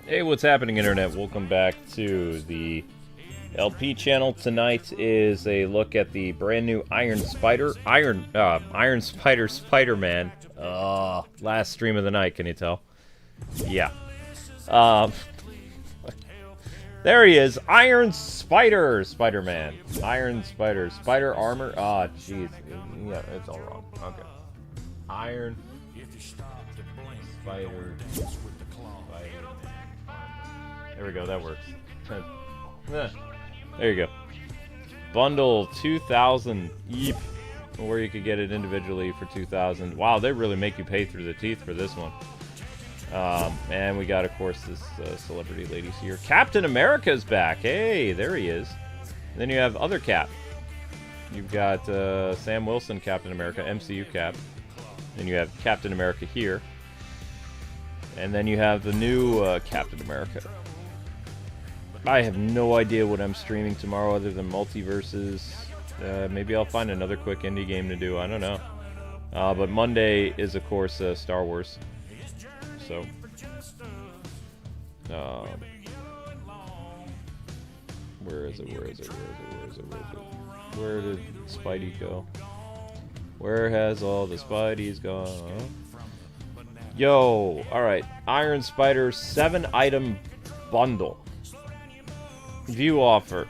Hey, what's happening, Internet? Welcome back to the LP channel. Tonight is a look at the brand new Iron Spider Spider-Man. Last stream of the night, can you tell? Yeah. There he is, Iron Spider, Spider-Man. Iron Spider, Spider Armor. Ah, jeez. Yeah, it's all wrong. Okay. Iron Spider. There we go, that works. There you go. Bundle 2,000 Yeep. Or you could get it individually for 2,000. Wow, they really make you pay through the teeth for this one. And we got, of course, this celebrity ladies here. Captain America's back. Hey, there he is. And then you have other Cap. You've got Sam Wilson, Captain America, MCU Cap. Then you have Captain America here. And then you have the new Captain America. I have no idea what I'm streaming tomorrow other than Multiverses. Maybe I'll find another quick indie game to do. I don't know. But Monday is, of course, Star Wars. So, where is it? Where did Spidey go? Where has all the Spideys gone? Yo, alright. Iron Spider 7-item bundle. View offer.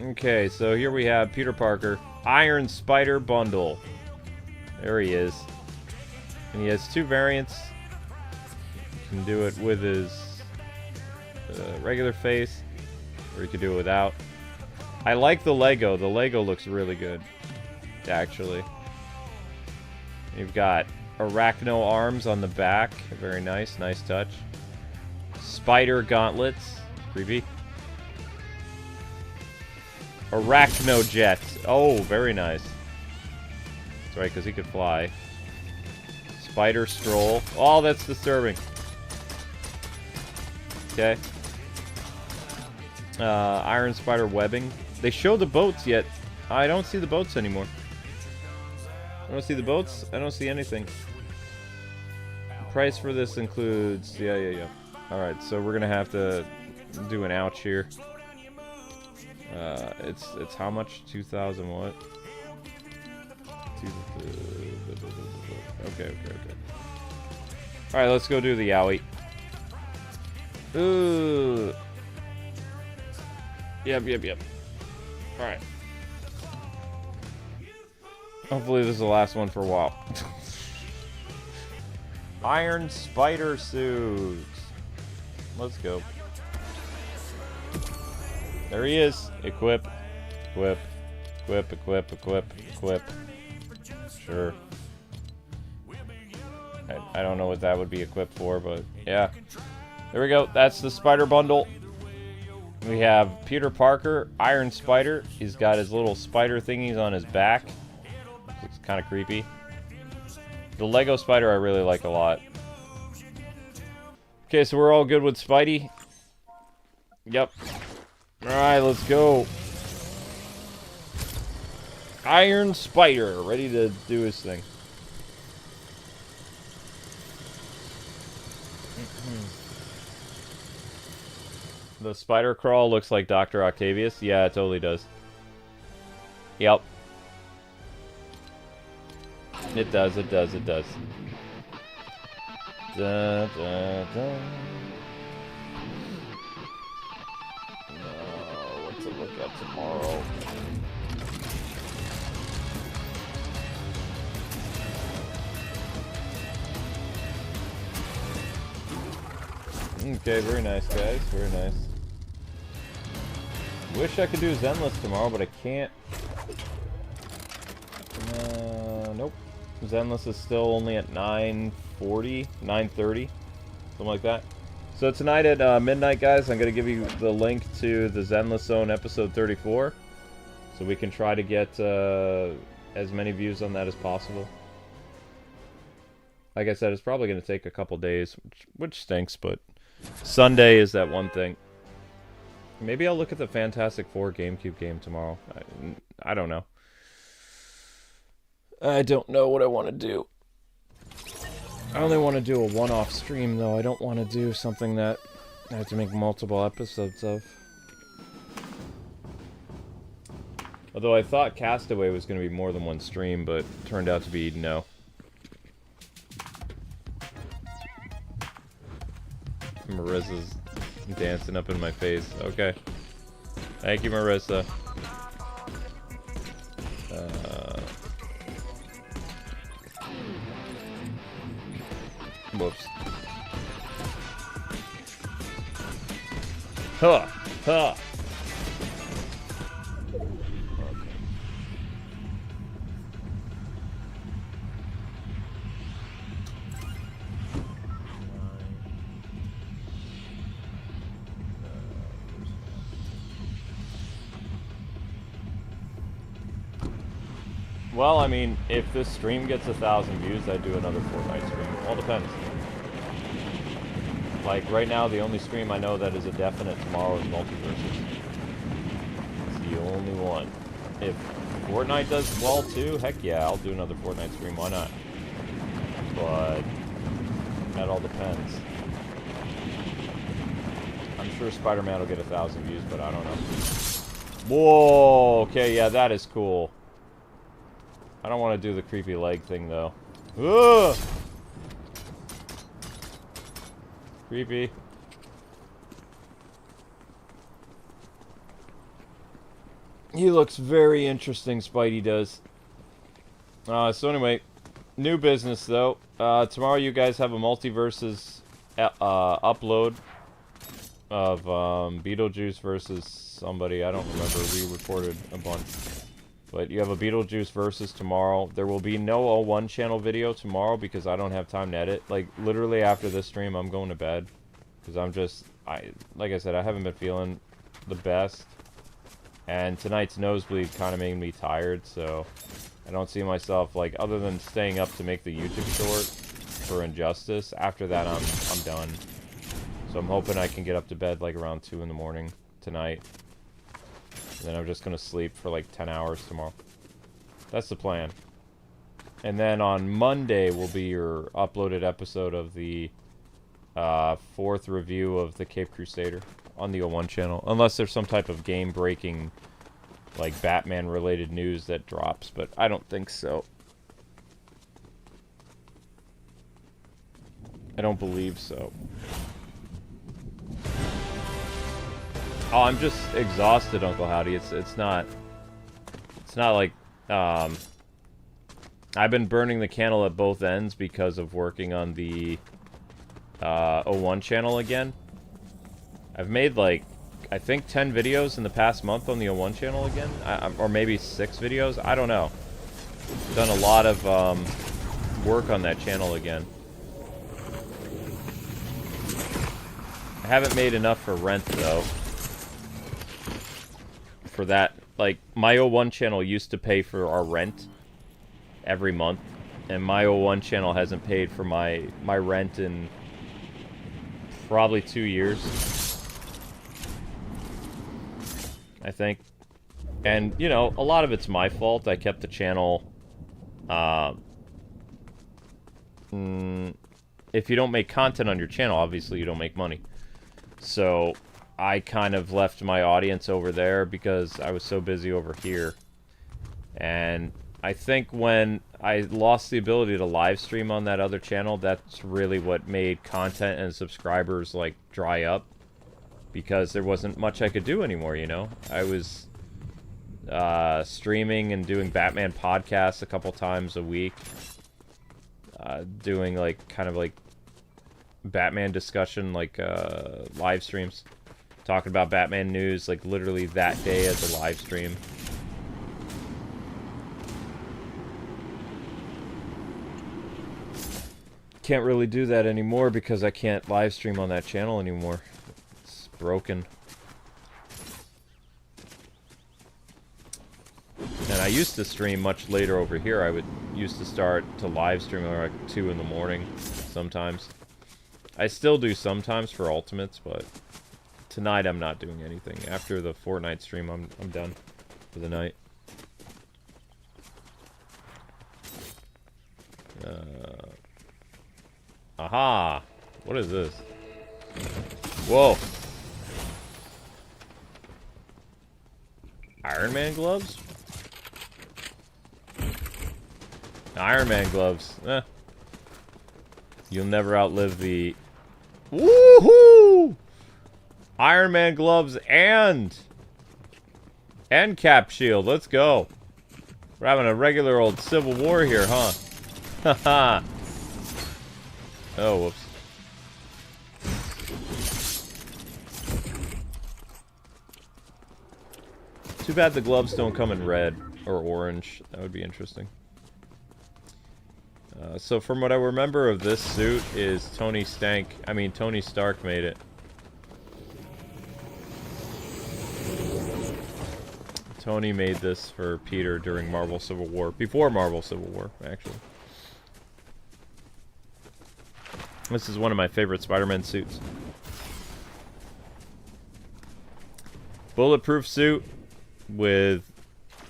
Okay, so here we have Peter Parker. Iron Spider bundle. There he is. And he has two variants. You can do it with his regular face, or you could do it without. I like the Lego. The Lego looks really good, actually. You've got Arachno arms on the back. Very nice. Nice touch. Spider gauntlets. Creepy. Arachno jet. Oh, very nice. That's right, because he could fly. Spider stroll. Oh, that's disturbing. Okay. Iron Spider webbing. They show the boats yet. I don't see the boats anymore. I don't see the boats. I don't see anything. The price for this includes... Yeah. Alright, so we're going to have to do an ouch here. It's how much? 2,000 what? Okay. Alright, let's go do the owie. Ooh. Yep. Alright. Hopefully this is the last one for a while. Iron Spider suits. Let's go. There he is. Equip. Sure. I don't know what that would be equipped for, but yeah. There we go. That's the Spider bundle. We have Peter Parker, Iron Spider. He's got his little spider thingies on his back. Looks kind of creepy. The Lego Spider I really like a lot. Okay, so we're all good with Spidey. Yep. Alright, let's go. Iron Spider, ready to do his thing. The spider crawl looks like Dr. Octavius. Yeah, it totally does. Yep. It does. What to look at tomorrow? Okay, very nice, guys. Very nice. Wish I could do Zenless tomorrow, but I can't. Nope. Zenless is still only at 9:40, 9:30, something like that. So tonight at midnight, guys, I'm going to give you the link to the Zenless Zone episode 34, so we can try to get as many views on that as possible. Like I said, it's probably going to take a couple days, which stinks, but Sunday is that one thing. Maybe I'll look at the Fantastic Four GameCube game tomorrow. I don't know. I don't know what I want to do. I only want to do a one-off stream, though. I don't want to do something that I have to make multiple episodes of. Although I thought Castaway was going to be more than one stream, but turned out to be no. Marissa's dancing up in my face. Okay. Thank you, Marissa. Whoops. Huh! Huh! Well, I mean, if this stream gets 1,000 views, I'd do another Fortnite stream. All depends. Like, right now, the only stream I know that is a definite tomorrow is Multiverses. It's the only one. If Fortnite does well, too, heck yeah, I'll do another Fortnite stream. Why not? But that all depends. I'm sure Spider-Man will get 1,000 views, but I don't know. Whoa! Okay, yeah, that is cool. I don't want to do the creepy leg thing, though. Ugh! Creepy. He looks very interesting, Spidey does. So anyway, new business, though. Tomorrow you guys have a Multiverses upload of Beetlejuice versus somebody. I don't remember. We recorded a bunch. But you have a Beetlejuice versus tomorrow. There will be no O1 channel video tomorrow because I don't have time to edit. Like, literally after this stream, I'm going to bed. Because I'm just, like I said, I haven't been feeling the best. And tonight's nosebleed kind of made me tired, so I don't see myself, like, other than staying up to make the YouTube short for Injustice. After that, I'm done. So I'm hoping I can get up to bed, like, around 2 in the morning tonight. And then I'm just going to sleep for like 10 hours tomorrow. That's the plan. And then on Monday will be your uploaded episode of the 4th review of the Cape Crusader on the O1 channel. Unless there's some type of game-breaking, like, Batman-related news that drops. But I don't think so. I don't believe so. Oh, I'm just exhausted, Uncle Howdy. It's not like, I've been burning the candle at both ends because of working on the, O1 channel again. I've made, like, I think 10 videos in the past month on the O1 channel again. Or maybe 6 videos. I don't know. Done a lot of, work on that channel again. I haven't made enough for rent, though. For that, like, my O1 channel used to pay for our rent every month, and my O1 channel hasn't paid for my rent in probably 2 years, I think. And, you know, a lot of it's my fault. I kept the channel, if you don't make content on your channel, obviously you don't make money. So I kind of left my audience over there because I was so busy over here. And I think when I lost the ability to live stream on that other channel, that's really what made content and subscribers, like, dry up. Because there wasn't much I could do anymore, you know? I was streaming and doing Batman podcasts a couple times a week. Doing, like, kind of like Batman discussion, like, live streams. Talking about Batman news, like, literally that day as a live stream. Can't really do that anymore because I can't live stream on that channel anymore. It's broken. And I used to stream much later over here. I used to start to live stream at like 2 in the morning sometimes. I still do sometimes for Ultimates, but tonight I'm not doing anything. After the Fortnite stream, I'm done for the night. Aha! What is this? Whoa! Iron Man gloves? Iron Man gloves. Eh. You'll never outlive the... Woohoo! Iron Man gloves and cap shield. Let's go. We're having a regular old Civil War here, huh? Haha. Oh, whoops. Too bad the gloves don't come in red or orange. That would be interesting. So from what I remember of this suit is Tony Stark made it. Tony made this for Peter during Marvel Civil War. Before Marvel Civil War, actually. This is one of my favorite Spider-Man suits. Bulletproof suit with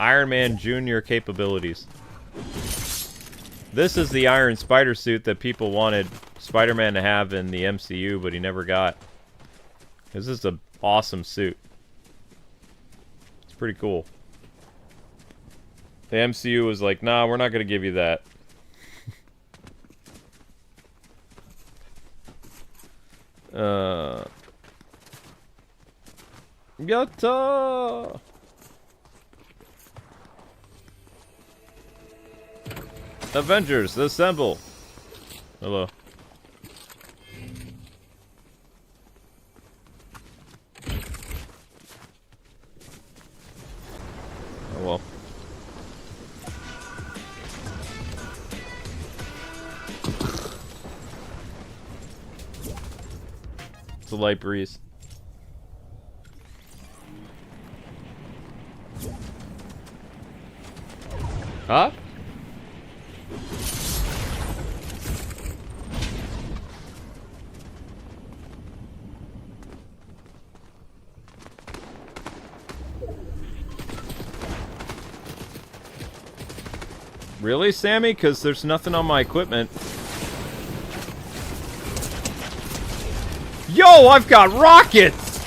Iron Man Jr. capabilities. This is the Iron Spider suit that people wanted Spider-Man to have in the MCU, but he never got. This is an awesome suit. It's pretty cool. The MCU was like, nah, we're not going to give you that. Yatta! Avengers, assemble! Hello. Oh well. It's a light breeze. Huh? Really, Sammy? Because there's nothing on my equipment. Yo, I've got rockets!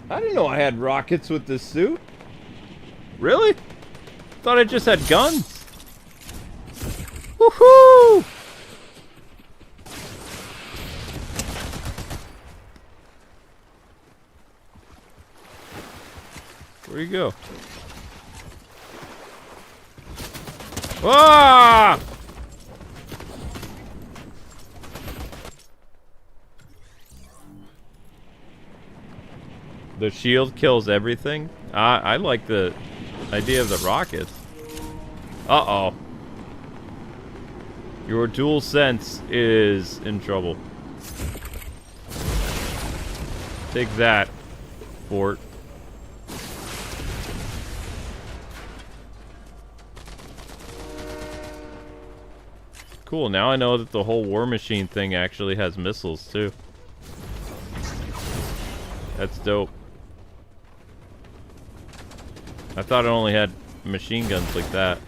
I didn't know I had rockets with this suit. Really? Thought I just had guns. Woohoo! Where you go? Ah! The shield kills everything? I like the idea of the rockets. Uh-oh. Your dual sense is in trouble. Take that, Fort. Cool, now I know that the whole War Machine thing actually has missiles, too. That's dope. I thought it only had machine guns like that.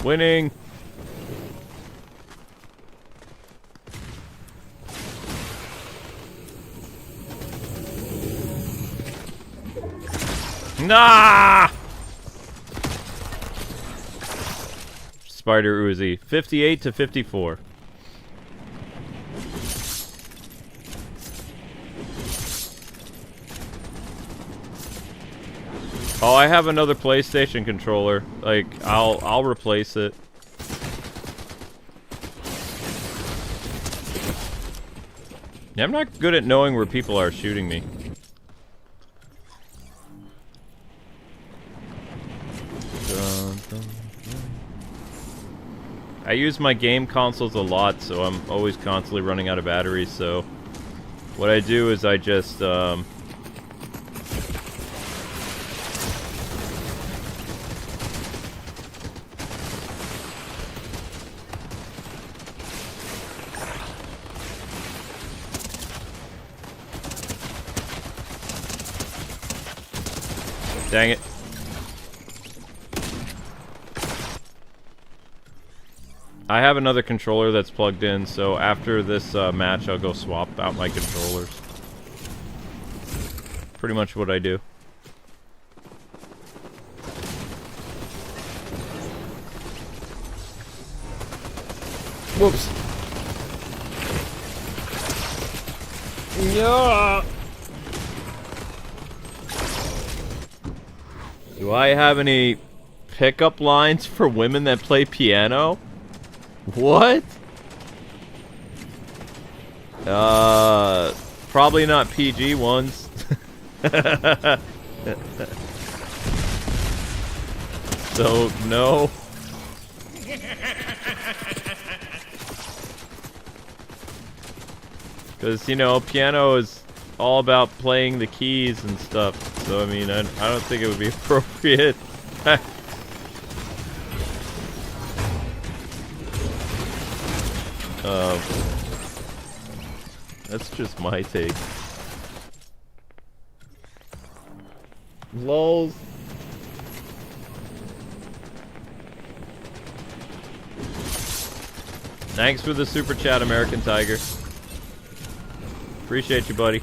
Winning! Nah! Spider Uzi, 58 to 54. Oh, I have another PlayStation controller. Like, I'll replace it. Yeah, I'm not good at knowing where people are shooting me. I use my game consoles a lot, so I'm always constantly running out of batteries, so what I do is I just, dang it. I have another controller that's plugged in, so after this match, I'll go swap out my controllers. Pretty much what I do. Whoops. Yeah. Do I have any pickup lines for women that play piano? What? Probably not PG ones. So, no. Because, you know, piano is all about playing the keys and stuff. So, I mean, I don't think it would be appropriate. That's just my take. Lols. Thanks for the super chat, American Tiger. Appreciate you, buddy.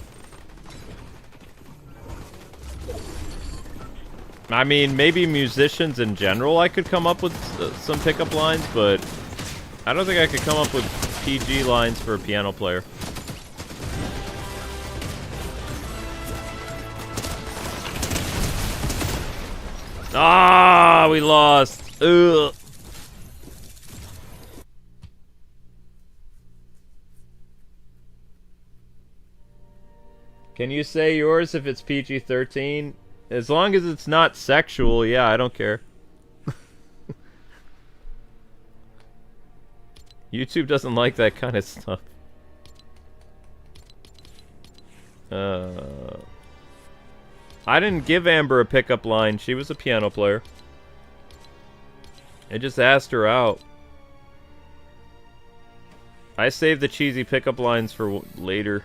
I mean, maybe musicians in general I could come up with some pickup lines, but I don't think I could come up with PG lines for a piano player. Ah, we lost. Ugh. Can you say yours if it's PG-13? As long as it's not sexual, yeah, I don't care. YouTube doesn't like that kind of stuff. I didn't give Amber a pickup line. She was a piano player. I just asked her out. I saved the cheesy pickup lines for later.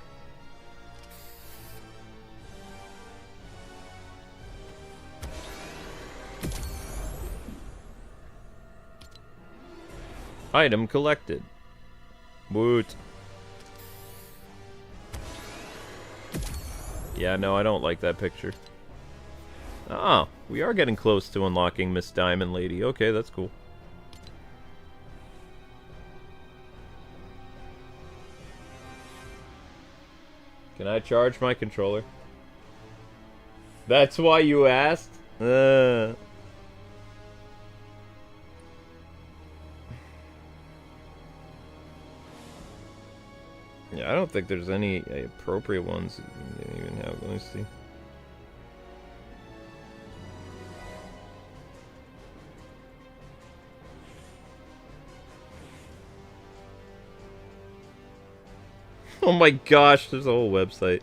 Item collected. Woot. Yeah, no, I don't like that picture. Oh, we are getting close to unlocking Miss Diamond Lady. Okay, that's cool. Can I charge my controller? That's why you asked? Yeah, I don't think there's any appropriate ones you didn't even have. Let me see. Oh my gosh, there's a whole website.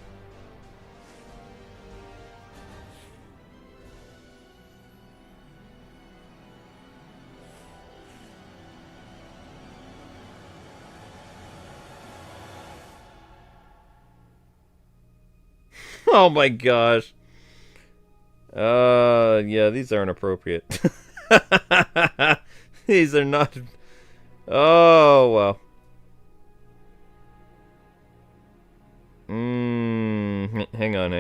Oh my gosh. Yeah, these aren't appropriate. These are not. Oh, well. Hang on.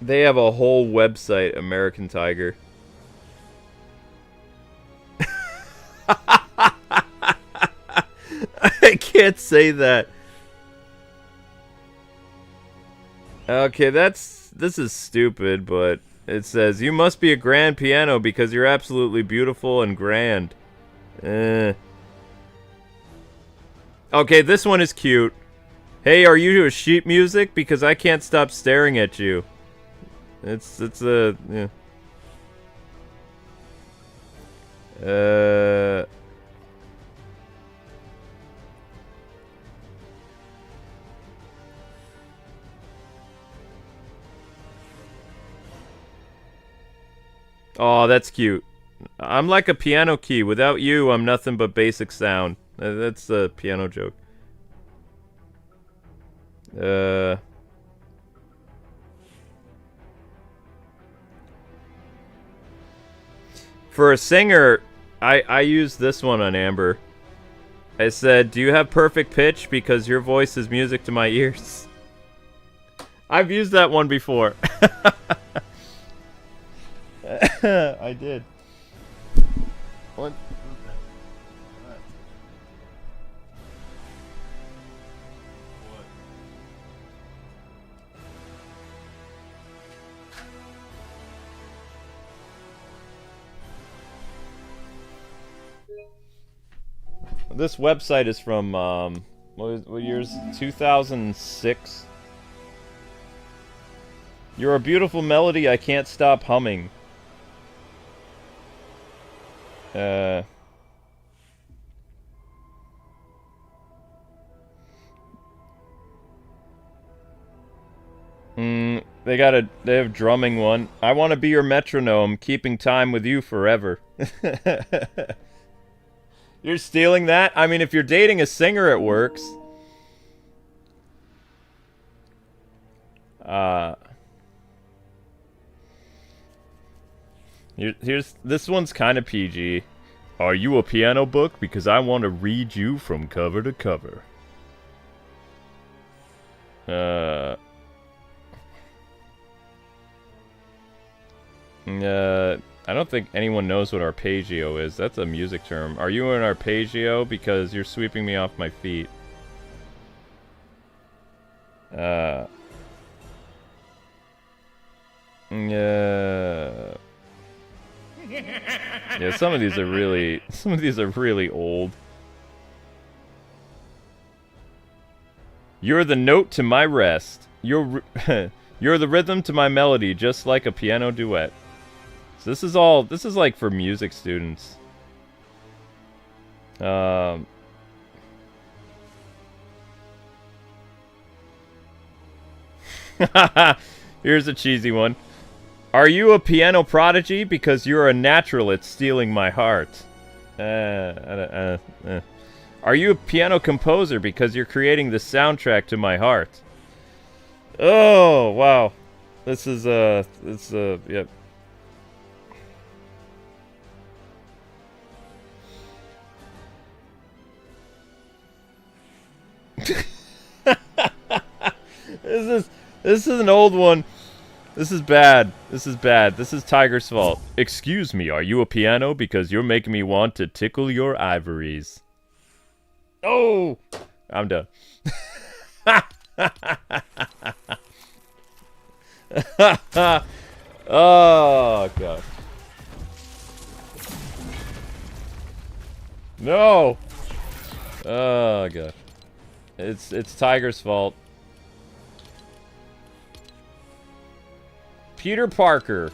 They have a whole website, American Tiger. I can't say that. Okay, this is stupid, but it says, you must be a grand piano because you're absolutely beautiful and grand. Okay, this one is cute. Hey, are you a sheet music? Because I can't stop staring at you. It's a... Yeah. Oh, that's cute. I'm like a piano key. Without you, I'm nothing but basic sound. That's a piano joke. For a singer, I used this one on Amber. I said, "Do you have perfect pitch? Because your voice is music to my ears." I've used that one before. I did. What? This website is from what year's 2006. You're a beautiful melody I can't stop humming. They have drumming one. I want to be your metronome, keeping time with you forever. You're stealing that? I mean, if you're dating a singer, it works. Here's this one's kind of PG. Are you a piano book? Because I want to read you from cover to cover. I don't think anyone knows what arpeggio is. That's a music term. Are you an arpeggio? Because you're sweeping me off my feet. Yeah, some of these are really old. You're the note to my rest. You're the rhythm to my melody, just like a piano duet. So this is like for music students. Here's a cheesy one. Are you a piano prodigy? Because you're a natural at stealing my heart. Are you a piano composer? Because you're creating the soundtrack to my heart. Oh, wow. This is, yep. This is an old one. This is bad. This is bad. This is Tiger's fault. Excuse me, are you a piano? Because you're making me want to tickle your ivories. Oh! I'm done. Oh, God. No! Oh, God. It's Tiger's fault. Peter Parker.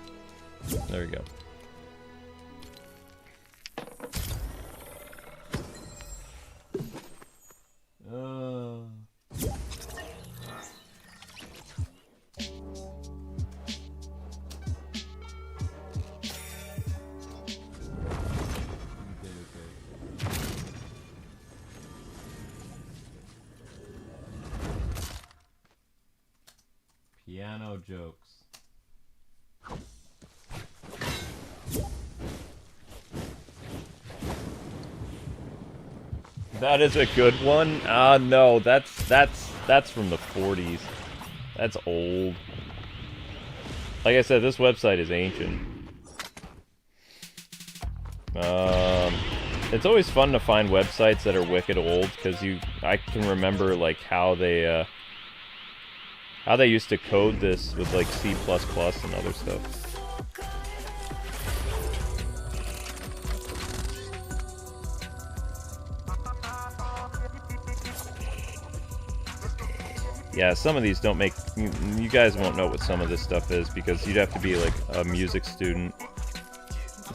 There we go. Piano jokes. That is a good one. No, that's from the 40s. That's old. Like I said, this website is ancient. It's always fun to find websites that are wicked old because I can remember like how they used to code this with like C++ and other stuff. Yeah, some of these don't make... You guys won't know what some of this stuff is because you'd have to be like a music student.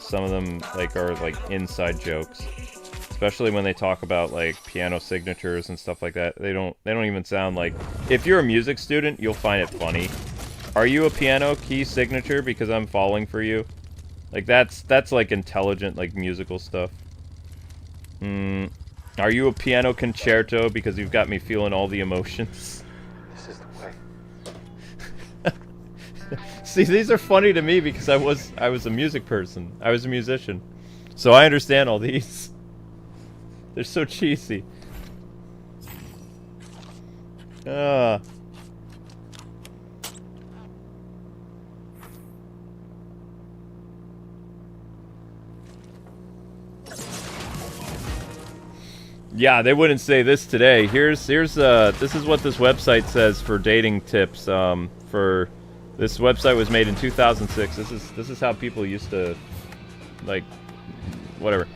some of them like are like inside jokes, especially when they talk about like piano signatures and stuff like that. They don't even sound like. If you're a music student, you'll find it funny. Are you a piano key signature because I'm falling for you? Like that's like intelligent like musical stuff. Are you a piano concerto because you've got me feeling all the emotions? This is the way. See, these are funny to me because I was a music person. I was a musician. So I understand all these. They're so cheesy. Yeah, they wouldn't say this today. Here's this is what this website says for dating tips. For this website was made in 2006. This is how people used to, like, whatever.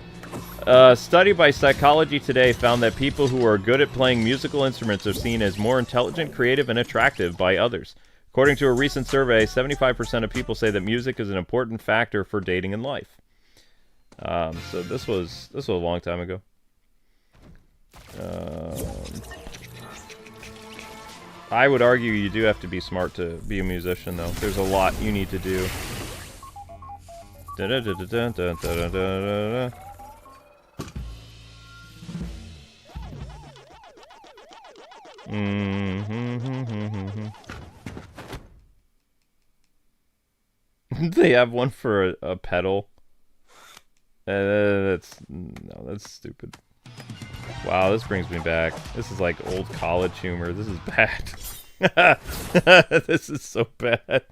A study by Psychology Today found that people who are good at playing musical instruments are seen as more intelligent, creative, and attractive by others. According to a recent survey, 75% of people say that music is an important factor for dating in life. So this was a long time ago. I would argue you do have to be smart to be a musician, though. There's a lot you need to do. They have one for a pedal. That's stupid. Wow, this brings me back. This is like old college humor. This is bad. This is so bad.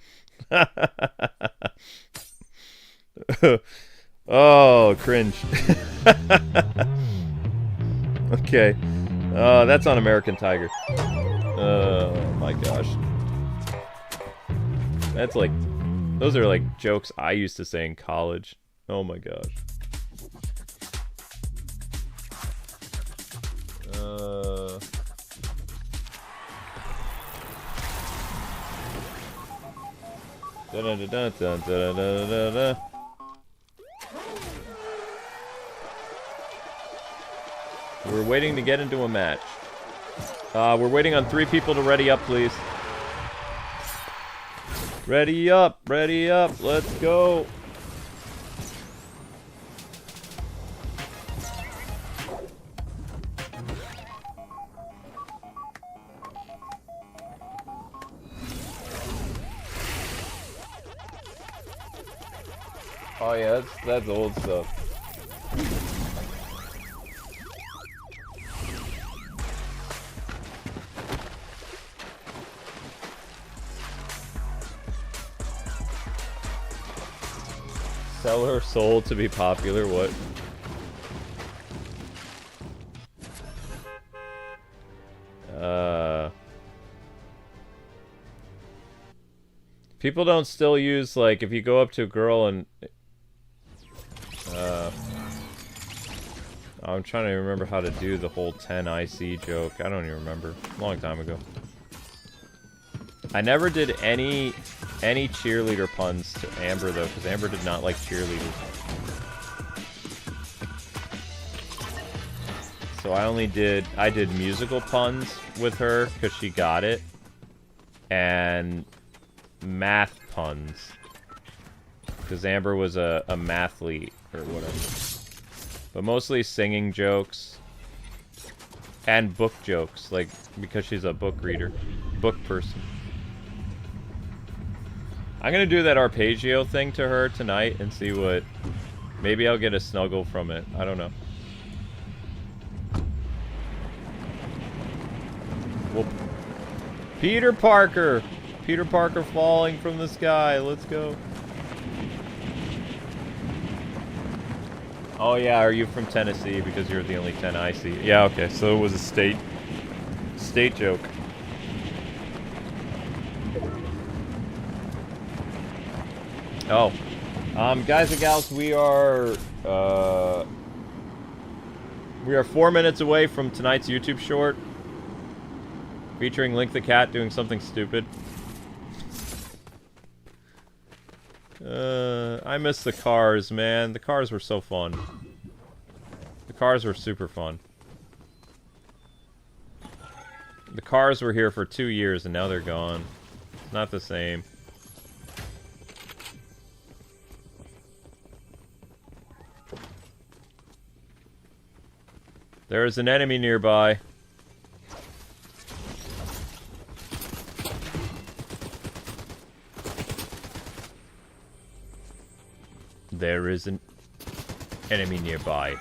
Oh, cringe. Okay. That's on American Tiger. Oh my gosh. That's like... Those are like jokes I used to say in college. Oh my gosh. We're waiting to get into a match. We're waiting on 3 people to ready up, please. Ready up, let's go. Oh yeah, that's old stuff. Sell her soul to be popular, what? People don't still use, like, if you go up to a girl and... I'm trying to remember how to do the whole 10 IC joke. I don't even remember. A long time ago. I never did any cheerleader puns to Amber, though, because Amber did not like cheerleaders. So I did musical puns with her, because she got it. And math puns. Because Amber was a mathlete, or whatever. But mostly singing jokes. And book jokes, like, because she's a book reader. Book person. I'm gonna do that arpeggio thing to her tonight and see what... Maybe I'll get a snuggle from it. I don't know. Well, Peter Parker! Peter Parker falling from the sky. Let's go. Oh yeah, are you from Tennessee? Because you're the only 10 I see. Yeah, okay, so it was a state joke. Oh. Guys and gals, we are 4 minutes away from tonight's YouTube short. Featuring Link the Cat doing something stupid. I miss the cars, man. The cars were so fun. The cars were super fun. The cars were here for 2 years and now they're gone. It's not the same. There is an enemy nearby. There is an enemy nearby.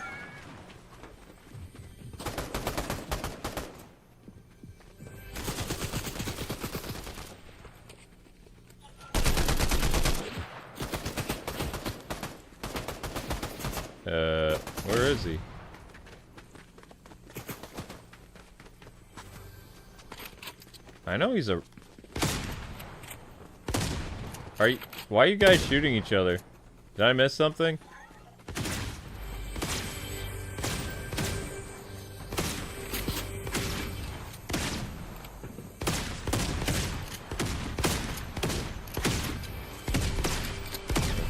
Where is he? I know he's a... Why are you guys shooting each other? Did I miss something?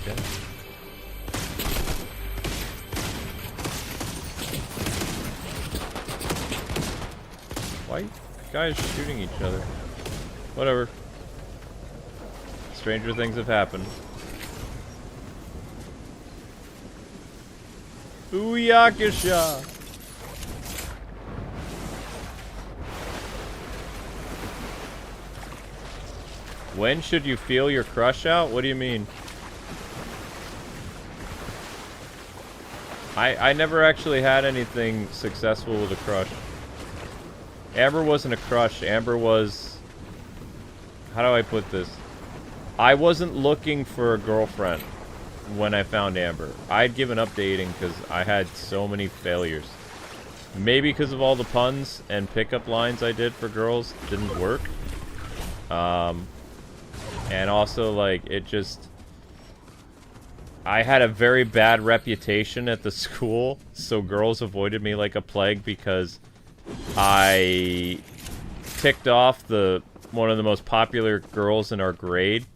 Okay. Why are you guys shooting each other? Whatever. Stranger things have happened. Booyakasha! When should you feel your crush out? What do you mean? I never actually had anything successful with a crush. Amber wasn't a crush. Amber was... How do I put this? I wasn't looking for a girlfriend when I found Amber. I'd given up dating because I had so many failures. Maybe because of all the puns and pickup lines I did for girls didn't work. And also, like, it just... I had a very bad reputation at the school, so girls avoided me like a plague because I ticked off one of the most popular girls in our grade,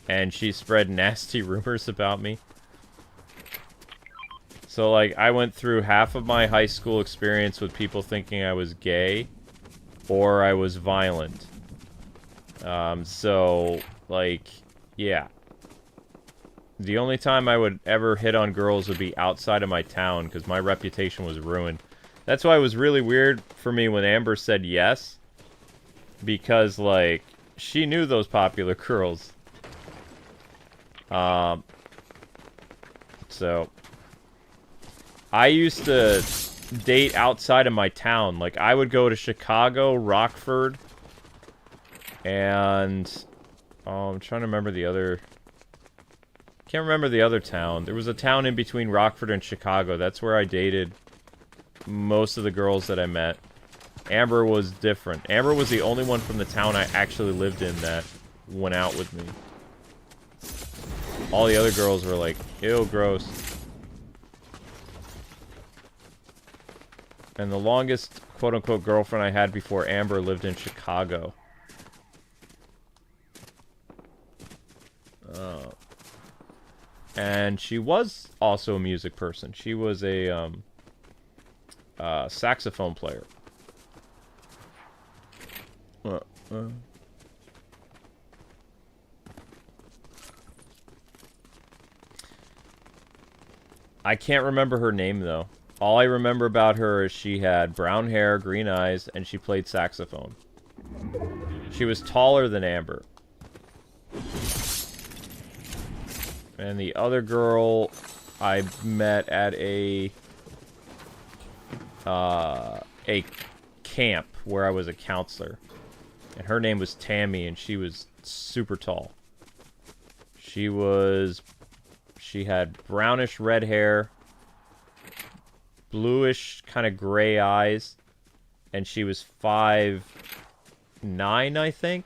and she spread nasty rumors about me. So, like, I went through half of my high school experience with people thinking I was gay or I was violent. So, like, yeah. The only time I would ever hit on girls would be outside of my town, because my reputation was ruined. That's why it was really weird for me when Amber said yes. Because, like, she knew those popular girls. So... I used to date outside of my town. Like, I would go to Chicago, Rockford, and... Oh, I'm trying to remember the other... Can't remember the other town. There was a town in between Rockford and Chicago. That's where I dated most of the girls that I met. Amber was different. Amber was the only one from the town I actually lived in that went out with me. All the other girls were like, ew, gross. And the longest quote-unquote girlfriend I had before Amber lived in Chicago. And she was also a music person. She was a saxophone player. I can't remember her name, though. All I remember about her is she had brown hair, green eyes, and she played saxophone. She was taller than Amber. And the other girl I met at a camp where I was a counselor. And her name was Tammy, and she was super tall. She had brownish red hair, bluish kind of gray eyes, and she was 5'9", I think.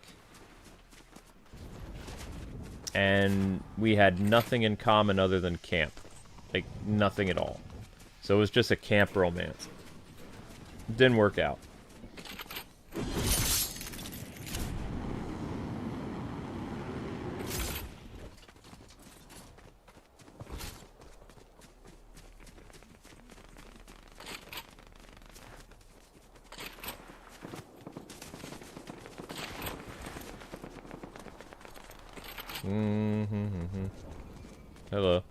And we had nothing in common other than camp. Like, nothing at all. So it was just a camp romance. Didn't work out. Hello.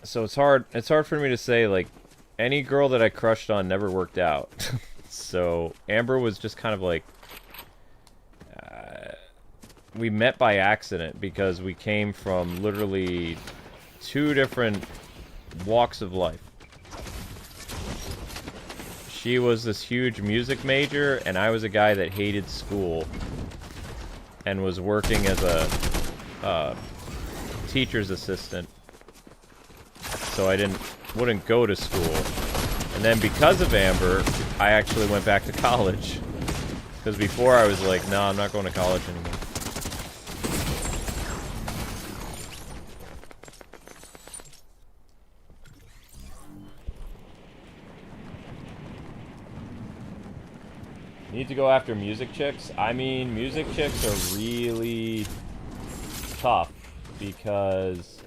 So it's hard for me to say, like, any girl that I crushed on never worked out. So Amber was just kind of like, we met by accident because we came from literally 2 different walks of life. She was this huge music major, and I was a guy that hated school and was working as a teacher's assistant. So I wouldn't go to school. And then because of Amber, I actually went back to college. Because before I was like, no, I'm not going to college anymore. Need to go after music chicks? I mean, music chicks are really tough because,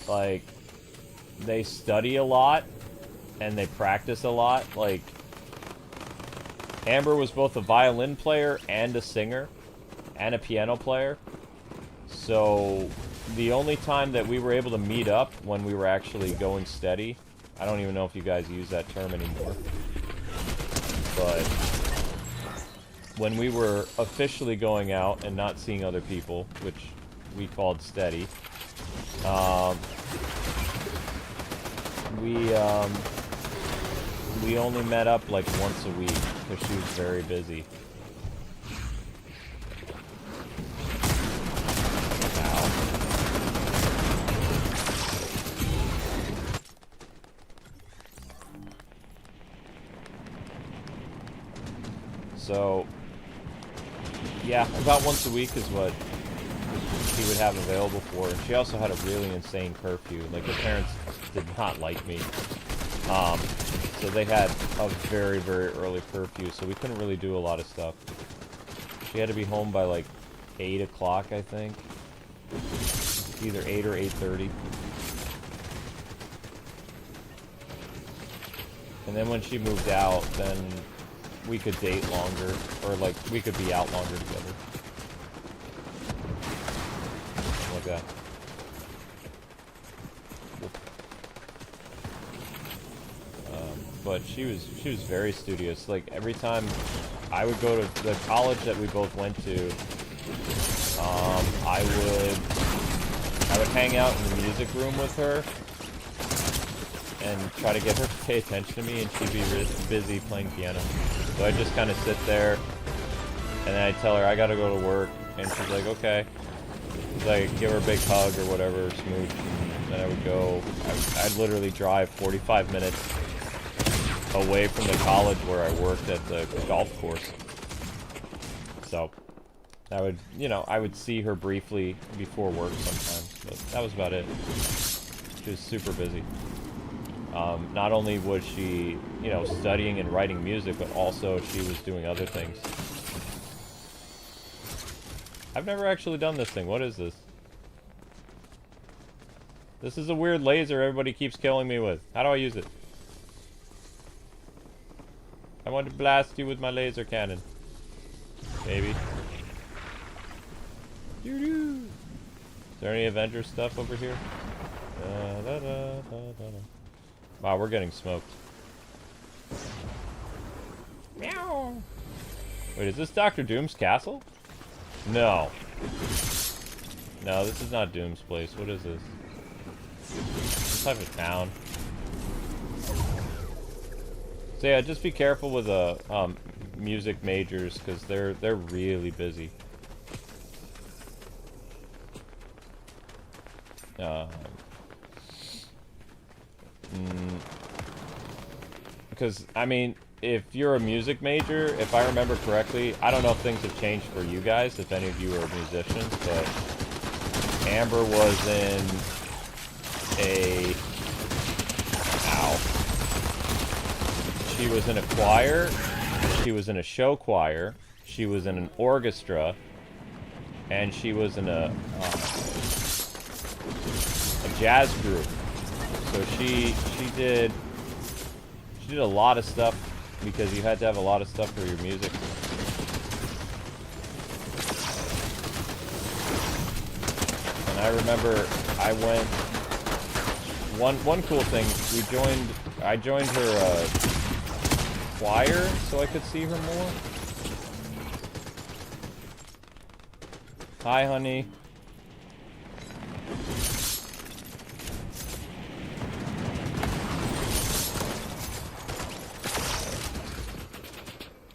like, they study a lot and they practice a lot. Like, Amber was both a violin player and a singer and a piano player. So the only time that we were able to meet up when we were actually going steady, I don't even know if you guys use that term anymore, but when we were officially going out and not seeing other people, which we called steady, we only met up like once a week because she was very busy. Ow. So yeah, about once a week is what she would have available for her. She also had a really insane curfew. Like, her parents did not like me. So they had a very, very early curfew, so we couldn't really do a lot of stuff. She had to be home by like 8 o'clock, I think. Either 8 or 8:30. And then when she moved out, then we could date longer, or like we could be out longer together. Like that. But she was very studious. Like, every time I would go to the college that we both went to, I would hang out in the music room with her and try to get her to pay attention to me, and she'd be busy playing piano. So I'd just kind of sit there, and then I'd tell her I gotta go to work, and she's like, okay. So I'd give her a big hug or whatever, smooch, and then I would go. I'd literally drive 45 minutes away from the college where I worked at the golf course. So I would, I would see her briefly before work sometimes, but that was about it. She was super busy. Not only was she, studying and writing music, but also she was doing other things. I've never actually done this thing. What is this? This is a weird laser everybody keeps killing me with. How do I use it? I want to blast you with my laser cannon. Maybe. Doo-doo. Is there any Avengers stuff over here? Wow, we're getting smoked. Meow. Wait, is this Dr. Doom's castle? No. No, this is not Doom's place. What is this? Some type of town. So yeah, just be careful with music majors, because they're really busy. Because, I mean, if you're a music major, if I remember correctly, I don't know if things have changed for you guys, if any of you are musicians, but Amber was in a... Ow. She was in a choir, she was in a show choir, she was in an orchestra, and she was in a jazz group. So she did a lot of stuff, because you had to have a lot of stuff for your music. I remember I went... One cool thing, I joined her choir so I could see her more. Hi, honey.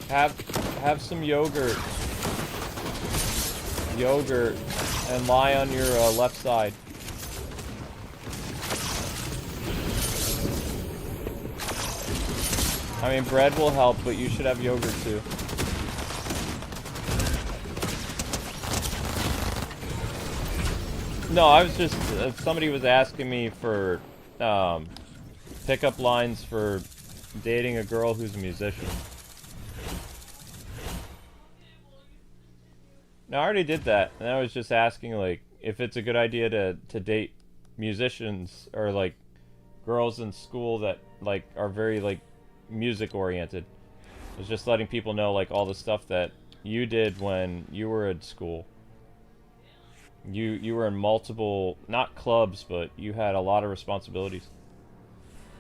Have some yogurt, and lie on your left side. I mean, bread will help, but you should have yogurt too. No, I was just, somebody was asking me for pickup lines for dating a girl who's a musician. No, I already did that, and I was just asking, like, if it's a good idea to date musicians, or, like, girls in school that, like, are very, like, music-oriented. I was just letting people know, like, all the stuff that you did when you were at school. You were in multiple, not clubs, but you had a lot of responsibilities.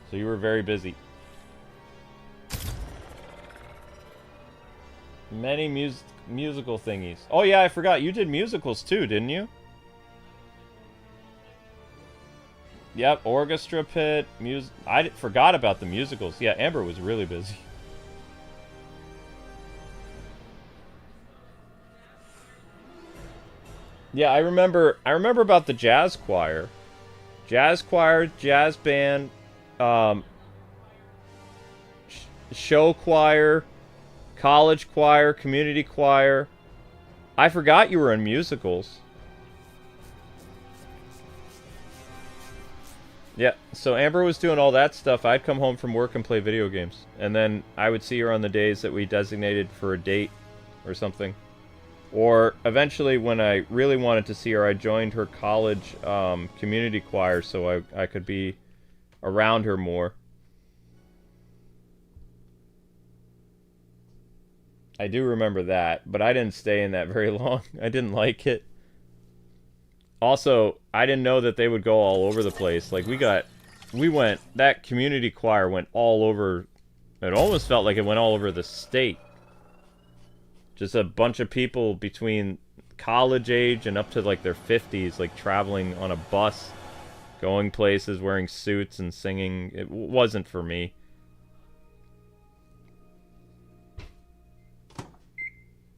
So you were very busy. Many musical thingies. Oh yeah, I forgot. You did musicals too, didn't you? Yep, orchestra pit, I forgot about the musicals. Yeah, Amber was really busy. Yeah, I remember about the jazz choir. Jazz choir, jazz band, show choir, college choir, community choir. I forgot you were in musicals. Yeah, so Amber was doing all that stuff. I'd come home from work and play video games. And then I would see her on the days that we designated for a date or something. Or eventually, when I really wanted to see her, I joined her college community choir so I could be around her more. I do remember that, but I didn't stay in that very long. I didn't like it. Also, I didn't know that they would go all over the place. Like, that community choir went all over, it almost felt like it went all over the state. Just a bunch of people between college age and up to, like, their 50s, like, traveling on a bus, going places, wearing suits and singing. It wasn't for me.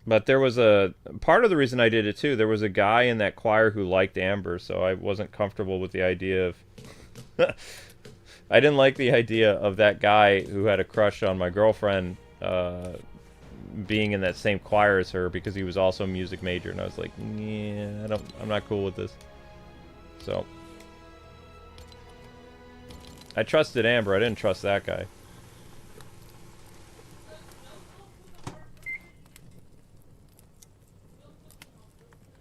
But there was part of the reason I did it too, there was a guy in that choir who liked Amber, so I wasn't comfortable with the idea of... I didn't like the idea of that guy who had a crush on my girlfriend being in that same choir as her, because he was also a music major, and I was like, yeah, I'm not cool with this. So... I trusted Amber, I didn't trust that guy.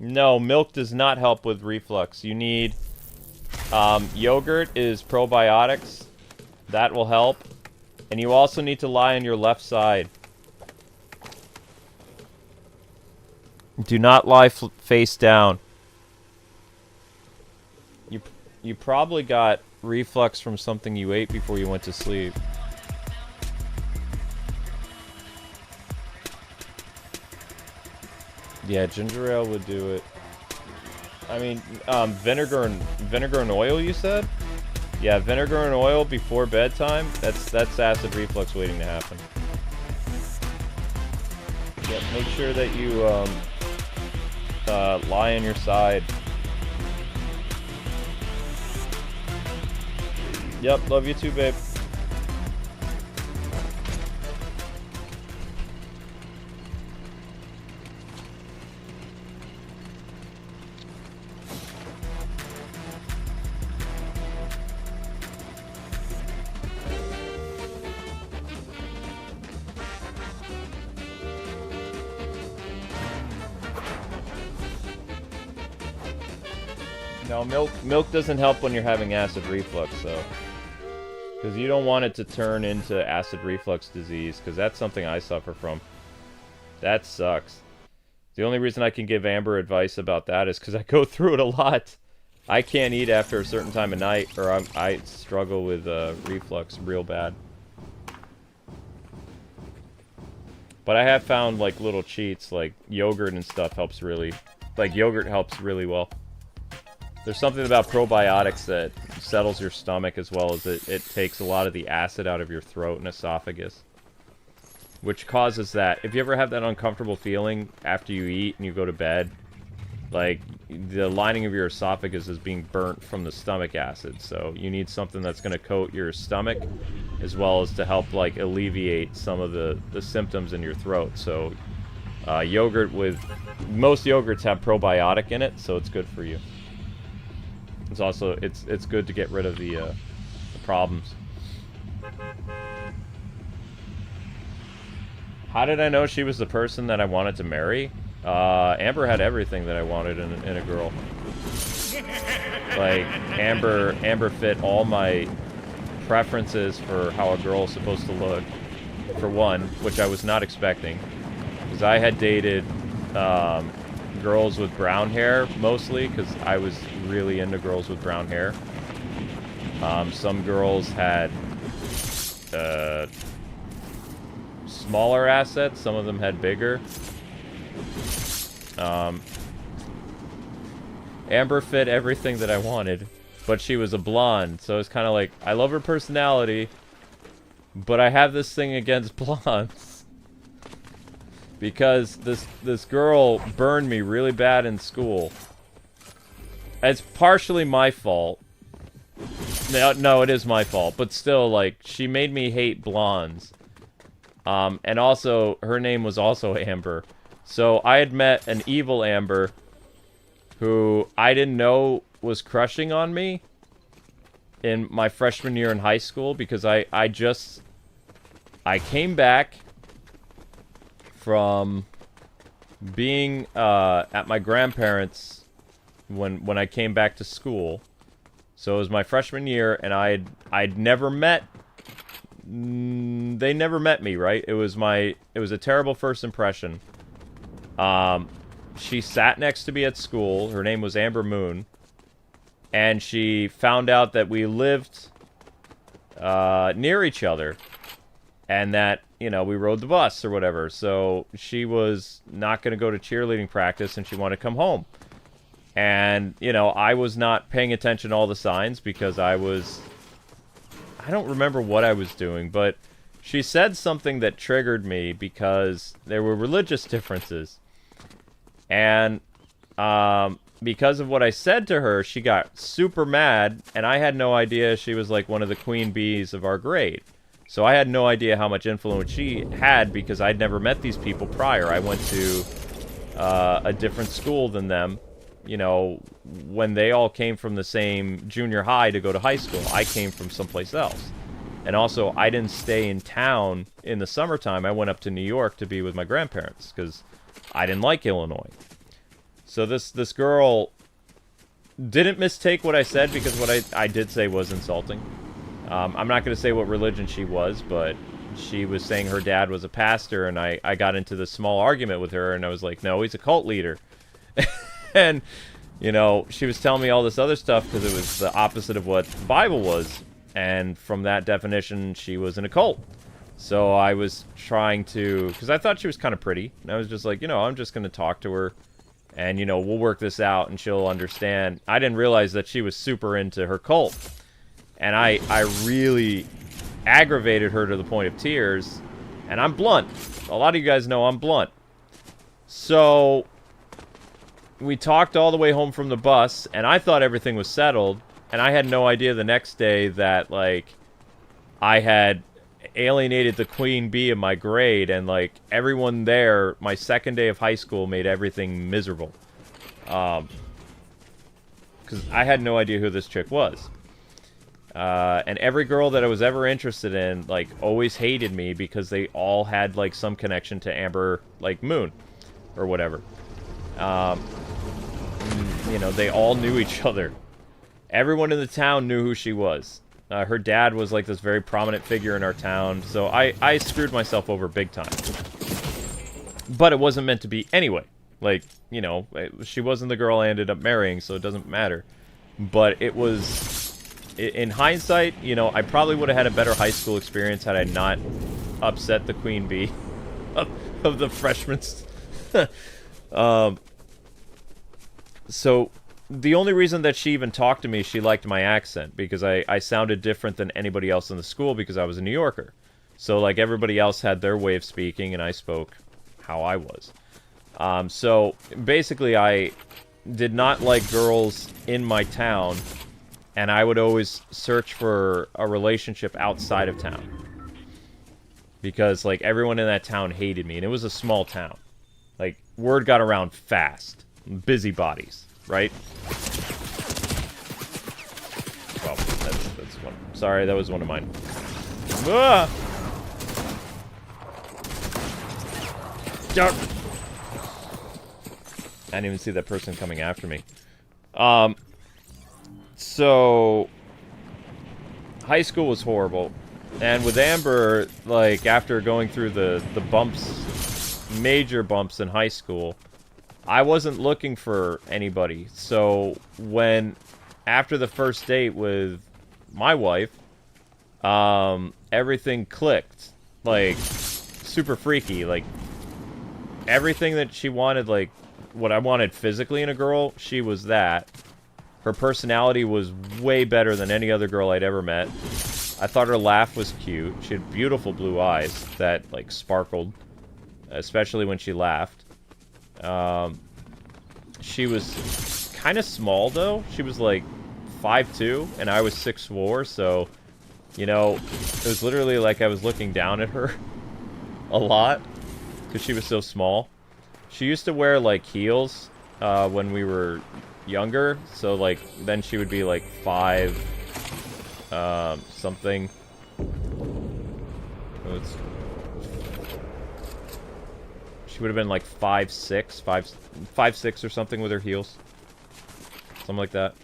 No, milk does not help with reflux. You need... yogurt is probiotics. That will help. And you also need to lie on your left side. Do not lie face down. You probably got reflux from something you ate before you went to sleep. Yeah, ginger ale would do it. I mean, vinegar and oil, you said? Yeah, vinegar and oil before bedtime, that's acid reflux waiting to happen. Yeah, make sure that you lie on your side. Yep, love you too, babe. No, milk doesn't help when you're having acid reflux, though. Because you don't want it to turn into acid reflux disease, because that's something I suffer from. That sucks. The only reason I can give Amber advice about that is because I go through it a lot. I can't eat after a certain time of night, or I struggle with reflux real bad. But I have found, like, little cheats, like yogurt and stuff helps really... Like, yogurt helps really well. There's something about probiotics that settles your stomach as well as it takes a lot of the acid out of your throat and esophagus. Which causes that. If you ever have that uncomfortable feeling after you eat and you go to bed, like, the lining of your esophagus is being burnt from the stomach acid. So you need something that's going to coat your stomach as well as to help, like, alleviate some of the symptoms in your throat. So yogurt with... Most yogurts have probiotic in it, so it's good for you. It's also... It's good to get rid of the problems. How did I know she was the person that I wanted to marry? Amber had everything that I wanted in a girl. Like, Amber fit all my preferences for how a girl is supposed to look, for one, which I was not expecting. Because I had dated girls with brown hair, mostly, because I was really into girls with brown hair. Some girls had smaller assets, some of them had bigger. Amber fit everything that I wanted, but she was a blonde, so it's kind of like, I love her personality, but I have this thing against blondes. Because this girl burned me really bad in school. It's partially my fault. No, it is my fault, but still, like, she made me hate blondes. And also, her name was also Amber. So I had met an evil Amber who I didn't know was crushing on me in my freshman year in high school because I came back from being at my grandparents' when I came back to school. So it was my freshman year, and I'd never met. They never met me, right? It was a terrible first impression. She sat next to me at school. Her name was Amber Moon. And she found out that we lived near each other. And that, you know, we rode the bus or whatever. So she was not going to go to cheerleading practice and she wanted to come home. And, you know, I was not paying attention to all the signs because I don't remember what I was doing, but she said something that triggered me because there were religious differences. And because of what I said to her, she got super mad, and I had no idea she was like one of the queen bees of our grade. So I had no idea how much influence she had because I'd never met these people prior. I went to a different school than them. You know, when they all came from the same junior high to go to high school, I came from someplace else. And also, I didn't stay in town in the summertime. I went up to New York to be with my grandparents because I didn't like Illinois. So this girl didn't mistake what I said because what I did say was insulting. I'm not going to say what religion she was, but she was saying her dad was a pastor, and I got into this small argument with her, and I was like, no, he's a cult leader. And, you know, she was telling me all this other stuff because it was the opposite of what the Bible was. And from that definition, she was in a cult. So I was trying to... Because I thought she was kind of pretty. And I was just like, you know, I'm just going to talk to her. And, you know, we'll work this out and she'll understand. I didn't realize that she was super into her cult. And I really aggravated her to the point of tears. And I'm blunt. A lot of you guys know I'm blunt. So... we talked all the way home from the bus, and I thought everything was settled, and I had no idea the next day that, like, I had alienated the queen bee of my grade, and, like, everyone there, my second day of high school, made everything miserable. Because I had no idea who this chick was. And every girl that I was ever interested in, like, always hated me because they all had, like, some connection to Amber, like, Moon, or whatever. You know, they all knew each other. Everyone in the town knew who she was. Her dad was like this very prominent figure in our town, so I screwed myself over big time. But it wasn't meant to be anyway. Like, you know, she wasn't the girl I ended up marrying, so it doesn't matter. But it was, in hindsight, you know, I probably would have had a better high school experience had I not upset the queen bee of the freshmen. So the only reason that she even talked to me, she liked my accent, because I sounded different than anybody else in the school because I was a New Yorker. So, like, everybody else had their way of speaking, and I spoke how I was. So, basically, I did not like girls in my town, and I would always search for a relationship outside of town. Because, like, everyone in that town hated me, and it was a small town. Like, word got around fast. Busybodies, right? Well, that's one. Sorry, that was one of mine. Ah! I didn't even see that person coming after me. So high school was horrible, and with Amber, like, after going through the bumps, major bumps in high school, I wasn't looking for anybody. So when, after the first date with my wife, everything clicked. Like, super freaky. Like, everything that she wanted, like, what I wanted physically in a girl, she was that. Her personality was way better than any other girl I'd ever met. I thought her laugh was cute. She had beautiful blue eyes that, like, sparkled, especially when she laughed. She was kind of small, though. She was, like, 5'2", and I was 6'4", so, you know, it was literally like I was looking down at her a lot, because she was so small. She used to wear, like, heels when we were younger, so, like, then she would be, like, 5 something. She would have been like 5'6" or something with her heels. Something like that.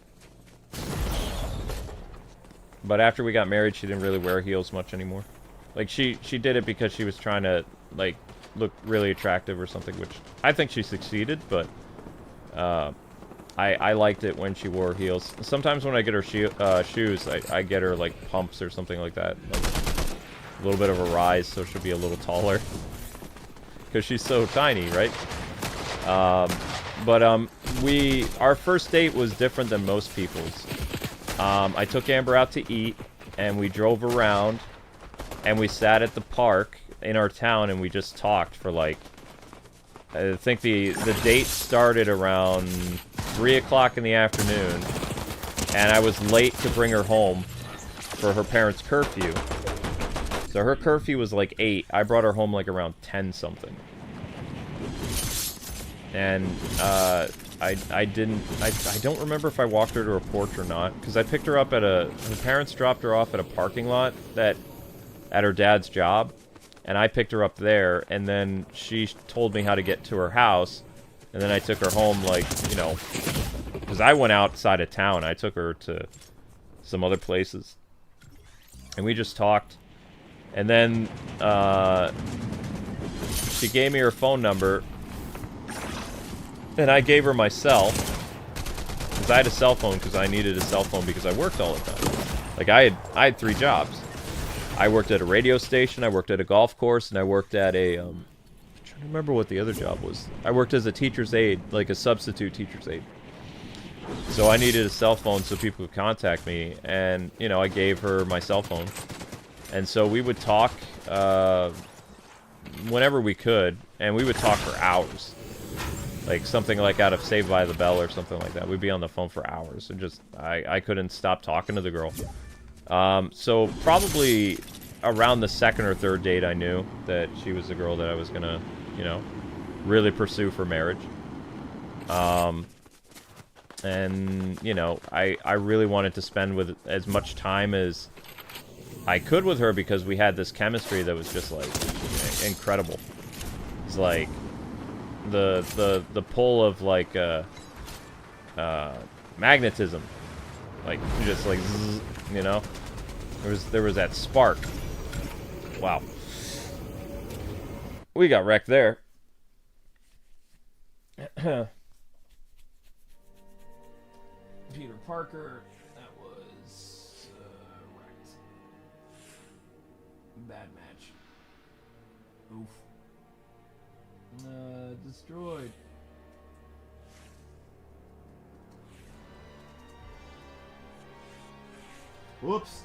But after we got married, she didn't really wear heels much anymore. Like, she did it because she was trying to, like, look really attractive or something, which I think she succeeded, but I liked it when she wore heels. Sometimes when I get her shoes, I get her, like, pumps or something like that. Like, a little bit of a rise, so she'll be a little taller. Because she's so tiny, right? Our first date was different than most people's. I took Amber out to eat, and we drove around, and we sat at the park in our town, and we just talked for, like, I think the date started around 3 o'clock in the afternoon, and I was late to bring her home for her parents' curfew. So her curfew was like 8. I brought her home like around 10 something. And I don't remember if I walked her to her porch or not, because I picked her up at her parents dropped her off at a parking lot at her dad's job, and I picked her up there, and then she told me how to get to her house, and then I took her home, like, you know, because I went outside of town. I took her to some other places, and we just talked. And then, she gave me her phone number, and I gave her my cell, because I had a cell phone, because I needed a cell phone, because I worked all the time. Like, I had 3 jobs. I worked at a radio station, I worked at a golf course, and I worked at a, I'm trying to remember what the other job was. I worked as a teacher's aide, like a substitute teacher's aide. So I needed a cell phone so people could contact me, and, you know, I gave her my cell phone. And so we would talk whenever we could, and we would talk for hours. Like, something like out of Saved by the Bell or something like that. We'd be on the phone for hours, and just, I couldn't stop talking to the girl. So probably around the 2nd or 3rd date, I knew that she was the girl that I was gonna, you know, really pursue for marriage. And, you know, I really wanted to spend with as much time as I could with her, because we had this chemistry that was just, like, incredible. It's like the pull of, like, magnetism, like, just like zzz, you know, there was that spark. Wow, we got wrecked there. Peter Parker. That was right. Bad match. Oof. Destroyed. Whoops.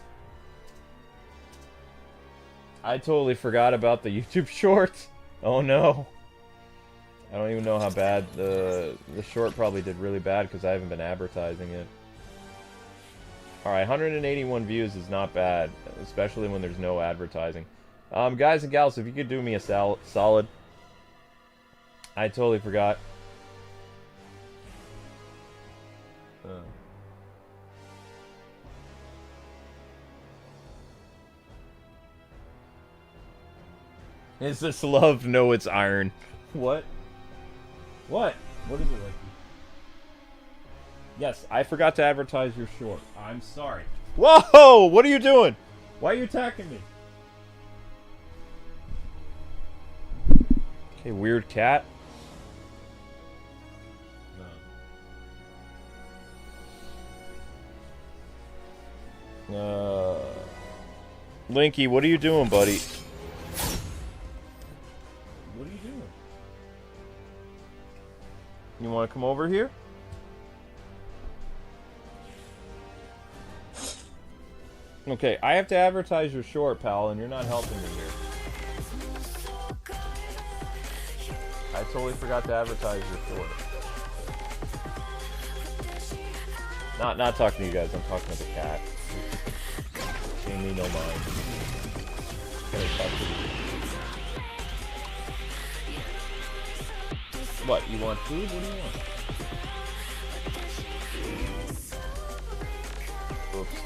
I totally forgot about the YouTube shorts. Oh no. I don't even know how bad the short probably did really bad because I haven't been advertising it. Alright, 181 views is not bad, especially when there's no advertising. Guys and gals, if you could do me a solid. I totally forgot. Is this love? No, it's iron. What? What? What is it like? Yes, I forgot to advertise your short. I'm sorry. Whoa! What are you doing? Why are you attacking me? Okay, weird cat. Linky, what are you doing, buddy? What are you doing? You want to come over here? Okay, I have to advertise your short, pal, and you're not helping me here. I totally forgot to advertise your short. Not talking to you guys, I'm talking to the cat. Paying me no mind. What, you want food? What do you want? Oops.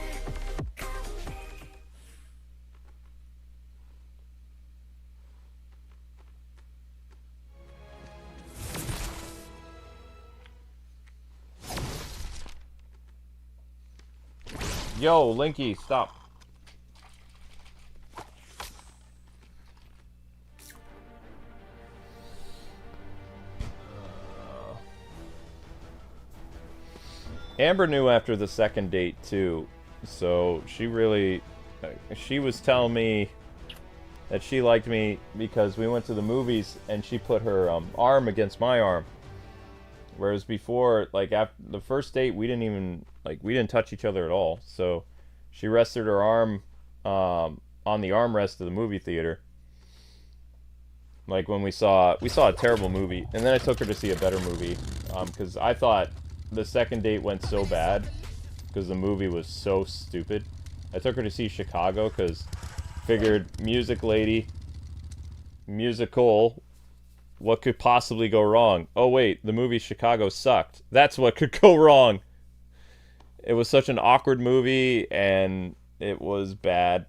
Yo, Linky, stop. Amber knew after the second date too, so she was telling me that she liked me because we went to the movies and she put her arm against my arm, whereas before, like after the first date, we didn't touch each other at all. So she rested her arm on the armrest of the movie theater, like when we saw a terrible movie, and then I took her to see a better movie because I thought the second date went so bad because the movie was so stupid. I took her to see Chicago because figured musical, what could possibly go wrong? Oh wait, the movie Chicago sucked. That's what could go wrong. It was such an awkward movie and it was bad.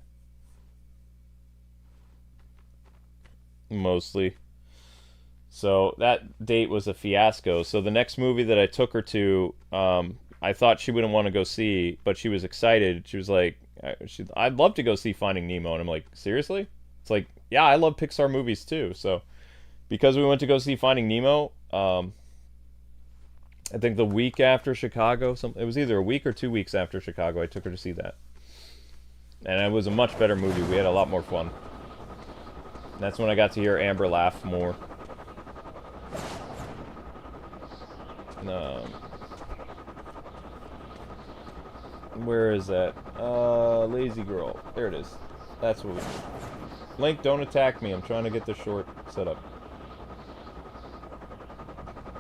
Mostly. So that date was a fiasco. So the next movie that I took her to, I thought she wouldn't want to go see, but she was excited. She was like, I'd love to go see Finding Nemo. And I'm like, seriously? It's like, yeah, I love Pixar movies too. So because we went to go see Finding Nemo, I think the week after Chicago, it was either a week or 2 weeks after Chicago, I took her to see that. And it was a much better movie. We had a lot more fun. And that's when I got to hear Amber laugh more. Where is that? Lazy girl. There it is. That's what we do. Link, don't attack me. I'm trying to get the short set up.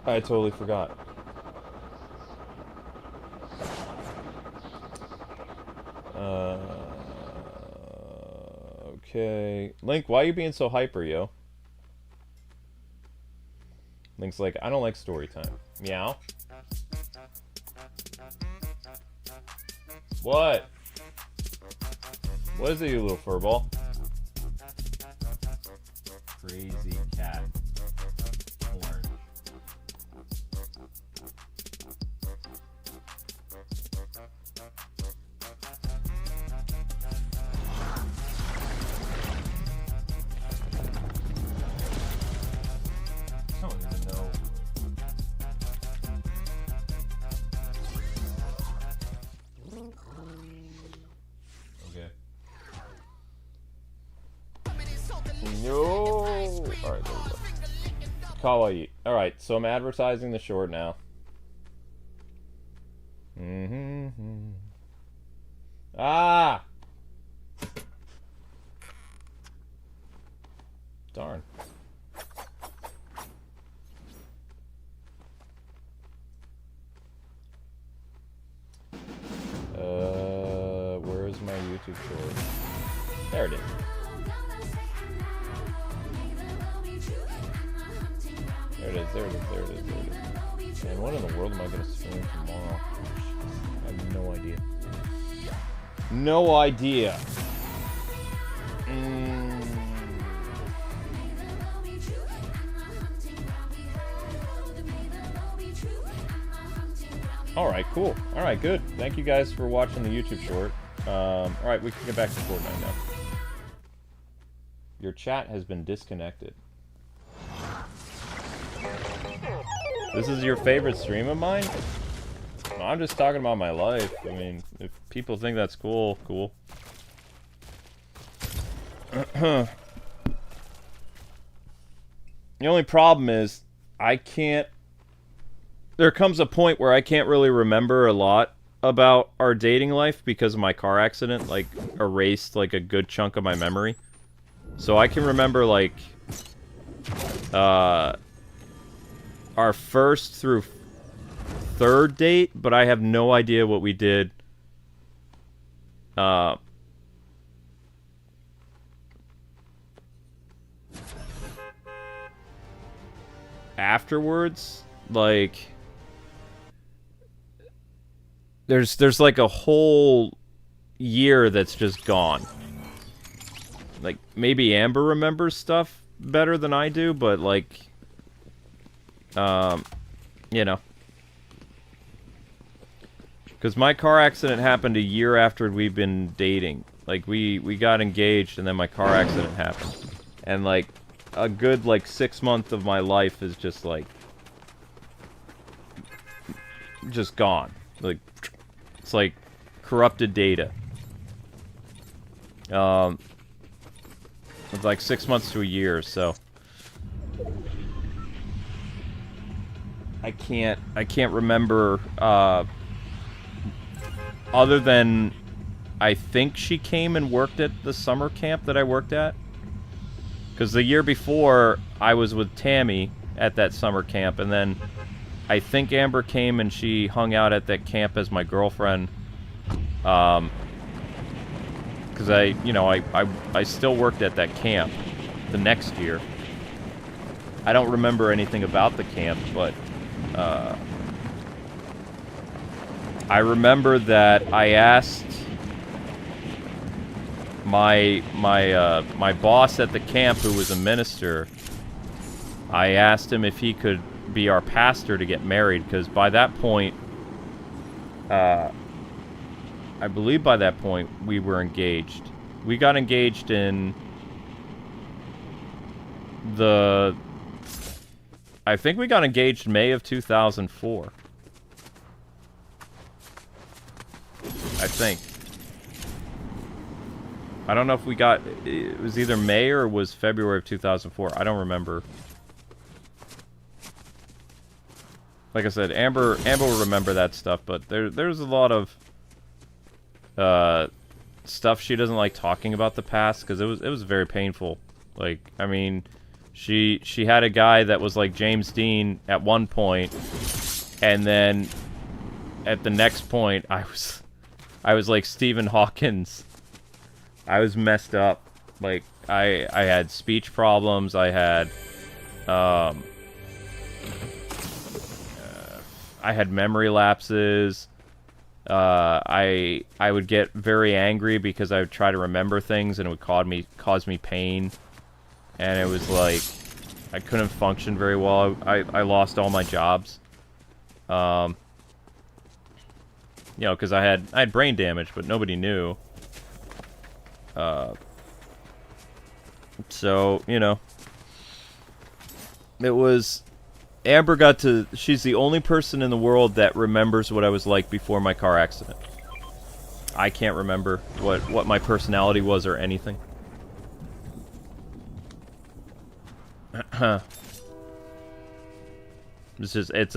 I totally forgot. Okay. Link, why are you being so hyper, yo? Link's like, I don't like story time. Meow. What? What is it, you little furball? Crazy cat. Orange. I don't even know. Alright, there we go. Kawaii. Alright, so I'm advertising the short now. Ah! Darn. Where's my YouTube short? There it is. There it is, there it is, there it is, there it is. Man, what in the world am I going to stream tomorrow? I have no idea. No idea. Alright, cool. Alright, good. Thank you guys for watching the YouTube short. Alright, we can get back to Fortnite now. Your chat has been disconnected. This is your favorite stream of mine? No, I'm just talking about my life. I mean, if people think that's cool, cool. The only problem is, I can't... There comes a point where I can't really remember a lot about our dating life because of my car accident, like, erased, like, a good chunk of my memory. So I can remember, like, our first through third date, but I have no idea what we did, afterwards. Like, there's like a whole year that's just gone. Like, maybe Amber remembers stuff better than I do, but like, you know. Because my car accident happened a year after we've been dating. Like, we got engaged, and then my car accident happened. And, like, a good, like, 6 months of my life is just, like, just gone. Like, it's like corrupted data. It's like 6 months to a year, so I can't remember, other than I think she came and worked at the summer camp that I worked at. Because the year before, I was with Tammy at that summer camp, and then I think Amber came and she hung out at that camp as my girlfriend. Because I still worked at that camp the next year. I don't remember anything about the camp, but I remember that I asked my boss at the camp, who was a minister, I asked him if he could be our pastor to get married, because by that point, I believe by that point, we were engaged. We got engaged in I think we got engaged May of 2004. I think. I don't know if we got... It was either May or it was February of 2004. I don't remember. Like I said, Amber will remember that stuff, but there's a lot of stuff she doesn't like talking about the past, because it was very painful. Like, I mean, she had a guy that was like James Dean at one point, and then at the next point I was like Stephen Hawkins. I was messed up. Like, I had speech problems. I had memory lapses. I would get very angry because I would try to remember things and it would cause me pain. And it was like, I couldn't function very well. I lost all my jobs. You know, because I had brain damage, but nobody knew. So, you know, it was... Amber got to... She's the only person in the world that remembers what I was like before my car accident. I can't remember what my personality was or anything. It's just it's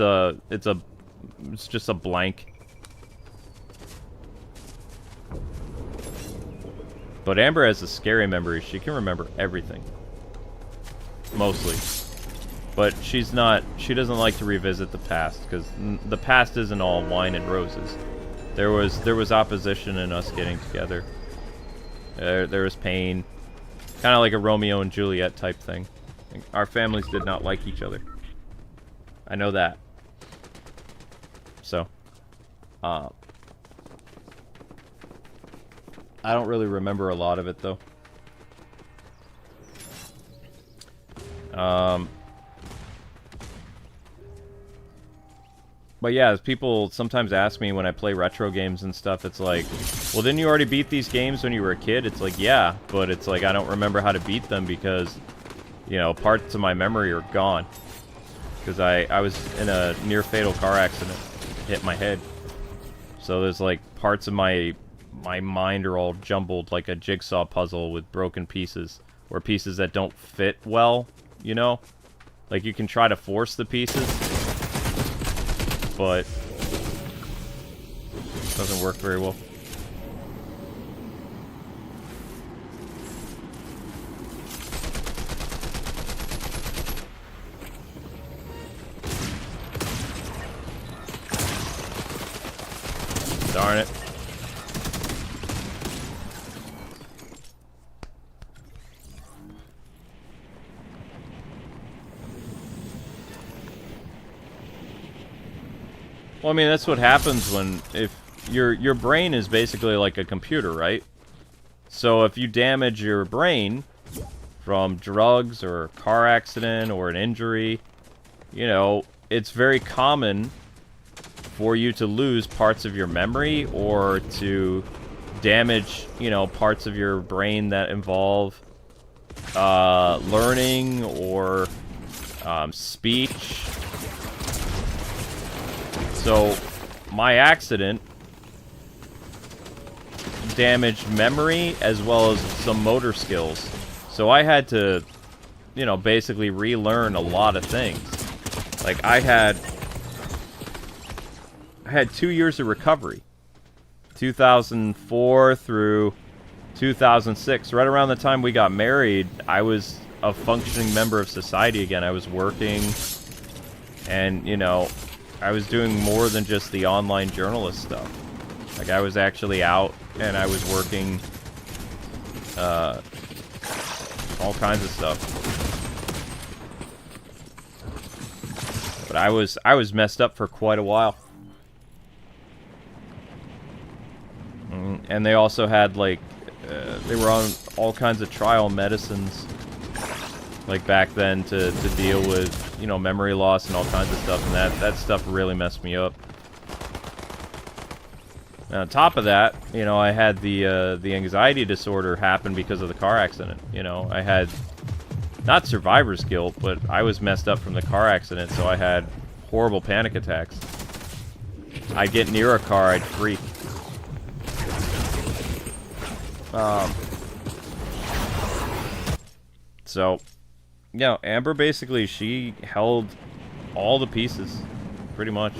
just a blank. But Amber has a scary memory. She can remember everything. Mostly. But she doesn't like to revisit the past, because the past isn't all wine and roses. There was opposition in us getting together. There was pain. Kind of like a Romeo and Juliet type thing. Our families did not like each other. I know that. So, I don't really remember a lot of it, though. But yeah, people sometimes ask me when I play retro games and stuff, it's like, well, didn't you already beat these games when you were a kid? It's like, yeah, but it's like I don't remember how to beat them because, you know, parts of my memory are gone. Because I was in a near-fatal car accident, hit my head. So there's like parts of my mind are all jumbled like a jigsaw puzzle with broken pieces, or pieces that don't fit well, you know? Like you can try to force the pieces, but it doesn't work very well. Darn it. Well, I mean, that's what happens when, if your brain is basically like a computer, right? So if you damage your brain from drugs or a car accident or an injury, you know, it's very common for you to lose parts of your memory or to damage, you know, parts of your brain that involve learning or speech. So, my accident damaged memory as well as some motor skills. So I had to, you know, basically relearn a lot of things. Like, I had 2 years of recovery. 2004 through 2006. Right around the time we got married, I was a functioning member of society again. I was working, and, you know, I was doing more than just the online journalist stuff. Like, I was actually out, and I was working, all kinds of stuff. But I was messed up for quite a while. And they also had, like, they were on all kinds of trial medicines, like, back then to deal with, you know, memory loss and all kinds of stuff, and that stuff really messed me up. And on top of that, you know, I had the anxiety disorder happen because of the car accident. You know, I had, not survivor's guilt, but I was messed up from the car accident, so I had horrible panic attacks. I'd get near a car, I'd freak. So, you know, Amber basically, she held all the pieces, pretty much.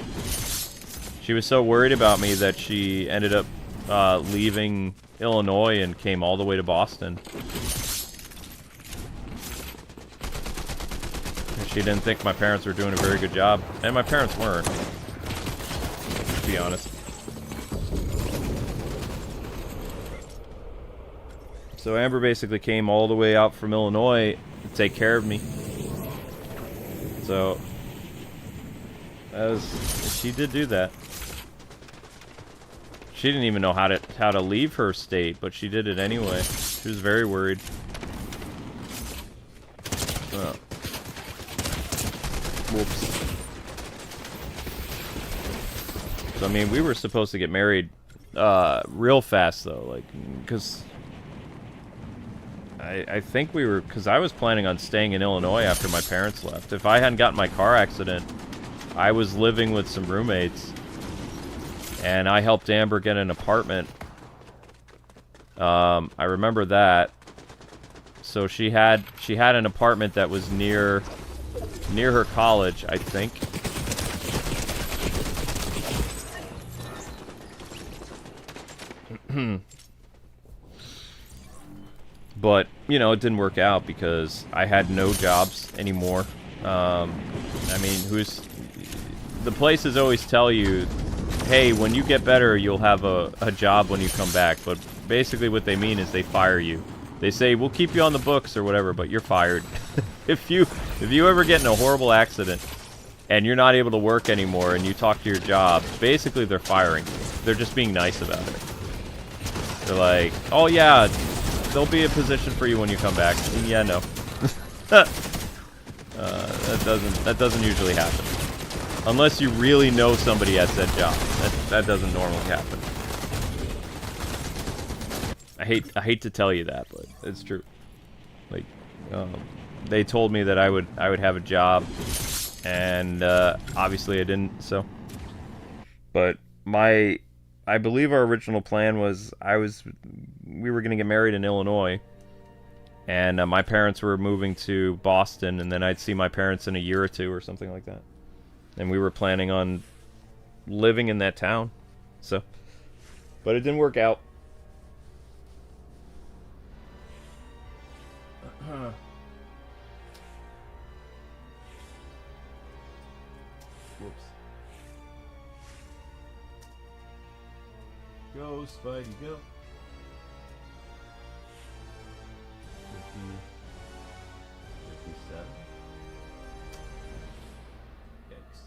She was so worried about me that she ended up leaving Illinois and came all the way to Boston. And she didn't think my parents were doing a very good job. And my parents weren't, to be honest. So Amber basically came all the way out from Illinois to take care of me. So she did do that. She didn't even know how to leave her state, but she did it anyway. She was very worried. Oh. Whoops. So I mean, we were supposed to get married real fast though, like, because I think we were, because I was planning on staying in Illinois after my parents left. If I hadn't gotten my car accident, I was living with some roommates, and I helped Amber get an apartment. I remember that. So she had an apartment that was near her college, I think. But, you know, it didn't work out because I had no jobs anymore. I mean, the places always tell you, hey, when you get better, you'll have a job when you come back. But basically what they mean is they fire you. They say, we'll keep you on the books or whatever, but you're fired. If you ever get in a horrible accident and you're not able to work anymore and you talk to your job, basically they're firing you. They're just being nice about it. They're like, oh yeah, there'll be a position for you when you come back. And yeah, no. That doesn't usually happen. Unless you really know somebody at said job. That doesn't normally happen. I hate to tell you that, but it's true. Like, they told me that I would have a job, and obviously I didn't. So, but I believe our original plan was we were gonna get married in Illinois, and my parents were moving to Boston, and then I'd see my parents in a year or two or something like that. And we were planning on living in that town, so, but it didn't work out. Whoops. Go, Spidey, go. 57. Yikes.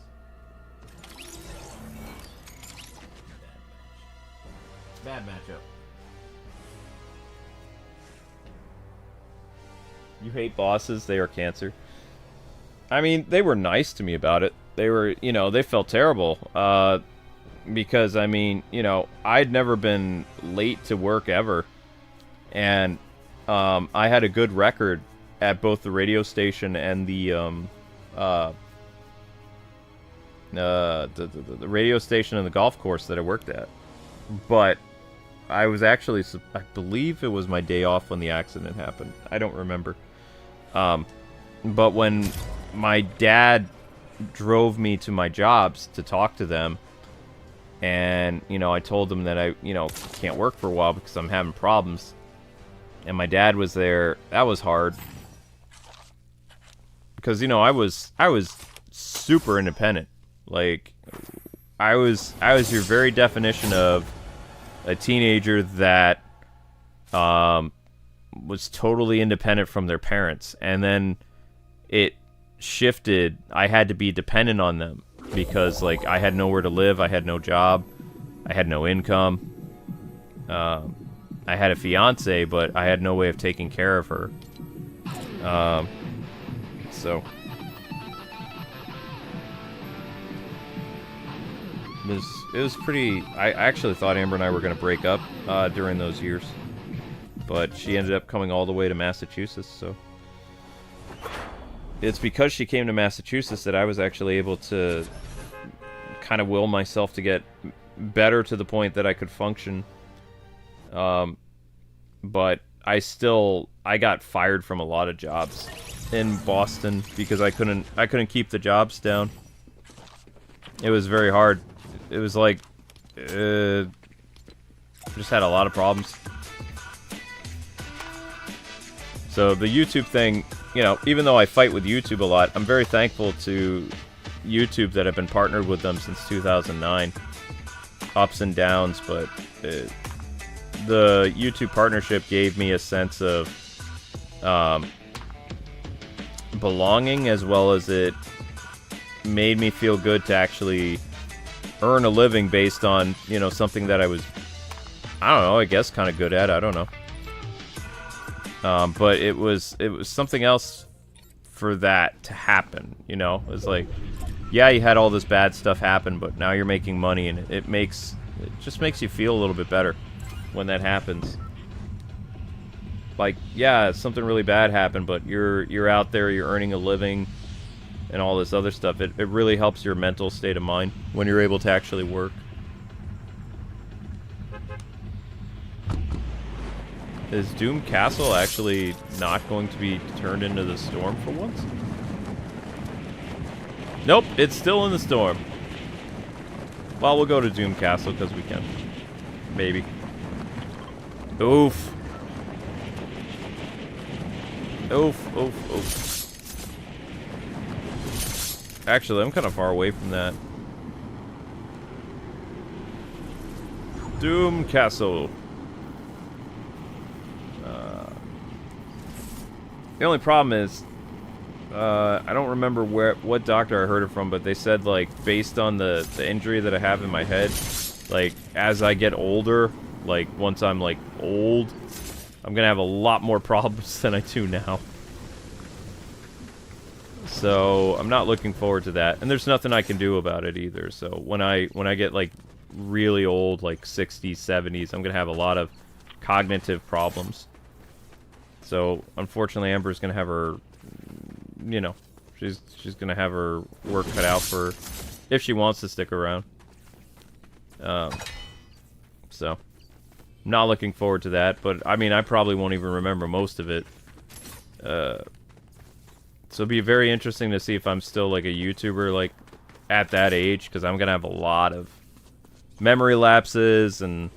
Bad matchup. You hate bosses, they are cancer. I mean, they were nice to me about it. They were, you know, they felt terrible. Because, I mean, you know, I'd never been late to work ever. And I had a good record at both the radio station and the radio station and the golf course that I worked at. But I was actually, I believe it was my day off when the accident happened. I don't remember. But when my dad drove me to my jobs to talk to them, and, you know, I told them that I, you know, can't work for a while because I'm having problems, and my dad was there, that was hard. Because, you know, I was super independent. Like, I was your very definition of a teenager that was totally independent from their parents, and then it shifted. I had to be dependent on them because, like, I had nowhere to live, I had no job, I had no income. I had a fiance, but I had no way of taking care of her. So it was pretty. I actually thought Amber and I were going to break up during those years. But she ended up coming all the way to Massachusetts, so it's because she came to Massachusetts that I was actually able to kind of will myself to get better to the point that I could function. But I got fired from a lot of jobs in Boston because I couldn't keep the jobs down. It was very hard. It was like just had a lot of problems. So the YouTube thing, you know, even though I fight with YouTube a lot, I'm very thankful to YouTube that I've been partnered with them since 2009. Ups and downs, but the YouTube partnership gave me a sense of belonging, as well as it made me feel good to actually earn a living based on, you know, something that I was, I don't know, I guess kind of good at. I don't know. But it was something else for that to happen, you know? It was like, yeah, you had all this bad stuff happen, but now you're making money, and it just makes you feel a little bit better when that happens. Like, yeah, something really bad happened, but you're out there, you're earning a living, and all this other stuff. It really helps your mental state of mind when you're able to actually work. Is Doom Castle actually not going to be turned into the storm for once? Nope, it's still in the storm. Well, we'll go to Doom Castle because we can. Maybe. Oof. Oof, oof, oof. Actually, I'm kind of far away from that. Doom Castle. The only problem is, I don't remember what doctor I heard it from, but they said, like, based on the injury that I have in my head, like, as I get older, like, once I'm, like, old, I'm gonna have a lot more problems than I do now. So, I'm not looking forward to that. And there's nothing I can do about it either. So, when I get, like, really old, like 60s, 70s, I'm gonna have a lot of cognitive problems. So, unfortunately, Amber's gonna have her, you know, she's gonna have her work cut out for if she wants to stick around. So, I'm not looking forward to that, but I mean, I probably won't even remember most of it. So it'll be very interesting to see if I'm still like a YouTuber like at that age, because I'm gonna have a lot of memory lapses and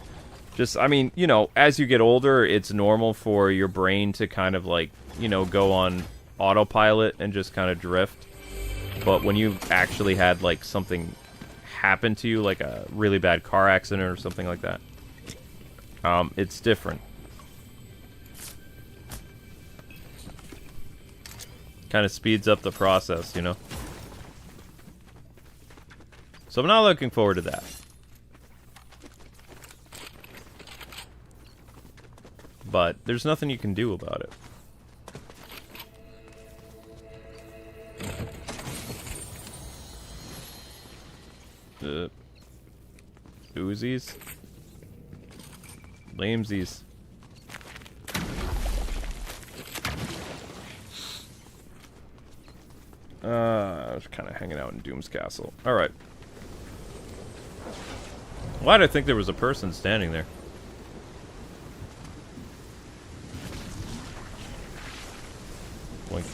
just, I mean, you know, as you get older, it's normal for your brain to kind of like, you know, go on autopilot and just kind of drift. But when you've actually had like something happen to you, like a really bad car accident or something like that, it's different. Kind of speeds up the process, you know. So I'm not looking forward to that. But there's nothing you can do about it. Uzis? Lamesies. I was kind of hanging out in Doom's Castle. Alright. Why did I think there was a person standing there? Boink.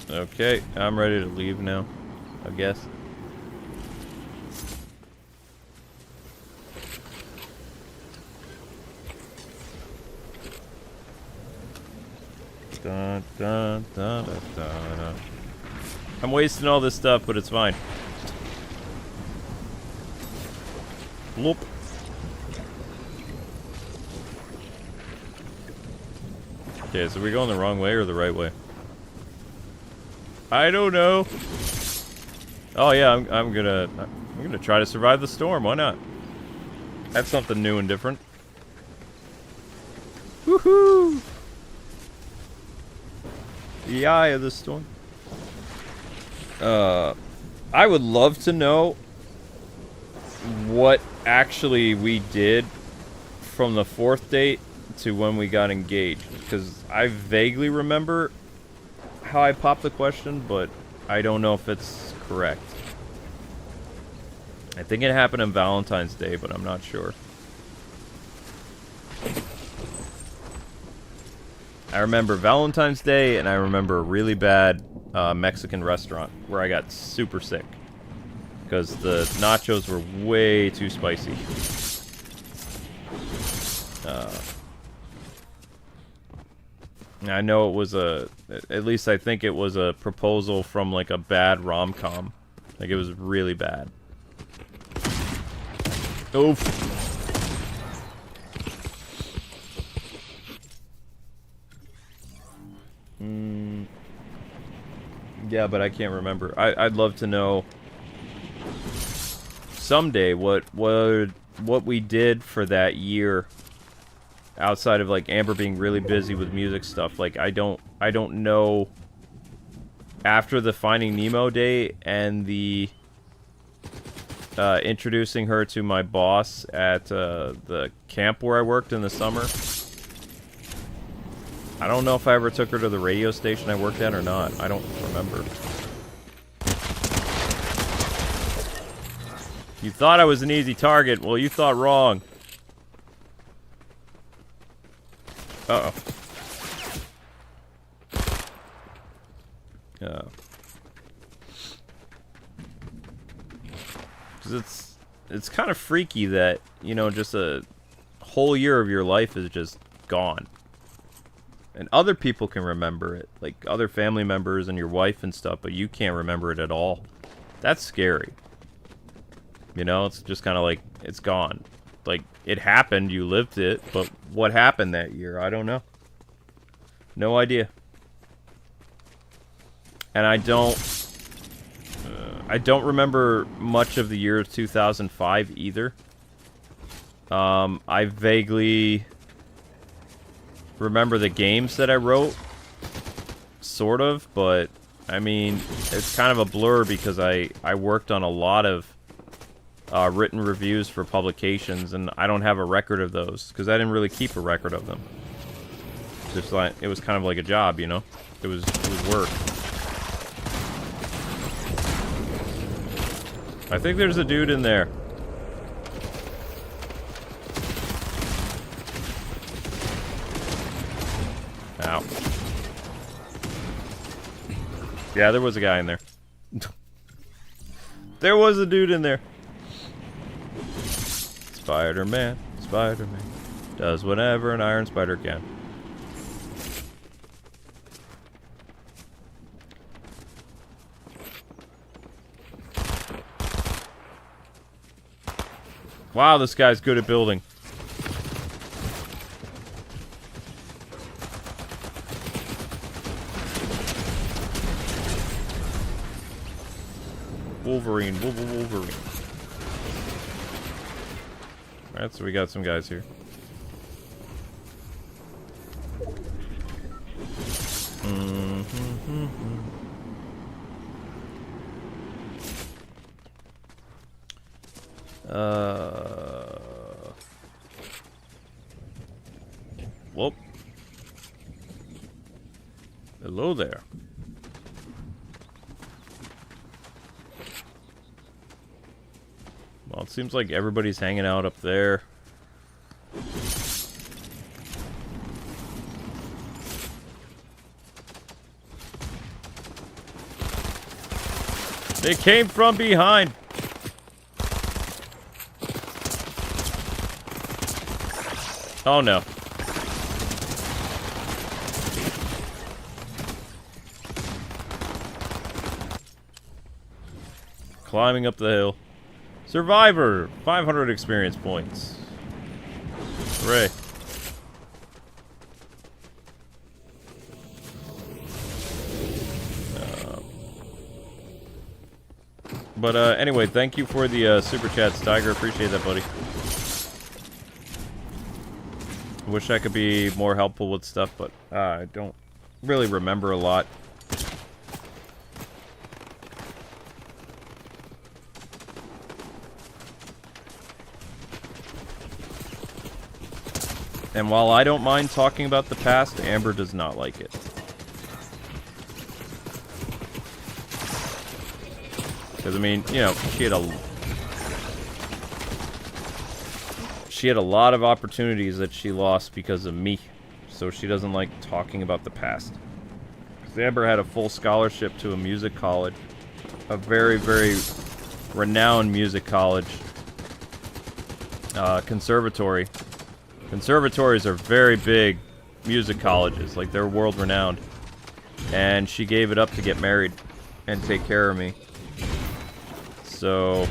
Okay, I'm ready to leave now, I guess. Dun, dun, dun, dun, dun. I'm wasting all this stuff, but it's fine. Bloop. Okay, so we're going the wrong way or the right way? I don't know. Oh yeah, I'm gonna try to survive the storm. Why not? That's something new and different. Woohoo! The eye of the storm. I would love to know what actually we did from the 4th date to when we got engaged, because I vaguely remember how I popped the question, but I don't know if it's correct. I think it happened on Valentine's Day, but I'm not sure. I remember Valentine's Day, and I remember a really bad Mexican restaurant where I got super sick because the nachos were way too spicy. I know it was at least I think it was a proposal from like a bad rom-com. Like it was really bad. Oof. Yeah, but I can't remember. I'd love to know someday what we did for that year, outside of like Amber being really busy with music stuff. Like I don't know. After the Finding Nemo day and the introducing her to my boss at the camp where I worked in the summer, I don't know if I ever took her to the radio station I worked at or not. I don't remember. You thought I was an easy target. Well, you thought wrong. Uh-oh. Because it's kind of freaky that, you know, just a whole year of your life is just gone. And other people can remember it, like other family members and your wife and stuff, but you can't remember it at all. That's scary. You know, it's just kind of like, it's gone. Like, it happened, you lived it, but what happened that year? I don't know. No idea. And I don't remember much of the year of 2005 either. I vaguely remember the games that I wrote, sort of, but I mean, it's kind of a blur because I worked on a lot of written reviews for publications, and I don't have a record of those because I didn't really keep a record of them. Just like, it was kind of like a job, you know. It was work. I think there's a dude in there. Ow. Yeah, there was a guy in there. There was a dude in there. Spider-Man, Spider-Man does whatever an Iron Spider can. Wow, this guy's good at building. Wolverine, Wolverine. Alright, so we got some guys here. Whoop. Hello there. Well, it seems like everybody's hanging out up there. They came from behind. Oh no. Climbing up the hill. Survivor! 500 experience points. Hooray. Anyway, thank you for the super chats, Tiger. Appreciate that, buddy. Wish I could be more helpful with stuff, but I don't really remember a lot. And while I don't mind talking about the past, Amber does not like it. Because, I mean, you know, she had a lot of opportunities that she lost because of me. So she doesn't like talking about the past. Amber had a full scholarship to a music college. A very, very renowned music college. Conservatory. Conservatories are very big music colleges. Like, they're world-renowned. And she gave it up to get married and take care of me. So,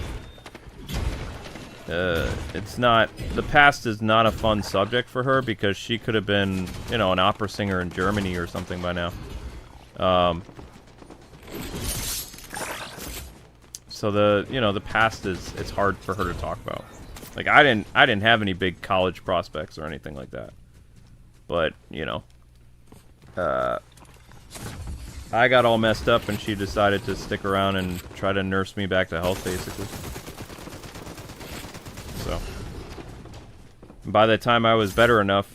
it's not... The past is not a fun subject for her because she could have been, you know, an opera singer in Germany or something by now. So the past is, it's hard for her to talk about. Like, I didn't have any big college prospects or anything like that. But, you know, I got all messed up and she decided to stick around and try to nurse me back to health, basically. So, by the time I was better enough,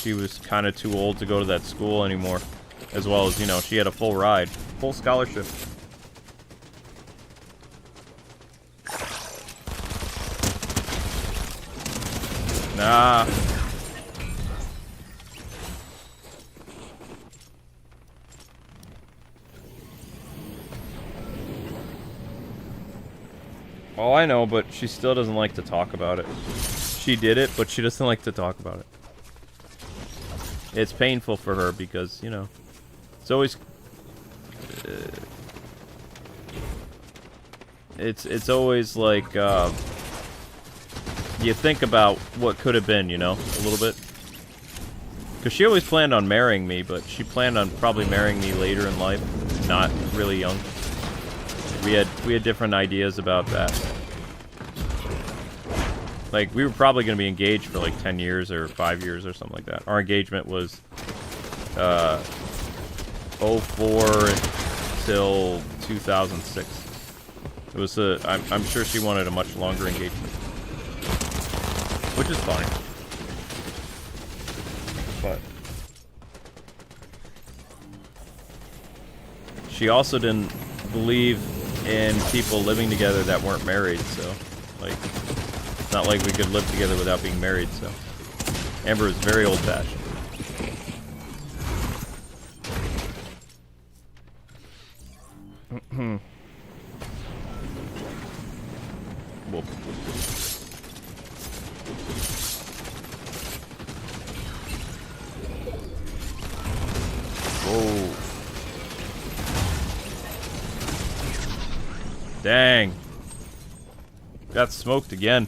she was kind of too old to go to that school anymore. As well as, you know, she had a full ride, full scholarship. Nah. Oh, I know, but she still doesn't like to talk about it. She did it, but she doesn't like to talk about it. It's painful for her because, you know, it's always... It's always like, you think about what could have been, you know, a little bit. Because she always planned on marrying me, but she planned on probably marrying me later in life, not really young. We had different ideas about that. Like, we were probably going to be engaged for like 10 years or 5 years or something like that. Our engagement was 04 till 2006. It was I'm sure she wanted a much longer engagement, which is fine. But she also didn't believe in people living together that weren't married, so like it's not like we could live together without being married. So Amber is very old-fashioned. Whoop. Whoa. Dang. Got smoked again.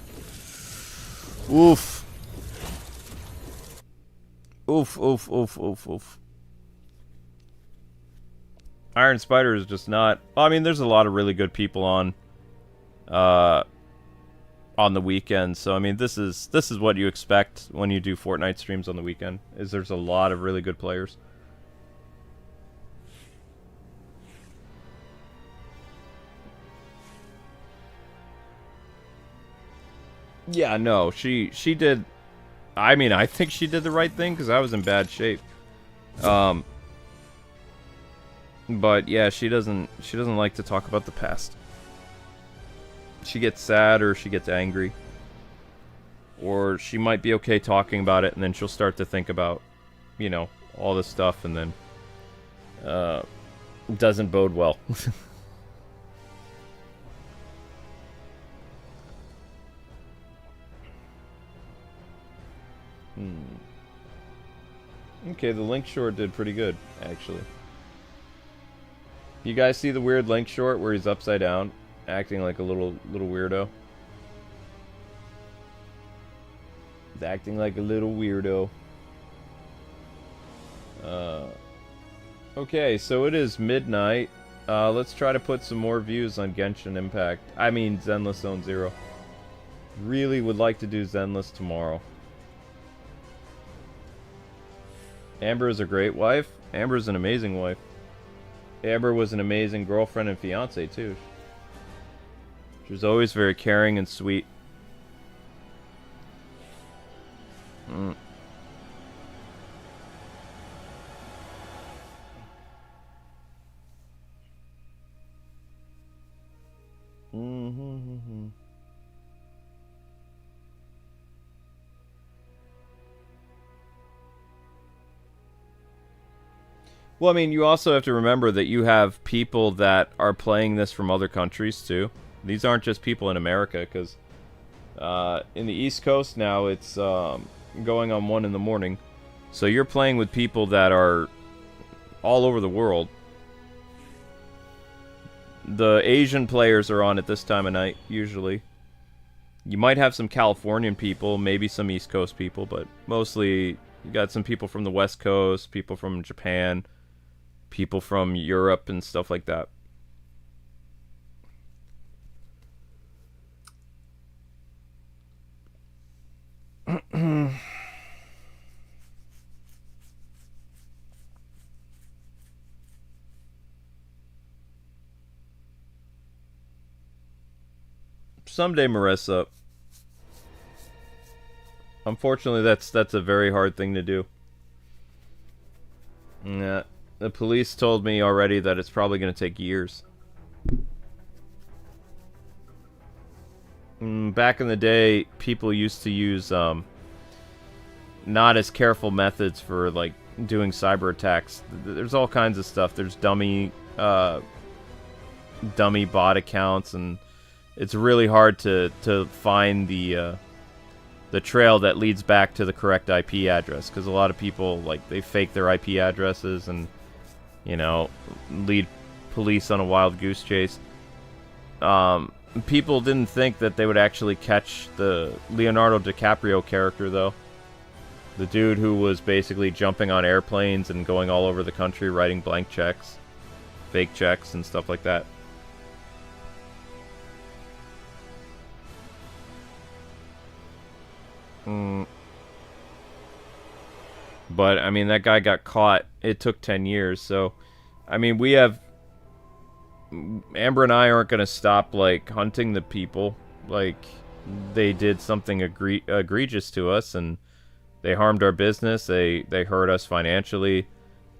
Oof. Oof, oof, oof, oof, oof. Iron Spider is just not... I mean, there's a lot of really good people on the weekend. So, I mean, this is what you expect when you do Fortnite streams on the weekend. Is there's a lot of really good players. Yeah, no, she did... I mean, I think she did the right thing, because I was in bad shape. But, yeah, she doesn't like to talk about the past. She gets sad, or she gets angry. Or she might be okay talking about it, and then she'll start to think about, you know, all this stuff, and then... doesn't bode well. Okay, the Link short did pretty good, actually. You guys see the weird Link short where he's upside down, acting like a little weirdo? He's acting like a little weirdo. Okay, so it is midnight. Let's try to put some more views on Genshin Impact. I mean, Zenless Zone Zero. Really would like to do Zenless tomorrow. Amber is a great wife. Amber is an amazing wife. Amber was an amazing girlfriend and fiance too. She was always very caring and sweet. Well, I mean, you also have to remember that you have people that are playing this from other countries, too. These aren't just people in America, because in the East Coast now, it's going on 1 in the morning. So you're playing with people that are all over the world. The Asian players are on at this time of night, usually. You might have some Californian people, maybe some East Coast people, but mostly you got some people from the West Coast, people from Japan, people from Europe and stuff like that. Someday, Marissa. Unfortunately, that's a very hard thing to do. Yeah. The police told me already that it's probably going to take years. Back in the day, people used to use not as careful methods for, like, doing cyber attacks. There's all kinds of stuff. There's dummy bot accounts, and it's really hard to find the trail that leads back to the correct IP address, because a lot of people, like, they fake their IP addresses and, you know, lead police on a wild goose chase. People didn't think that they would actually catch the Leonardo DiCaprio character, though. The dude who was basically jumping on airplanes and going all over the country writing blank checks, fake checks, and stuff like that. But, I mean, that guy got caught. It took 10 years, so... I mean, we have... Amber and I aren't going to stop, like, hunting the people. Like, they did something egregious to us, and they harmed our business. They hurt us financially.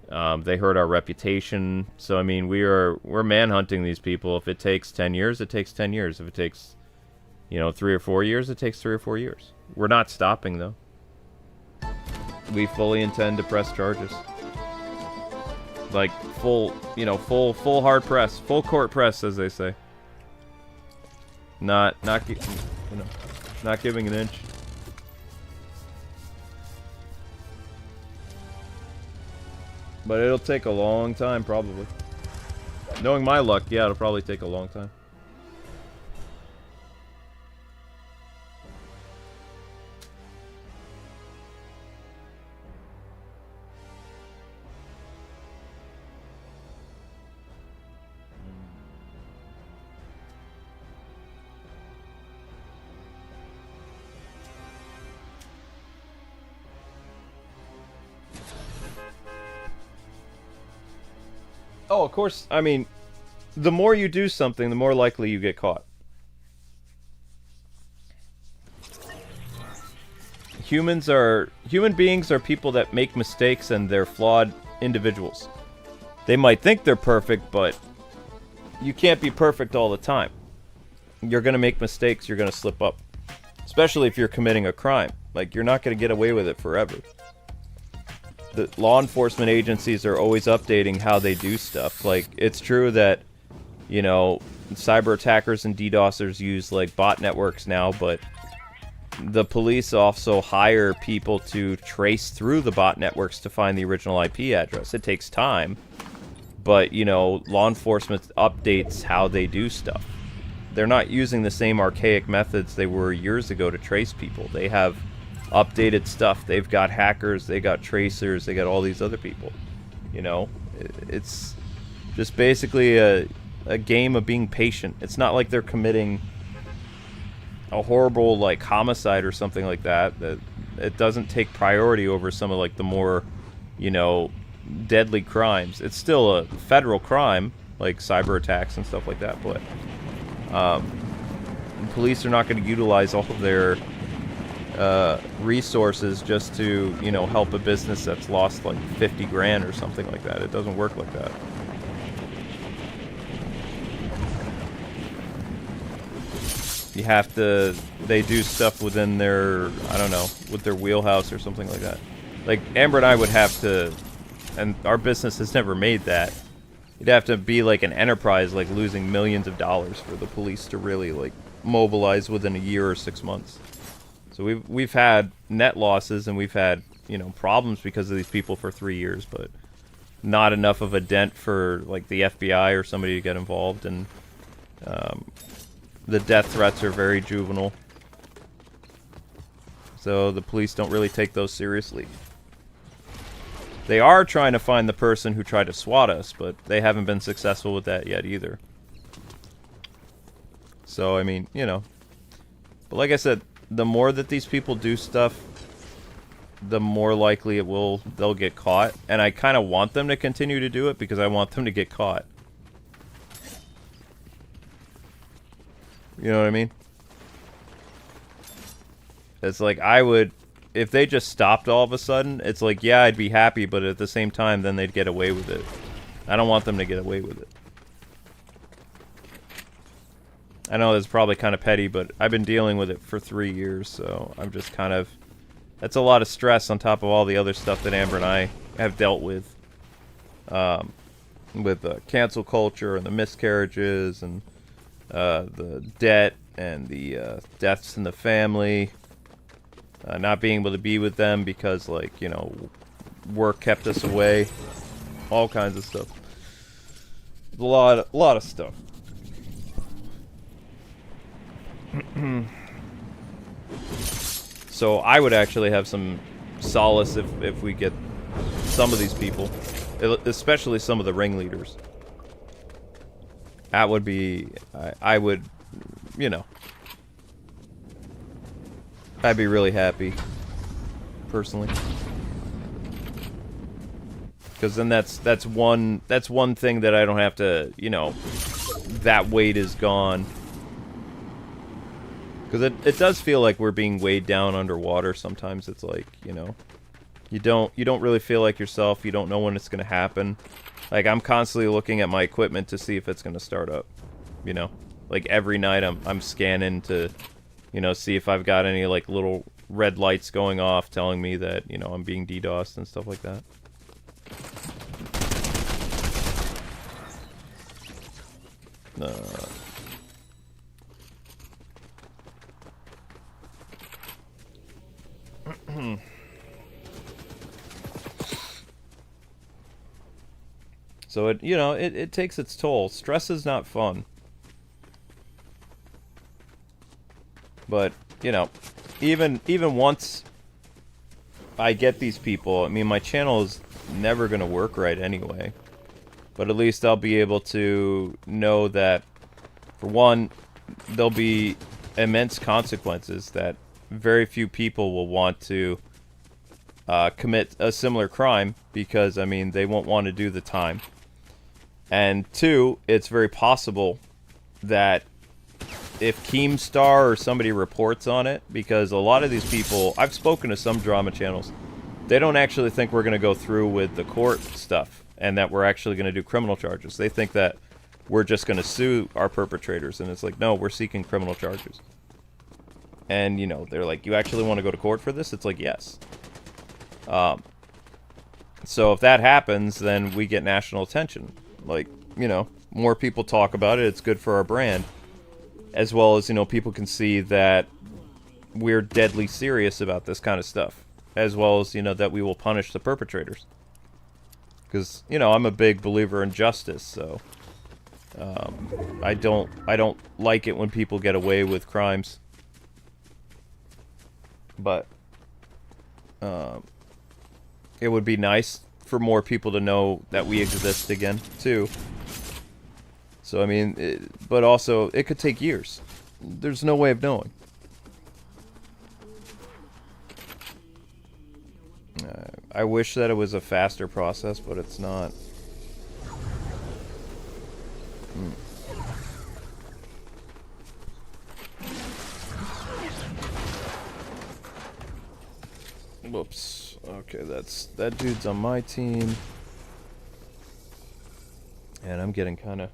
They hurt our reputation. So, I mean, we're manhunting these people. If it takes 10 years, it takes 10 years. If it takes, you know, 3 or 4 years, it takes 3 or 4 years. We're not stopping, though. We fully intend to press charges. Like, full, you know, full hard press. Full court press, as they say. Not giving an inch. But it'll take a long time, probably. Knowing my luck, yeah, it'll probably take a long time. Oh, of course, I mean, the more you do something, the more likely you get caught. Human beings are people that make mistakes, and they're flawed individuals. They might think they're perfect, but you can't be perfect all the time. You're gonna make mistakes, you're gonna slip up. Especially if you're committing a crime. Like, you're not gonna get away with it forever. The law enforcement agencies are always updating how they do stuff. Like, it's true that, you know, cyber attackers and DDoSers use, like, bot networks now, but the police also hire people to trace through the bot networks to find the original IP address. It takes time, but, you know, law enforcement updates how they do stuff. They're not using the same archaic methods they were years ago to trace people. They have updated stuff. They've got hackers, they got tracers, they got all these other people. You know, it's just basically a game of being patient. It's not like they're committing a horrible, like, homicide or something like that. That it doesn't take priority over some of, like, the more, you know, deadly crimes. It's still a federal crime, like cyber attacks and stuff like that, but police are not going to utilize all of their resources just to, you know, help a business that's lost like 50 grand or something like that. It doesn't work like that. You have to, they do stuff within their, I don't know, with their wheelhouse or something like that. Like, Amber and I would have to, and our business has never made that. You'd have to be like an enterprise, like losing millions of dollars for the police to really, like, mobilize within a year or 6 months. So we've had net losses, and we've had, you know, problems because of these people for 3 years, but not enough of a dent for, like, the FBI or somebody to get involved. And the death threats are very juvenile, so the police don't really take those seriously. They are trying to find the person who tried to swat us, but they haven't been successful with that yet either. So, I mean, you know. But like I said, the more that these people do stuff, the more likely they'll get caught. And I kind of want them to continue to do it because I want them to get caught. You know what I mean? It's like, I would, if they just stopped all of a sudden, it's like, yeah, I'd be happy, but at the same time, then they'd get away with it. I don't want them to get away with it. I know that's probably kind of petty, but I've been dealing with it for 3 years, so I'm just kind of That's a lot of stress on top of all the other stuff that Amber and I have dealt with cancel culture and the miscarriages and the debt and the deaths in the family, not being able to be with them because, like, you know, work kept us away, all kinds of stuff. A lot of stuff. So I would actually have some solace if we get some of these people, especially some of the ringleaders. That would be, I would, you know, I'd be really happy, personally, because then that's one thing that I don't have to, you know, that weight is gone. Because it does feel like we're being weighed down underwater sometimes. It's like, you know, you don't really feel like yourself. You don't know when it's going to happen. Like, I'm constantly looking at my equipment to see if it's going to start up, you know? Like, every night I'm scanning to, you know, see if I've got any, like, little red lights going off telling me that, you know, I'm being DDoSed and stuff like that. So it, you know, it takes its toll. Stress is not fun. But, you know, even once I get these people, I mean, my channel is never going to work right anyway. But at least I'll be able to know that, for one, there'll be immense consequences that very few people will want to commit a similar crime because, I mean, they won't want to do the time. And two, it's very possible that if Keemstar or somebody reports on it, because a lot of these people, I've spoken to some drama channels, they don't actually think we're going to go through with the court stuff and that we're actually going to do criminal charges. They think that we're just going to sue our perpetrators, and it's like, no, we're seeking criminal charges. And, you know, they're like, you actually want to go to court for this? It's like, yes. So if that happens, then we get national attention. Like, you know, more people talk about it, it's good for our brand. As well as, you know, people can see that we're deadly serious about this kind of stuff. As well as, you know, that we will punish the perpetrators. Because, you know, I'm a big believer in justice, so I don't like it when people get away with crimes. But it would be nice for more people to know that we exist again, too. So, I mean, but also, it could take years. There's no way of knowing. I wish that it was a faster process, but it's not. Whoops. Okay, that dude's on my team. And I'm getting kind of...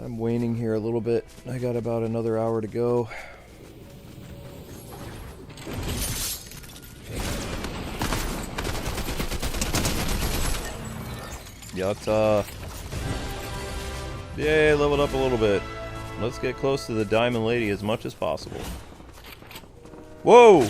I'm waning here a little bit. I got about another hour to go. Yatta. Yay, leveled up a little bit. Let's get close to the Diamond Lady as much as possible. Whoa!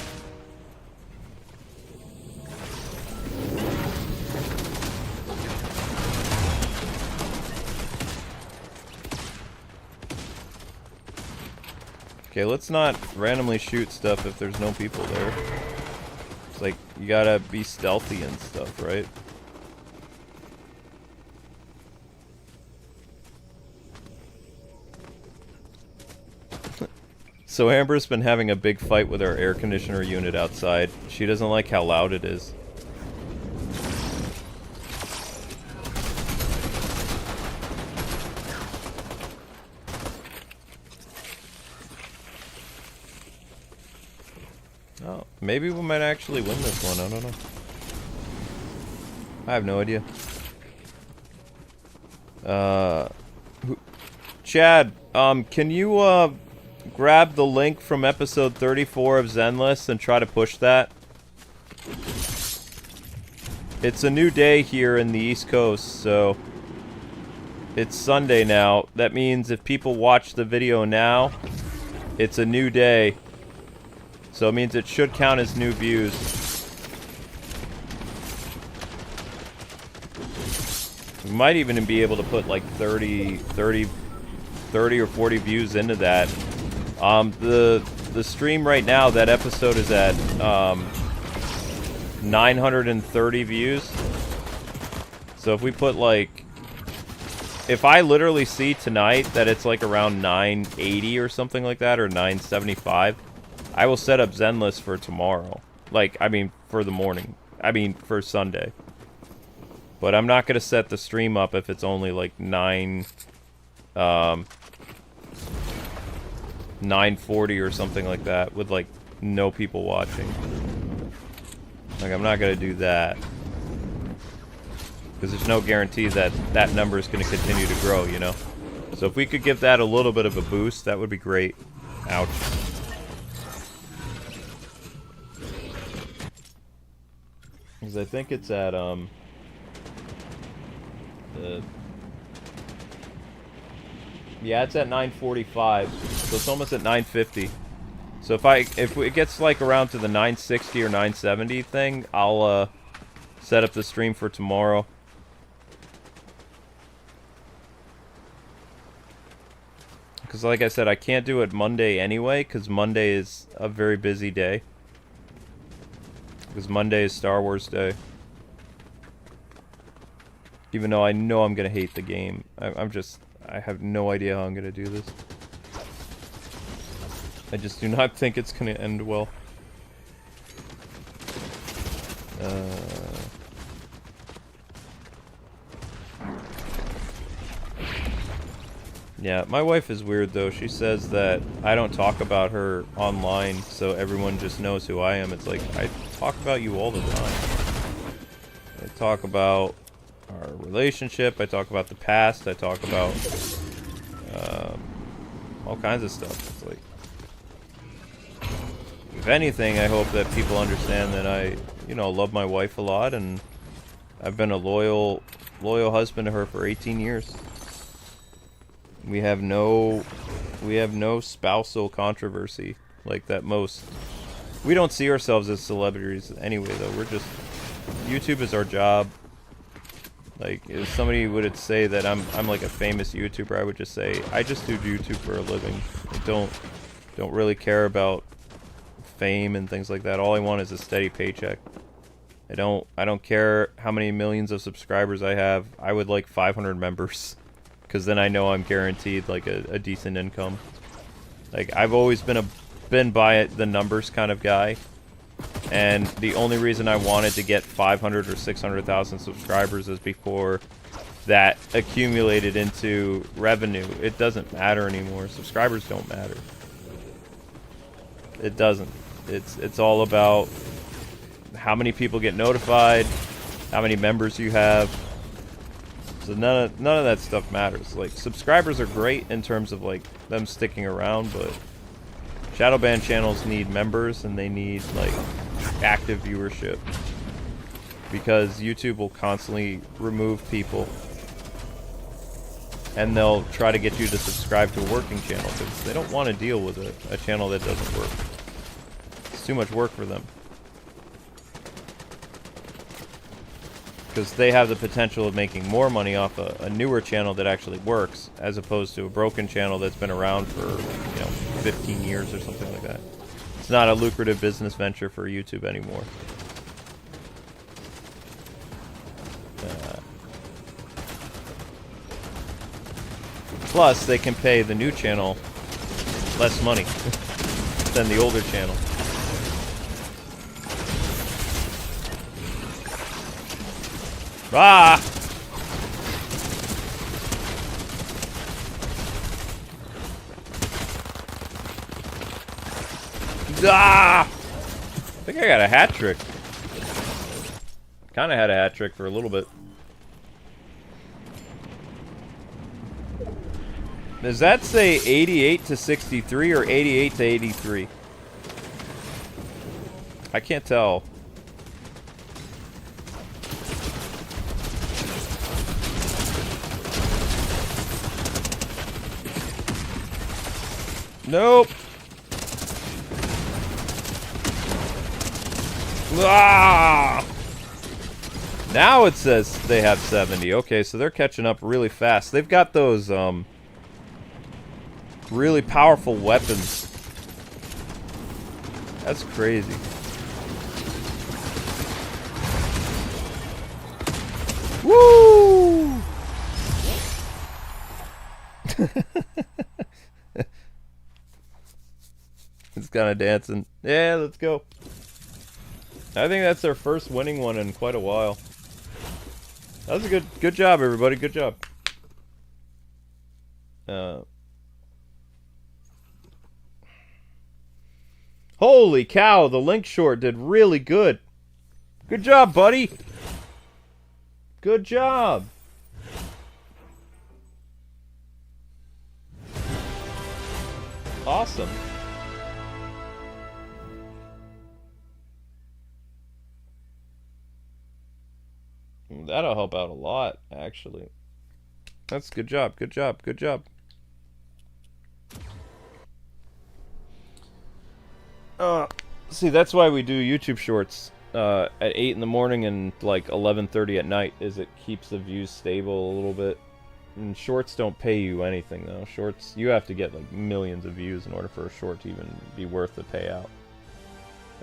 Okay, let's not randomly shoot stuff if there's no people there. It's like, you gotta be stealthy and stuff, right? So Amber's been having a big fight with our air conditioner unit outside. She doesn't like how loud it is. Oh, maybe we might actually win this one. I don't know. I have no idea. Chad, can you, grab the link from episode 34 of Zenless and try to push that. It's a new day here in the East Coast, so it's Sunday now. That means if people watch the video now, it's a new day. So it means it should count as new views. We might even be able to put like 30 or 40 views into that. The stream right now, that episode is at 930 views. So if we put like, if I literally see tonight that it's like around 980 or something like that, or 975, I will set up Zenless for tomorrow. Like, I mean, for the morning. I mean, for Sunday. But I'm not going to set the stream up if it's only like 940 or something like that, with like no people watching. Like, I'm not going to do that. Because there's no guarantee that that number is going to continue to grow, you know? So if we could give that a little bit of a boost, that would be great. Ouch. Because I think it's at, yeah, it's at 945, so it's almost at 950. So if it gets like around to the 960 or 970 thing, I'll set up the stream for tomorrow. Because like I said, I can't do it Monday anyway, because Monday is a very busy day. Because Monday is Star Wars Day. Even though I know I'm going to hate the game. I have no idea how I'm going to do this. I just do not think it's going to end well. Yeah, my wife is weird though. She says that I don't talk about her online, so everyone just knows who I am. It's like, I talk about you all the time. I talk about our relationship, I talk about the past, I talk about all kinds of stuff. It's like, if anything, I hope that people understand that I, you know, love my wife a lot, and I've been a loyal husband to her for 18 years. We have no spousal controversy like that most. We don't see ourselves as celebrities anyway, though. We're just, YouTube is our job. Like, if somebody would say that I'm like a famous YouTuber, I would just say I just do YouTube for a living. I don't really care about fame and things like that. All I want is a steady paycheck. I don't care how many millions of subscribers I have. I would like 500 members, because then I know I'm guaranteed like a decent income. Like, I've always been by the numbers kind of guy. And the only reason I wanted to get 500 or 600,000 subscribers is before that accumulated into revenue. It doesn't matter anymore. Subscribers don't matter. It doesn't. It's all about how many people get notified, how many members you have. So none of that stuff matters. Like, subscribers are great in terms of like them sticking around, but Shadowban channels need members, and they need like active viewership, because YouTube will constantly remove people, and they'll try to get you to subscribe to a working channel, because they don't want to deal with a channel that doesn't work. It's too much work for them, because they have the potential of making more money off a newer channel that actually works, as opposed to a broken channel that's been around for, you know, 15 years or something like that. It's not a lucrative business venture for YouTube anymore. Plus, they can pay the new channel less money than the older channel. Ah! Ah! I think I got a hat trick. Kind of had a hat trick for a little bit. Does that say 88 to 63 or 88 to 83? I can't tell. Nope. Ah! Now it says they have 70. Okay, so they're catching up really fast. They've got those really powerful weapons. That's crazy. Woo! It's kind of dancing. Yeah, let's go. I think that's their first winning one in quite a while. That was a good job, everybody. Good job. Holy cow, the Link short did really good. Good job, buddy. Good job. Awesome. That'll help out a lot, actually. That's good job, good job, good job. See, that's why we do YouTube shorts at 8 in the morning and like 11:30 at night, is it keeps the views stable a little bit. And shorts don't pay you anything, though. Shorts, you have to get like millions of views in order for a short to even be worth the payout.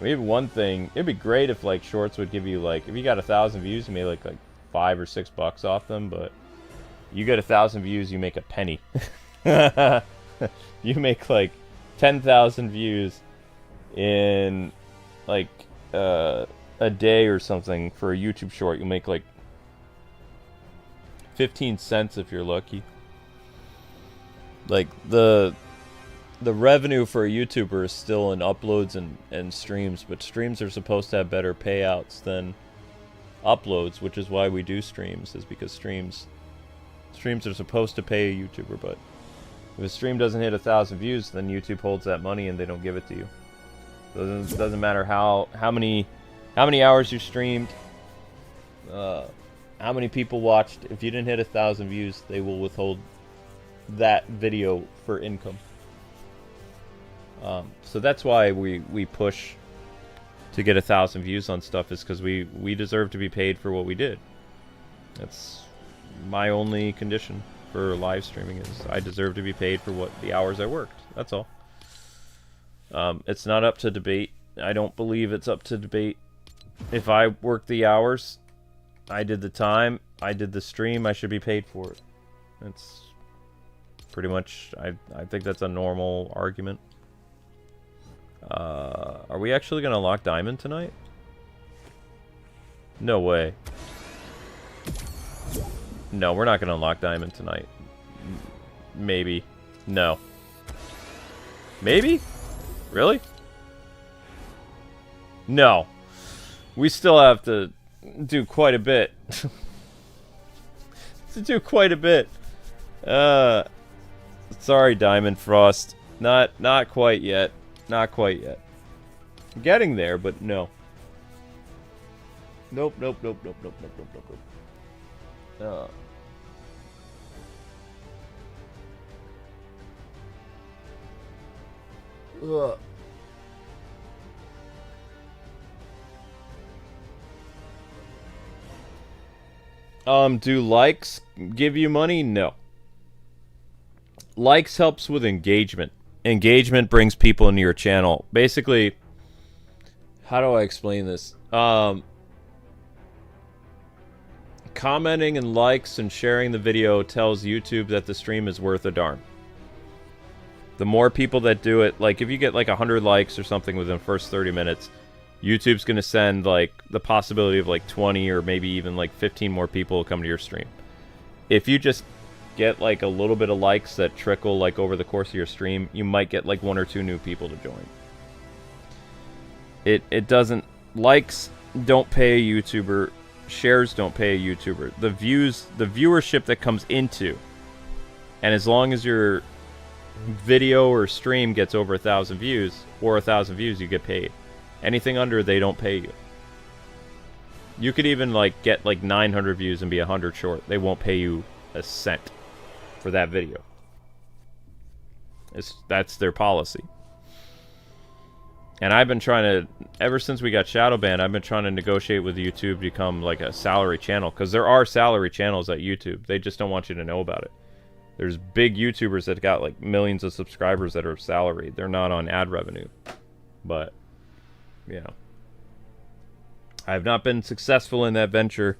I mean, one thing, it'd be great if like shorts would give you like, if you got 1,000 views, you made like $5 or $6 off them, but you get 1,000 views, you make a penny. You make like 10,000 views in like a day or something for a YouTube short. You make like 15 cents if you're lucky. Like the revenue for a YouTuber is still in uploads and streams, but streams are supposed to have better payouts than uploads, which is why we do streams, is because streams are supposed to pay a YouTuber, but if a stream doesn't hit 1,000 views, then YouTube holds that money and they don't give it to you. It doesn't matter how many hours you streamed, how many people watched. If you didn't hit 1,000 views, they will withhold that video for income. So that's why we push to get 1,000 views on stuff, is because we deserve to be paid for what we did. That's my only condition for live streaming, is I deserve to be paid for what the hours I worked. That's all. It's not up to debate. I don't believe it's up to debate. If I worked the hours, I did the time, I did the stream, I should be paid for it. That's pretty much, I think that's a normal argument. Are we actually going to unlock Diamond tonight? No way. No, we're not going to unlock Diamond tonight. Maybe. No. Maybe? Really? No. We still have to do quite a bit. Sorry, Diamond Frost. Not quite yet. Not quite yet. Getting there, but no. Nope. Do likes give you money? No. Likes helps with engagement. Engagement brings people into your channel. Basically, how do I explain this? Commenting and likes and sharing the video tells YouTube that the stream is worth a darn. The more people that do it, like if you get like 100 likes or something within the first 30 minutes, YouTube's going to send like the possibility of like 20 or maybe even like 15 more people will come to your stream. If you just get like a little bit of likes that trickle like over the course of your stream, you might get like 1 or 2 new people to join. It doesn't, likes don't pay a YouTuber, shares don't pay a YouTuber. The viewership that comes into And as long as your video or stream gets over 1,000 views, or 1,000 views, you get paid. Anything under, they don't pay you. You could even like get like 900 views and be 100 short. They won't pay you a cent for that video. That's their policy. And I've been trying to, ever since we got shadow banned, I've been trying to negotiate with YouTube to become like a salary channel, because there are salary channels at YouTube. They just don't want you to know about it. There's big YouTubers that got like millions of subscribers that are salaried. They're not on ad revenue. But, you know, I have not been successful in that venture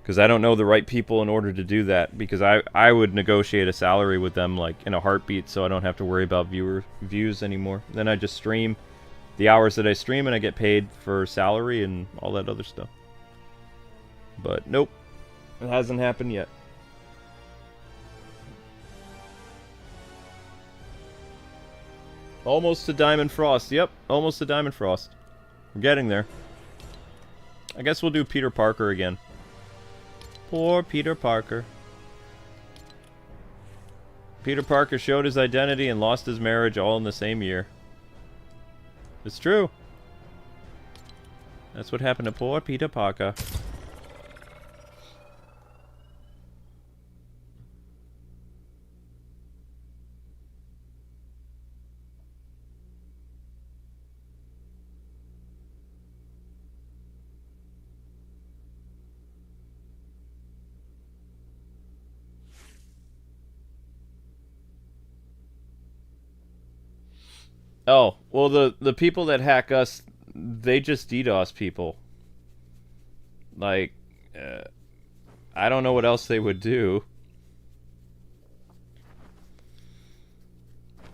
because I don't know the right people in order to do that, because I would negotiate a salary with them like in a heartbeat, so I don't have to worry about views anymore. Then I just stream the hours that I stream and I get paid for salary and all that other stuff. But nope, it hasn't happened yet. Almost to Diamond Frost. Yep, almost to Diamond Frost. We're getting there. I guess we'll do Peter Parker again. Poor Peter Parker. Peter Parker showed his identity and lost his marriage all in the same year. It's true. That's what happened to poor Peter Parker. Oh, well, the people that hack us, they just DDoS people. Like, I don't know what else they would do.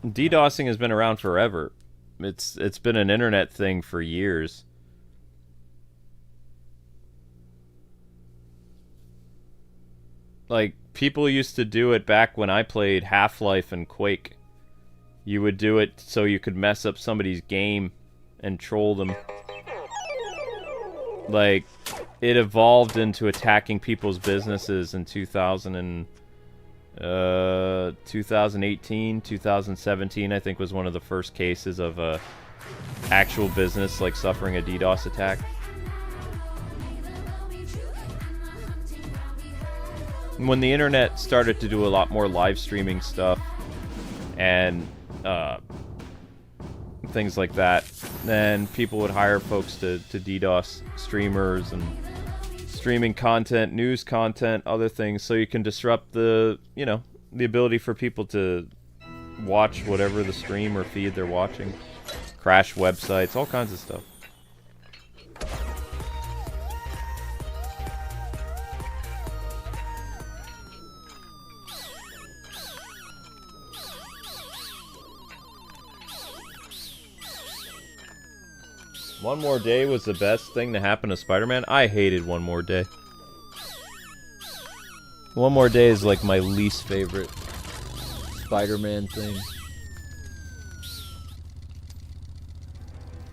DDoSing has been around forever. It's been an internet thing for years. Like, people used to do it back when I played Half-Life and Quake. You would do it so you could mess up somebody's game and troll them. Like, it evolved into attacking people's businesses in 2018, 2017, I think, was one of the first cases of a actual business like suffering a DDoS attack. When the internet started to do a lot more live streaming stuff and things like that, then people would hire folks to DDoS streamers and streaming content, news content, other things, so you can disrupt the, you know, the ability for people to watch whatever the stream or feed they're watching, crash websites, all kinds of stuff. One More Day was the best thing to happen to Spider-Man. I hated One More Day. One More Day is like my least favorite Spider-Man thing.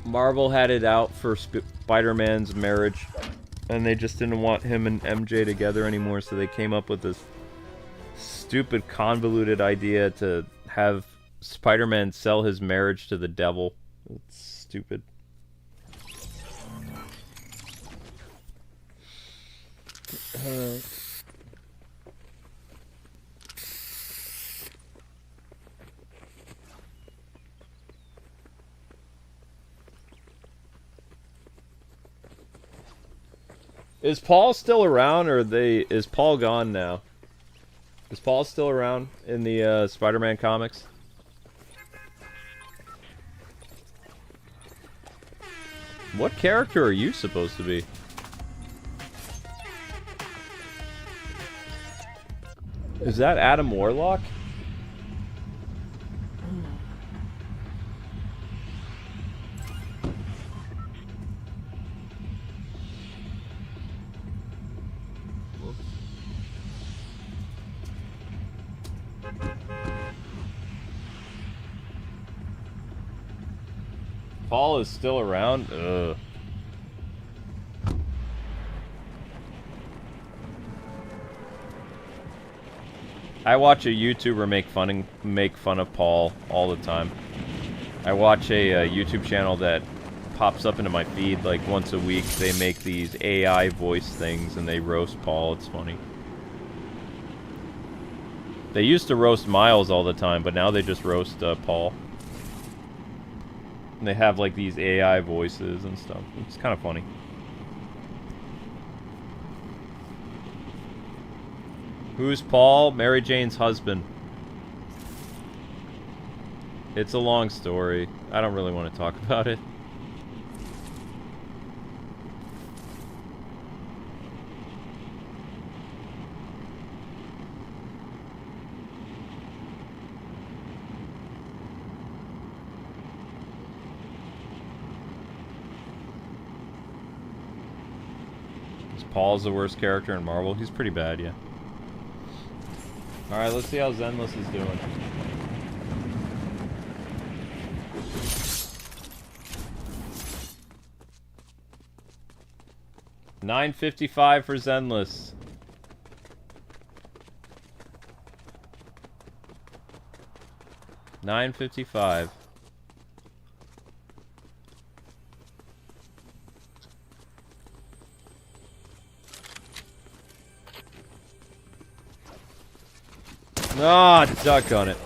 Marvel had it out for Spider-Man's marriage, and they just didn't want him and MJ together anymore, so they came up with this stupid, convoluted idea to have Spider-Man sell his marriage to the devil. It's stupid. Is Paul still around, or is Paul gone now? Is Paul still around in the Spider-Man comics? What character are you supposed to be? Is that Adam Warlock? Paul is still around? Ugh. I watch a YouTuber make fun of Paul all the time. I watch a YouTube channel that pops up into my feed like once a week. They make these AI voice things and they roast Paul. It's funny. They used to roast Miles all the time, but now they just roast Paul. And they have like these AI voices and stuff. It's kind of funny. Who's Paul? Mary Jane's husband. It's a long story. I don't really want to talk about it. Paul's the worst character in Marvel. He's pretty bad, yeah. Alright, let's see how Zenless is doing. $9.55 for Zenless. $9.55. Ah, duck on it.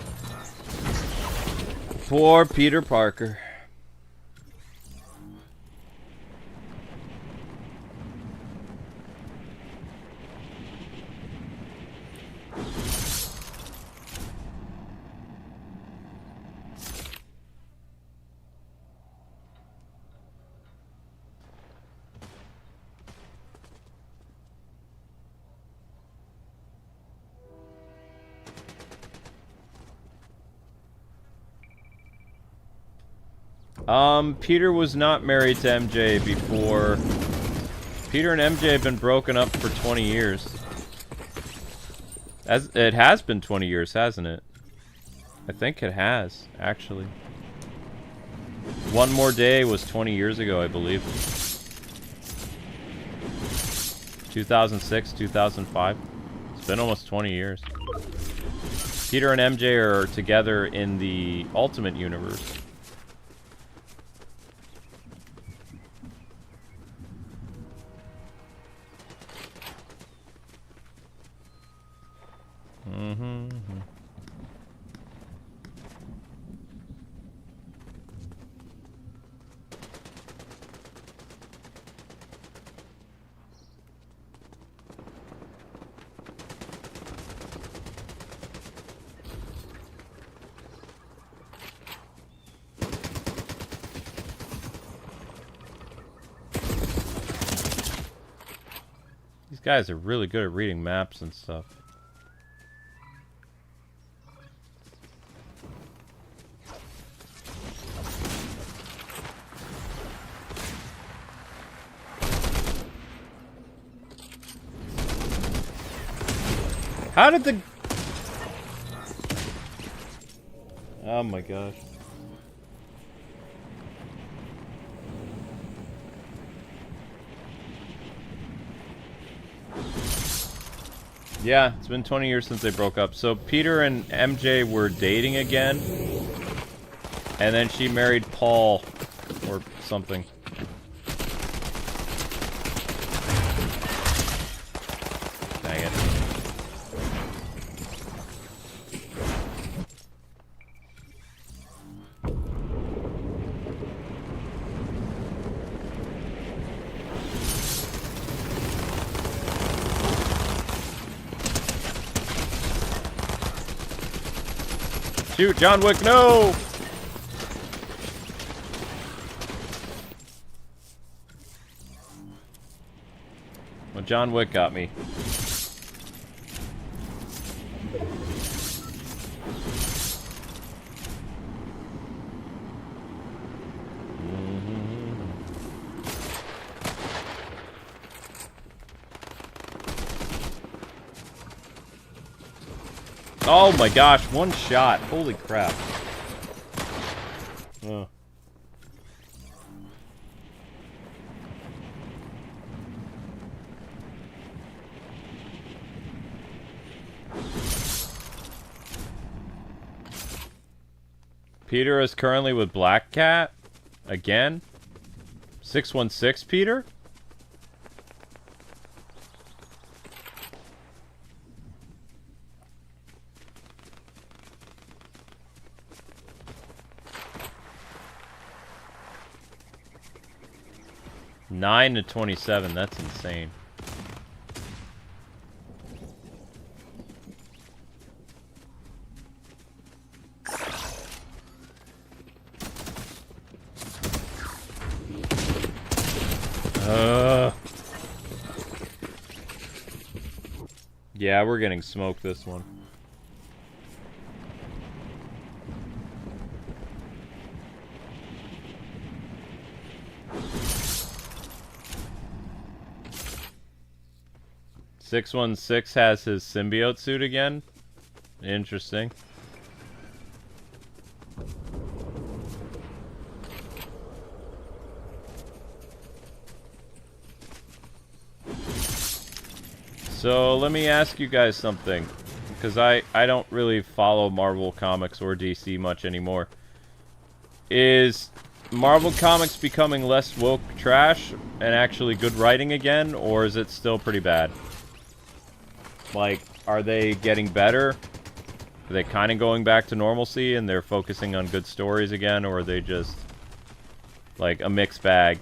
Poor Peter Parker. Peter was not married to MJ before. Peter and MJ have been broken up for 20 years. It has been 20 years, hasn't it? I think it has, actually. One More Day was 20 years ago, I believe. 2006, 2005. It's been almost 20 years. Peter and MJ are together in the Ultimate Universe. These guys are really good at reading maps and stuff. How did the... Oh my gosh. Yeah, it's been 20 years since they broke up. So Peter and MJ were dating again. And then she married Paul. Or something. Dang it. Shoot, John Wick, no! Well, John Wick got me. Oh my gosh, one shot. Holy crap. Oh. Peter is currently with Black Cat. Again? 616 Peter? $9 to $27, that's insane. Yeah, we're getting smoked this one. $616 has his symbiote suit again. Interesting. So let me ask you guys something, because I don't really follow Marvel Comics or DC much anymore. Is Marvel Comics becoming less woke trash and actually good writing again, or is it still pretty bad? Like, are they getting better? Are they kind of going back to normalcy and they're focusing on good stories again, or are they just like a mixed bag?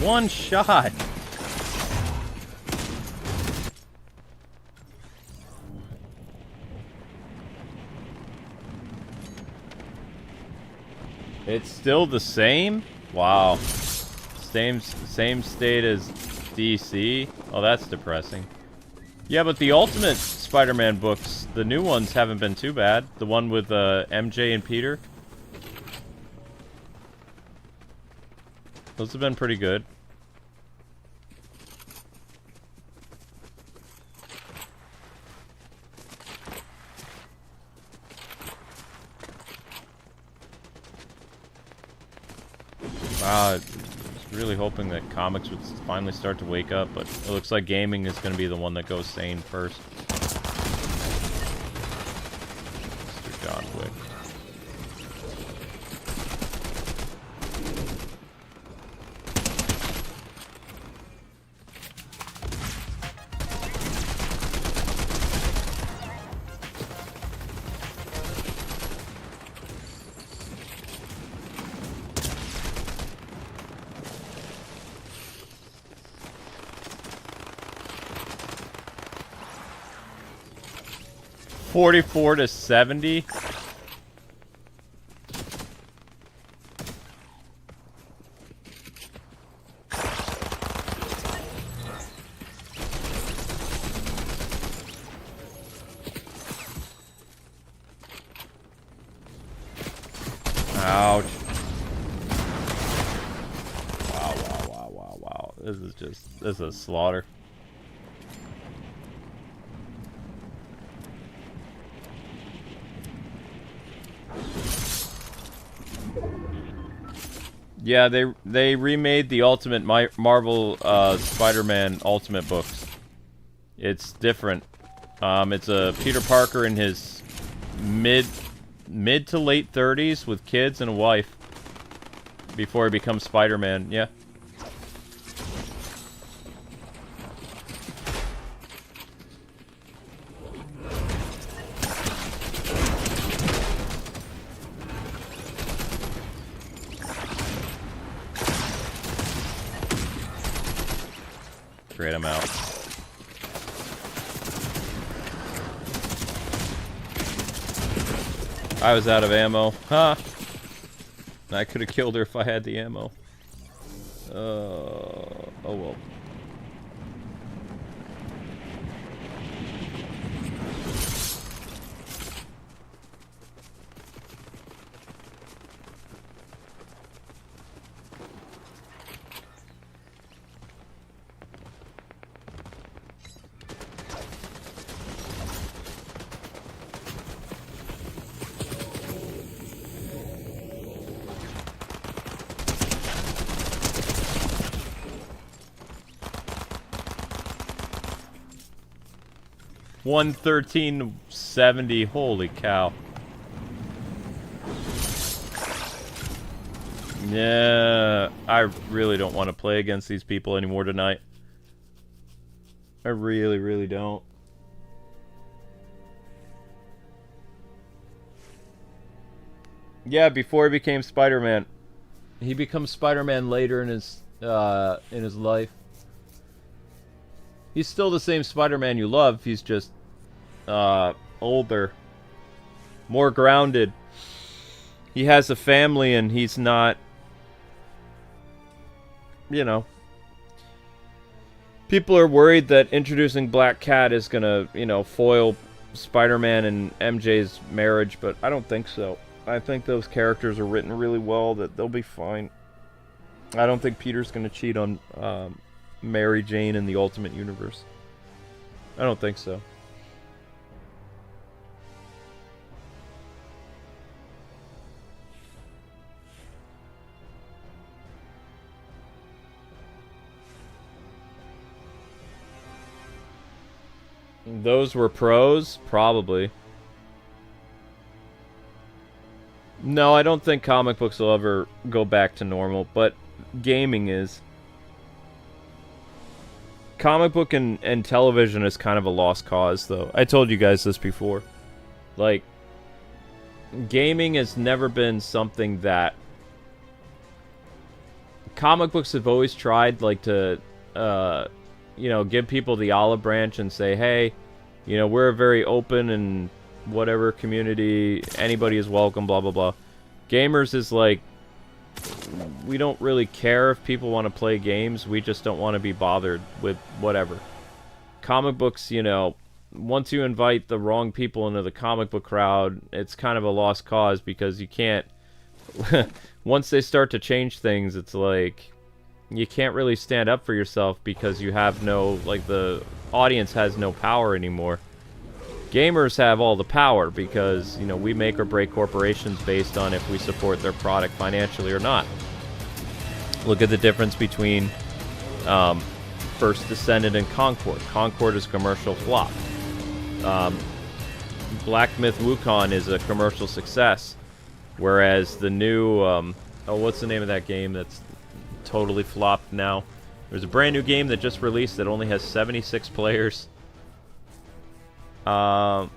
One shot. It's still the same? Wow. Same state as DC? Oh, that's depressing. Yeah, but the Ultimate Spider-Man books, the new ones haven't been too bad. The one with MJ and Peter. Those have been pretty good. Wow, I was really hoping that comics would finally start to wake up, but it looks like gaming is going to be the one that goes sane first. Mr. John Wick. $44 to $70. Ouch. Wow. This is a slaughter. Yeah, they remade the Ultimate Marvel Spider-Man Ultimate books. It's different. It's a Peter Parker in his mid to late 30s with kids and a wife before he becomes Spider-Man. Yeah. Great, I'm out. I was out of ammo. Huh. I could have killed her if I had the ammo. Oh well. 113.70. Holy cow. Yeah, I really don't want to play against these people anymore tonight. I really, really don't. Yeah, before he became Spider-Man. He becomes Spider-Man later in his life. He's still the same Spider-Man you love. He's just older, more grounded. He has a family, and he's not, you know. People are worried that introducing Black Cat is gonna, you know, foil Spider-Man and MJ's marriage, but I don't think so. I think those characters are written really well, that they'll be fine. I don't think Peter's gonna cheat on Mary Jane in the Ultimate Universe. I don't think so. Those were pros? Probably. No, I don't think comic books will ever go back to normal, but gaming is. Comic book and television is kind of a lost cause, though. I told you guys this before. Like, gaming has never been something that... Comic books have always tried, like, to, you know, give people the olive branch and say, hey, you know, we're a very open and whatever community, anybody is welcome, blah, blah, blah. Gamers is like, we don't really care if people want to play games, we just don't want to be bothered with whatever. Comic books, you know, once you invite the wrong people into the comic book crowd, it's kind of a lost cause, because you can't... once they start to change things, it's like... you can't really stand up for yourself, because you have no... like, the audience has no power anymore. Gamers have all the power, because, you know, we make or break corporations based on if we support their product financially or not. Look at the difference between First Descendant and Concord. Concord is a commercial flop. Black Myth Wukong is a commercial success, whereas the new... oh, what's the name of that game that's totally flopped now? There's a brand new game that just released that only has 76 players. Some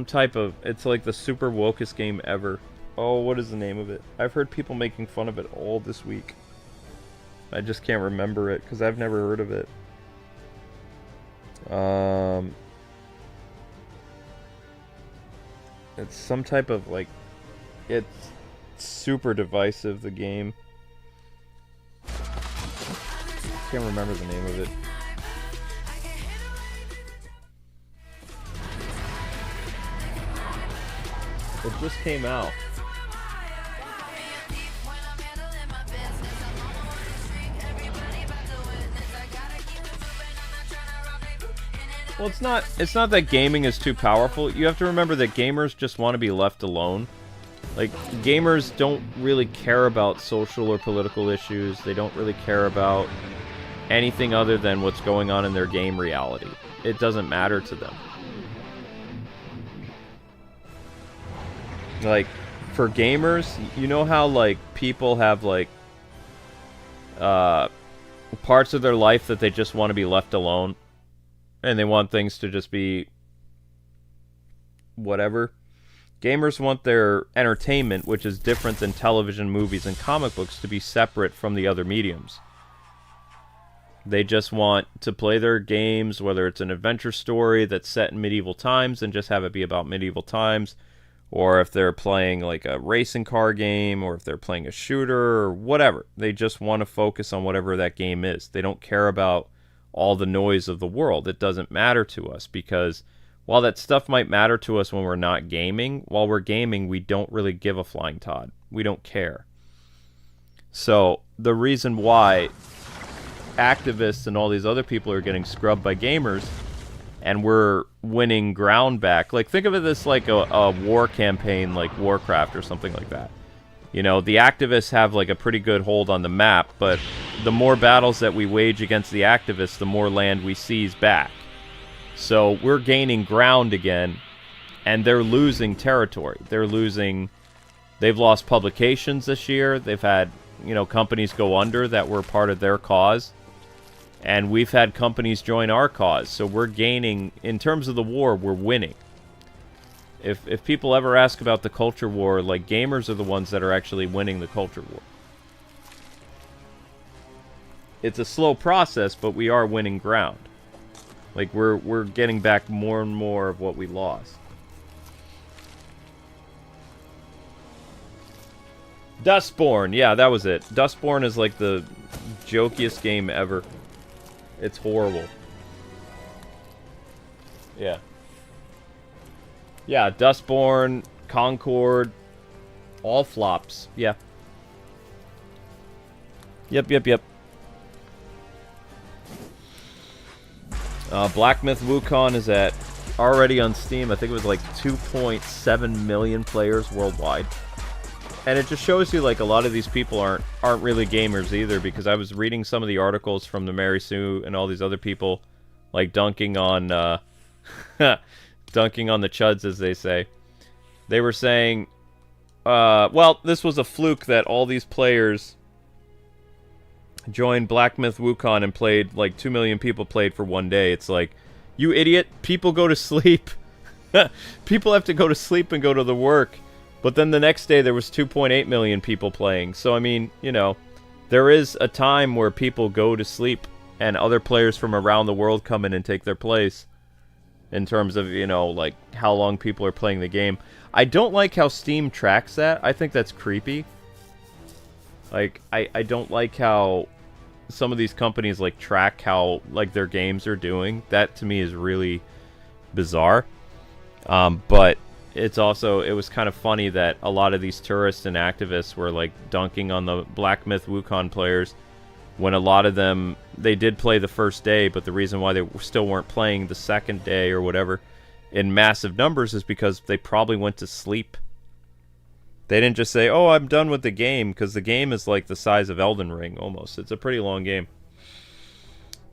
type of... it's like the super wokest game ever. Oh, what is the name of it? I've heard people making fun of it all this week. I just can't remember it, because I've never heard of it. It's some type of, like... it's super divisive, the game. I can't remember the name of it. It just came out. Well, it's not that gaming is too powerful. You have to remember that gamers just want to be left alone. Like, gamers don't really care about social or political issues. They don't really care about anything other than what's going on in their game reality. It doesn't matter to them. Like, for gamers, you know how, like, people have, like, parts of their life that they just want to be left alone? And they want things to just be whatever. Gamers want their entertainment, which is different than television, movies, and comic books, to be separate from the other mediums. They just want to play their games, whether it's an adventure story that's set in medieval times, and just have it be about medieval times, or if they're playing like a racing car game, or if they're playing a shooter, or whatever. They just want to focus on whatever that game is. They don't care about all the noise of the world. It doesn't matter to us, because while that stuff might matter to us when we're not gaming, while we're gaming, we don't really give a flying Todd. We don't care. So, the reason why activists and all these other people are getting scrubbed by gamers, and we're winning ground back, like, think of it as like a war campaign, like Warcraft or something like that. You know, the activists have like a pretty good hold on the map, but the more battles that we wage against the activists, the more land we seize back. So we're gaining ground again, and they're losing territory. They've lost publications this year. They've had, companies go under that were part of their cause. And we've had companies join our cause. So we're gaining, in terms of the war, we're winning. If people ever ask about the culture war, like, gamers are the ones that are actually winning the culture war. It's a slow process, but we are winning ground. Like, we're getting back more and more of what we lost. Dustborn, yeah, that was it. Dustborn is like the jokiest game ever. It's horrible. Yeah. Yeah, Dustborn, Concord, all flops. Yeah. Yep. Black Myth Wukong is already on Steam. I think it was like 2.7 million players worldwide. And it just shows you, like, a lot of these people aren't really gamers either, because I was reading some of the articles from the Mary Sue and all these other people, like, dunking on dunking on the chuds, as they say. They were saying, well, this was a fluke that all these players joined Black Myth Wukong and played, like, 2 million people played for one day. It's like, you idiot, people go to sleep. People have to go to sleep and go to the work. But then the next day there was 2.8 million people playing. So, I mean, there is a time where people go to sleep and other players from around the world come in and take their place. In terms of, like, how long people are playing the game. I don't like how Steam tracks that. I think that's creepy. Like, I don't like how some of these companies, like, track how, like, their games are doing. That, to me, is really bizarre. But it was kind of funny that a lot of these tourists and activists were, like, dunking on the Black Myth Wukong players, when a lot of them, they did play the first day, but the reason why they still weren't playing the second day or whatever in massive numbers is because they probably went to sleep. They didn't just say, oh, I'm done with the game, because the game is like the size of Elden Ring, almost. It's a pretty long game.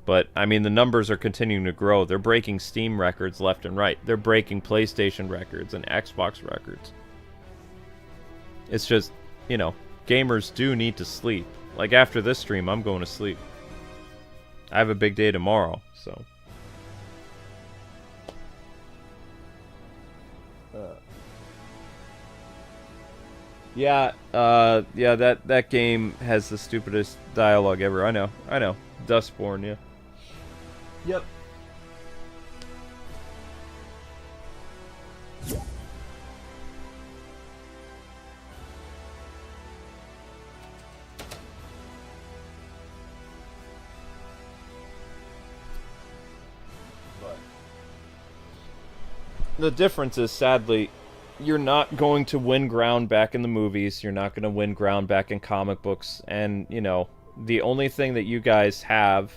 But, I mean, the numbers are continuing to grow. They're breaking Steam records left and right. They're breaking PlayStation records and Xbox records. It's just, gamers do need to sleep. Like, after this stream, I'm going to sleep. I have a big day tomorrow, so. Yeah, that game has the stupidest dialogue ever. I know. Dustborn, yeah. Yep. But the difference is, sadly, you're not going to win ground back in the movies. You're not going to win ground back in comic books. And, the only thing that you guys have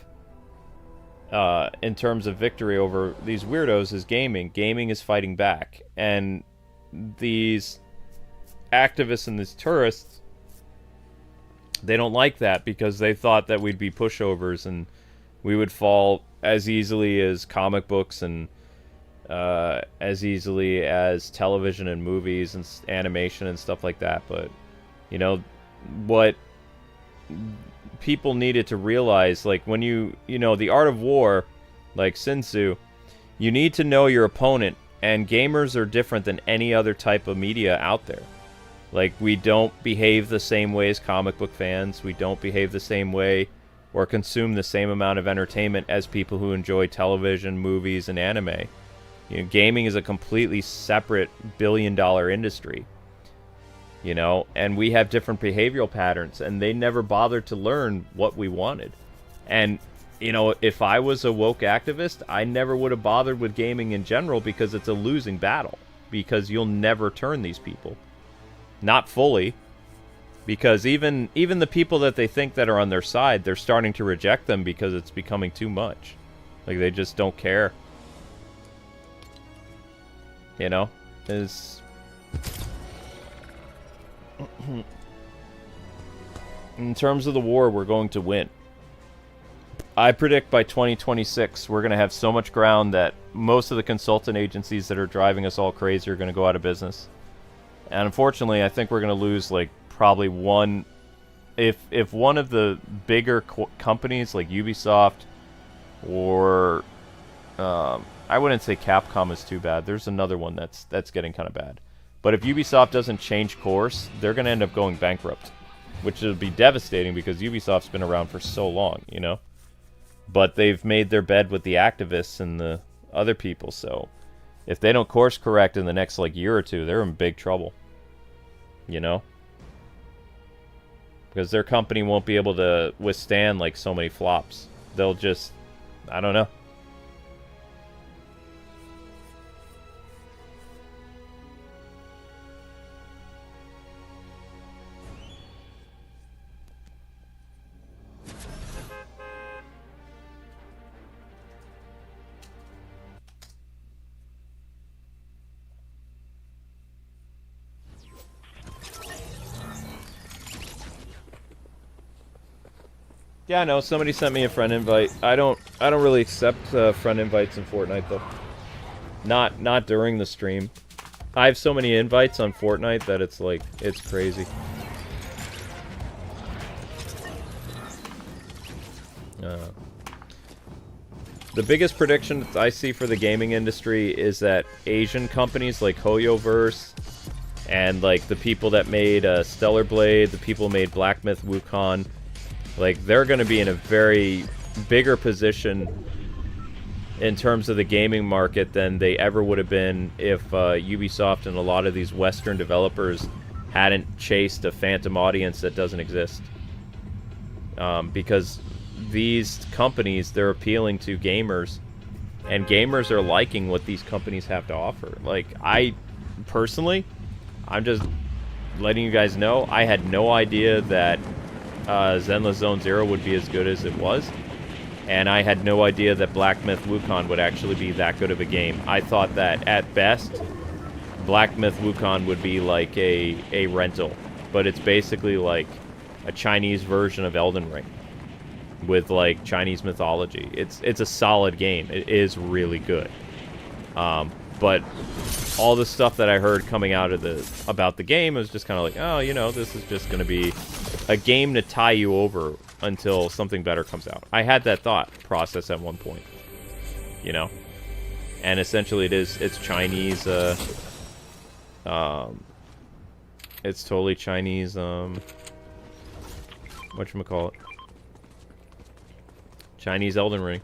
in terms of victory over these weirdos is gaming. Gaming is fighting back. And these activists and these tourists, they don't like that because they thought that we'd be pushovers and we would fall as easily as comic books and as easily as television and movies and animation and stuff like that. But, what people needed to realize, like, when the art of war, like Sun Tzu, you need to know your opponent, and gamers are different than any other type of media out there. Like, we don't behave the same way as comic book fans. We don't behave the same way or consume the same amount of entertainment as people who enjoy television, movies, and anime. Gaming is a completely separate billion-dollar industry. And we have different behavioral patterns, and they never bothered to learn what we wanted. And, if I was a woke activist, I never would have bothered with gaming in general because it's a losing battle. Because you'll never turn these people. Not fully. Because even the people that they think that are on their side, they're starting to reject them because it's becoming too much. Like, they just don't care. Is in terms of the war, we're going to win. I predict by 2026 we're going to have so much ground that most of the consultant agencies that are driving us all crazy are going to go out of business. And unfortunately, I think we're going to lose like probably one. If one of the bigger companies like Ubisoft or I wouldn't say Capcom is too bad. There's another one that's getting kind of bad. But if Ubisoft doesn't change course, they're going to end up going bankrupt, which will be devastating because Ubisoft's been around for so long, you know? But they've made their bed with the activists and the other people, so if they don't course correct in the next like year or two, they're in big trouble. You know? Because their company won't be able to withstand like so many flops. They'll just, I don't know. Yeah, no, somebody sent me a friend invite. I don't really accept friend invites in Fortnite though. Not during the stream. I have so many invites on Fortnite that it's like it's crazy. The biggest prediction that I see for the gaming industry is that Asian companies like Hoyoverse and like the people that made Stellar Blade, the people who made Black Myth Wukong, like, they're going to be in a very bigger position in terms of the gaming market than they ever would have been if Ubisoft and a lot of these Western developers hadn't chased a phantom audience that doesn't exist. Because these companies, they're appealing to gamers, and gamers are liking what these companies have to offer. Like, I, personally, I'm just letting you guys know, I had no idea that Zenless Zone Zero would be as good as it was, and I had no idea that Black Myth Wukong would actually be that good of a game. I thought that at best Black Myth Wukong would be like a rental, but it's basically like a Chinese version of Elden Ring with like Chinese mythology. It's a solid game. It is really good. But all the stuff that I heard coming out of about the game was just kind of like, oh, you know, this is just going to be a game to tie you over until something better comes out. I had that thought process at one point, you know, and essentially it's Chinese. It's totally Chinese. Whatchamacallit? Chinese Elden Ring.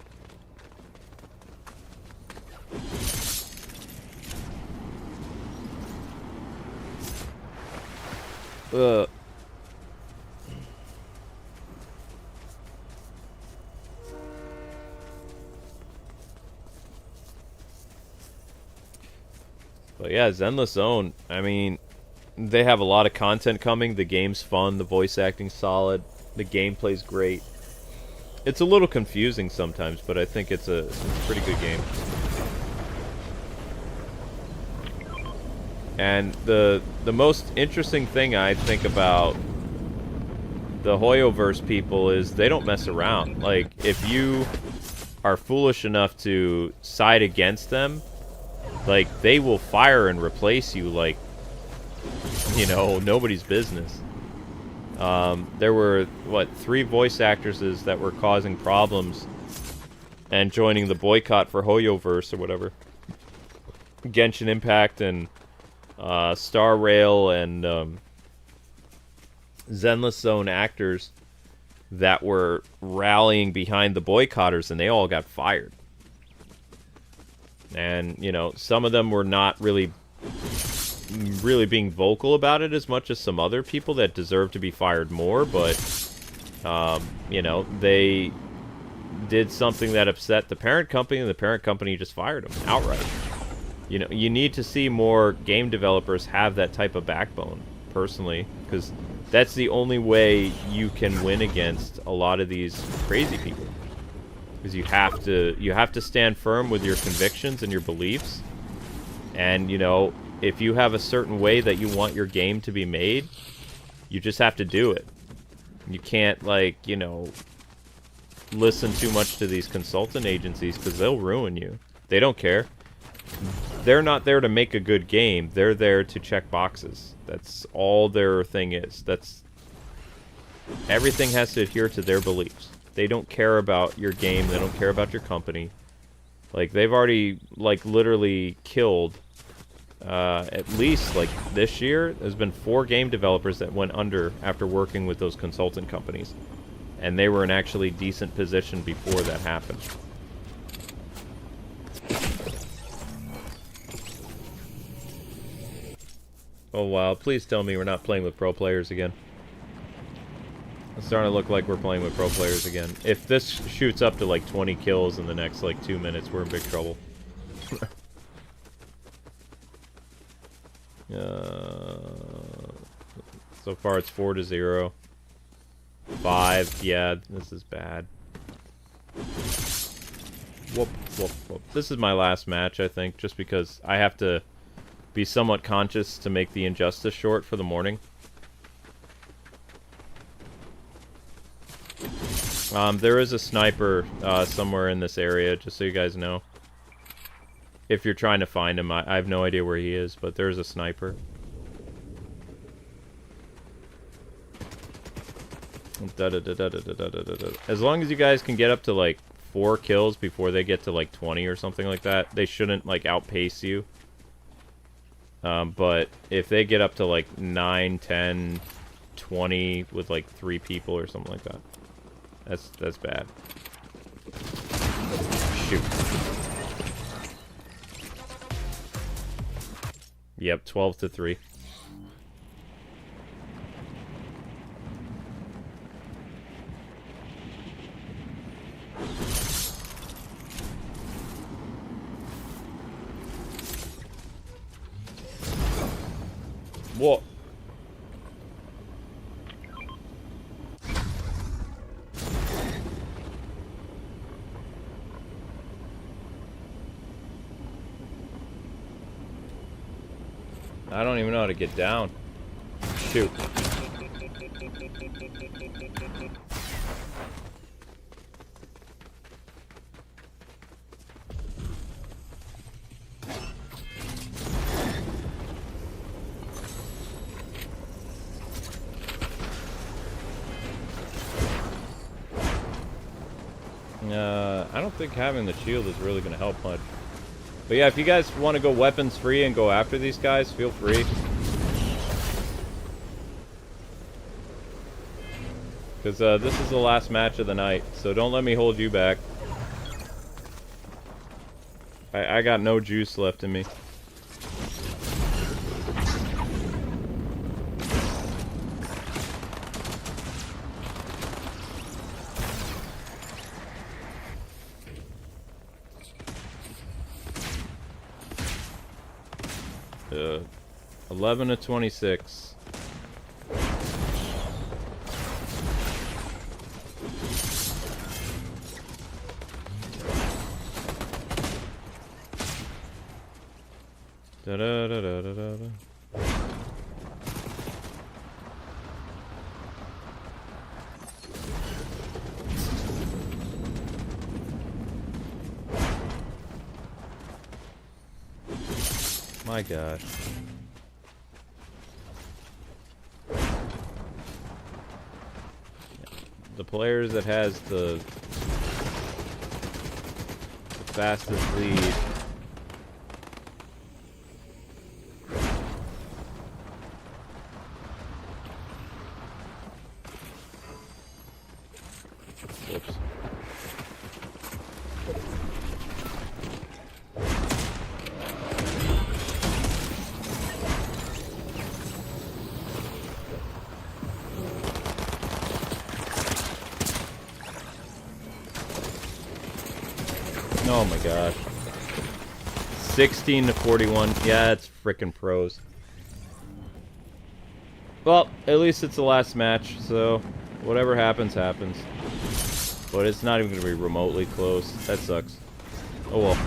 But yeah, Zenless Zone, I mean, they have a lot of content coming. The game's fun, the voice acting's solid, the gameplay's great. It's a little confusing sometimes, but I think it's a pretty good game. And the most interesting thing I think about the Hoyoverse people is they don't mess around. Like, if you are foolish enough to side against them, like, they will fire and replace you like, you know, nobody's business. There were, what, 3 voice actresses that were causing problems and joining the boycott for Hoyoverse or whatever. Genshin Impact and Star Rail and Zenless Zone actors that were rallying behind the boycotters, and they all got fired. And, you know, some of them were not really being vocal about it as much as some other people that deserve to be fired more, but, you know, they did something that upset the parent company, and the parent company just fired them outright. You know, you need to see more game developers have that type of backbone, personally, because that's the only way you can win against a lot of these crazy people. Because you have to stand firm with your convictions and your beliefs. And, you know, if you have a certain way that you want your game to be made, you just have to do it. You can't, like, you know, listen too much to these consultant agencies because they'll ruin you. They don't care. They're not there to make a good game. They're there to check boxes. That's all their thing is. Everything has to adhere to their beliefs. They don't care about your game. They don't care about your company. Like, they've already, like, literally killed, at least, like, this year, there's been 4 game developers that went under after working with those consultant companies. And they were in actually decent position before that happened. Oh, wow. Please tell me we're not playing with pro players again. It's starting to look like we're playing with pro players again. If this shoots up to like 20 kills in the next like 2 minutes, we're in big trouble. So far it's 4-0. 5, yeah, this is bad. Whoop, whoop, whoop. This is my last match, I think, just because I have to be somewhat conscious to make the injustice short for the morning. There is a sniper somewhere in this area, just so you guys know. If you're trying to find him, I have no idea where he is, but there's a sniper. As long as you guys can get up to like 4 kills before they get to like 20 or something like that, they shouldn't like outpace you. But if they get up to like 9, 10, 20 with like 3 people or something like that, that's bad. Shoot. Yep, 12-3. What? I don't even know how to get down. Shoot. I don't think having the shield is really going to help much. But yeah, if you guys want to go weapons free and go after these guys, feel free. Because this is the last match of the night, so don't let me hold you back. I got no juice left in me. Uh, 11-26. Da da da da da da. My gosh. The players that has the fastest lead. Whoops. Oh my gosh. 16-41. Yeah, it's frickin' pros. Well, at least it's the last match, so whatever happens, happens. But it's not even going to be remotely close. That sucks. Oh well.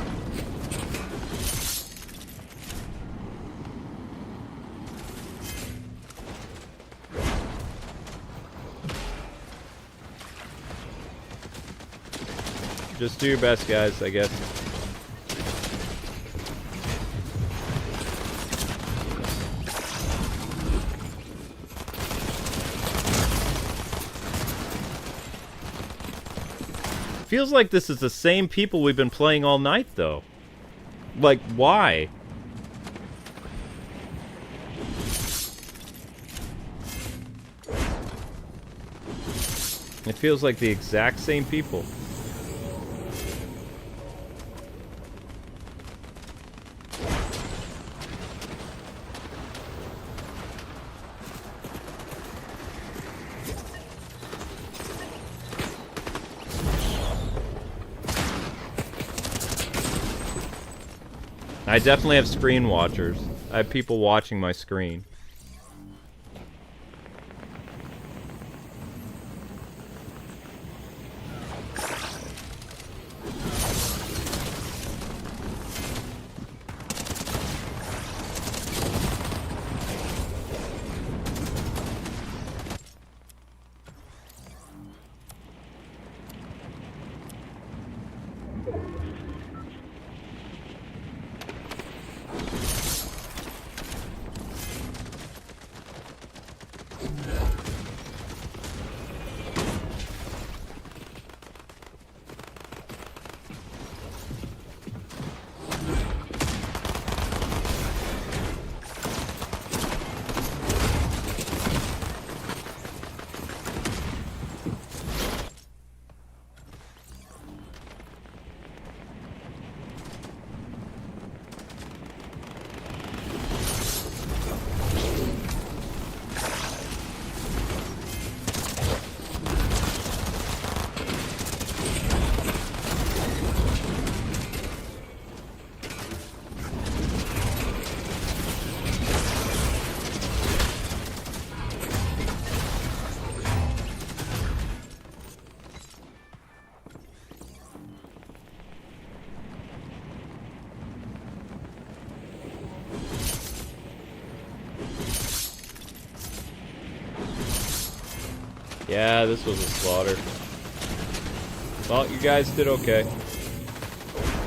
Just do your best, guys, I guess. Feels like this is the same people we've been playing all night, though. Like, why? It feels like the exact same people. I definitely have screen watchers. I have people watching my screen. Yeah, this was a slaughter. Well, you guys did okay.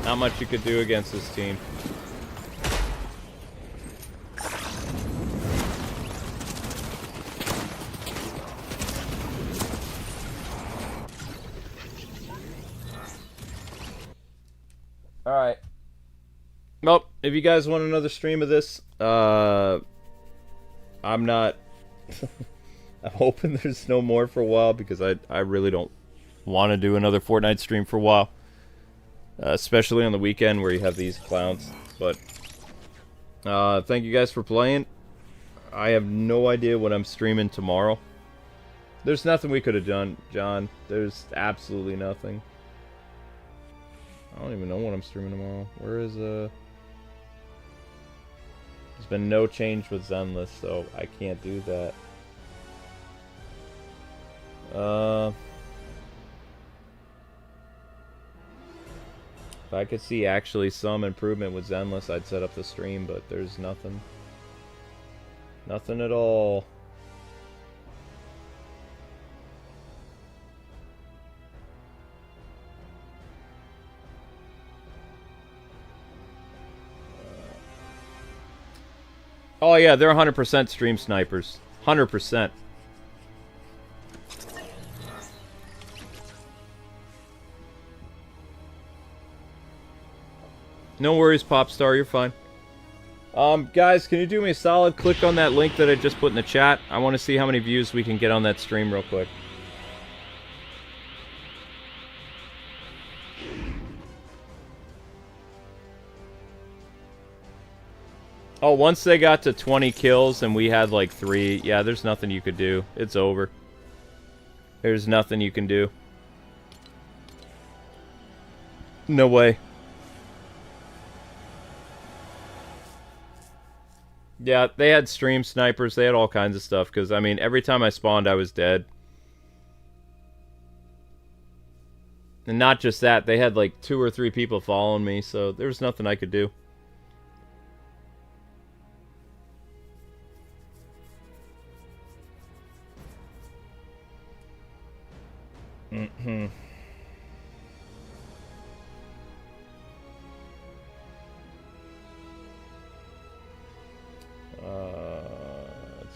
Not much you could do against this team. Alright. Well, if you guys want another stream of this, I'm not... I'm hoping there's no more for a while, because I really don't want to do another Fortnite stream for a while. Especially on the weekend where you have these clowns. But, thank you guys for playing. I have no idea what I'm streaming tomorrow. There's nothing we could have done, John. There's absolutely nothing. I don't even know what I'm streaming tomorrow. Where is, There's been no change with Zenless, so I can't do that. If I could see actually some improvement with Zenless, I'd set up the stream, but there's nothing. Nothing at all. Oh yeah, they're 100% stream snipers. 100%. No worries, Popstar, you're fine. Guys, can you do me a solid? Click on that link that I just put in the chat. I want to see how many views we can get on that stream real quick. Oh, once they got to 20 kills and we had like 3, yeah, there's nothing you could do. It's over. There's nothing you can do. No way. Yeah, they had stream snipers, they had all kinds of stuff, because, I mean, every time I spawned, I was dead. And not just that, they had like 2 or 3 people following me, so there was nothing I could do.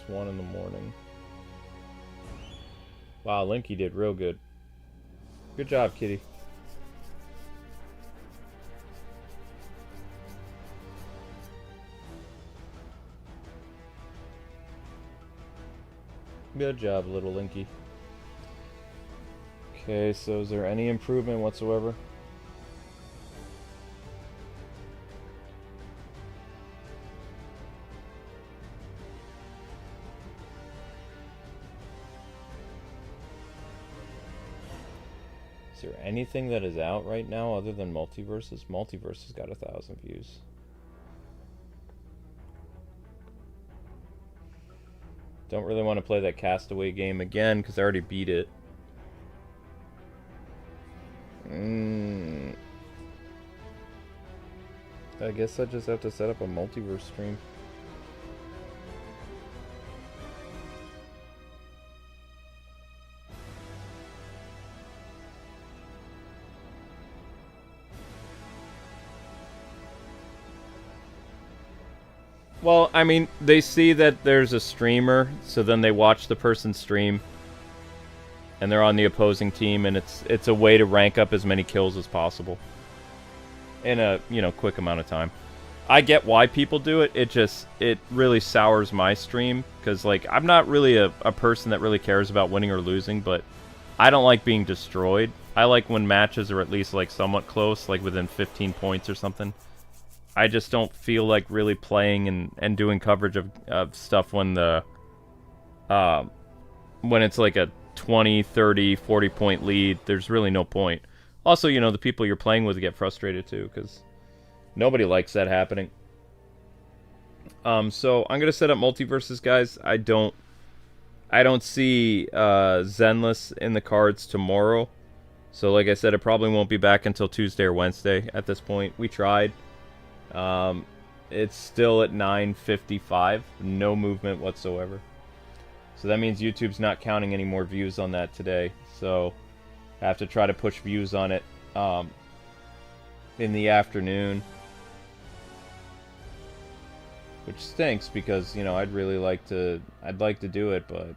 1 in the morning. Wow, Linky did real good. Good job, kitty. Good job, little Linky. Okay, so is there any improvement whatsoever? Is there anything that is out right now other than Multiverses? Multiverses got 1,000 views. Don't really want to play that Castaway game again because I already beat it. I guess I just have to set up a multiverse stream. Well, I mean, they see that there's a streamer, so then they watch the person stream, and they're on the opposing team, and it's a way to rank up as many kills as possible in a, you know, quick amount of time. I get why people do it. It really sours my stream because, like, I'm not really a person that really cares about winning or losing, but I don't like being destroyed. I like when matches are at least like somewhat close, like within 15 points or something. I just don't feel like really playing and doing coverage of stuff when the when it's like a 20, 30, 40 point lead. There's really no point. Also, you know, the people you're playing with get frustrated too, because nobody likes that happening. So I'm gonna set up multiverses, guys. I don't see Zenless in the cards tomorrow. So like I said, it probably won't be back until Tuesday or Wednesday at this point. We tried. It's still at 9:55, no movement whatsoever. So that means YouTube's not counting any more views on that today. So I have to try to push views on it in the afternoon. Which stinks because, you know, I'd like to do it, but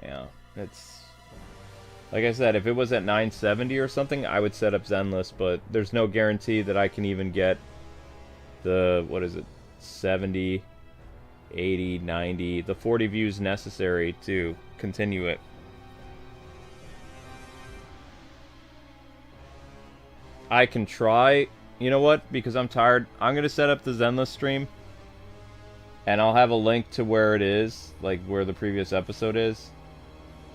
yeah, it's like I said, if it was at 970 or something, I would set up Zenless, but there's no guarantee that I can even get the, what is it, 70, 80, 90, the 40 views necessary to continue it. I can try, you know what, because I'm tired, I'm going to set up the Zenless stream, and I'll have a link to where it is, like where the previous episode is.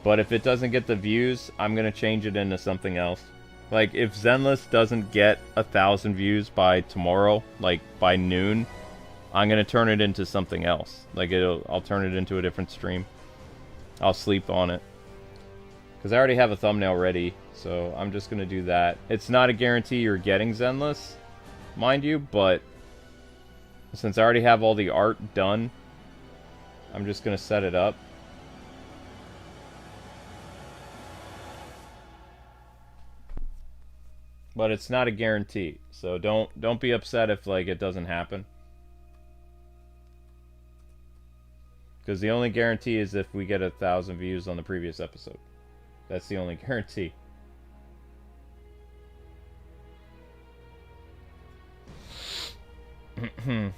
But if it doesn't get the views, I'm going to change it into something else. Like, if Zenless doesn't get 1,000 views by tomorrow, like by noon, I'm going to turn it into something else. Like, I'll turn it into a different stream. I'll sleep on it. Because I already have a thumbnail ready, so I'm just going to do that. It's not a guarantee you're getting Zenless, mind you, but since I already have all the art done, I'm just going to set it up. But it's not a guarantee, so don't be upset if, like, it doesn't happen. Because the only guarantee is if we get 1,000 views on the previous episode. That's the only guarantee. Alright,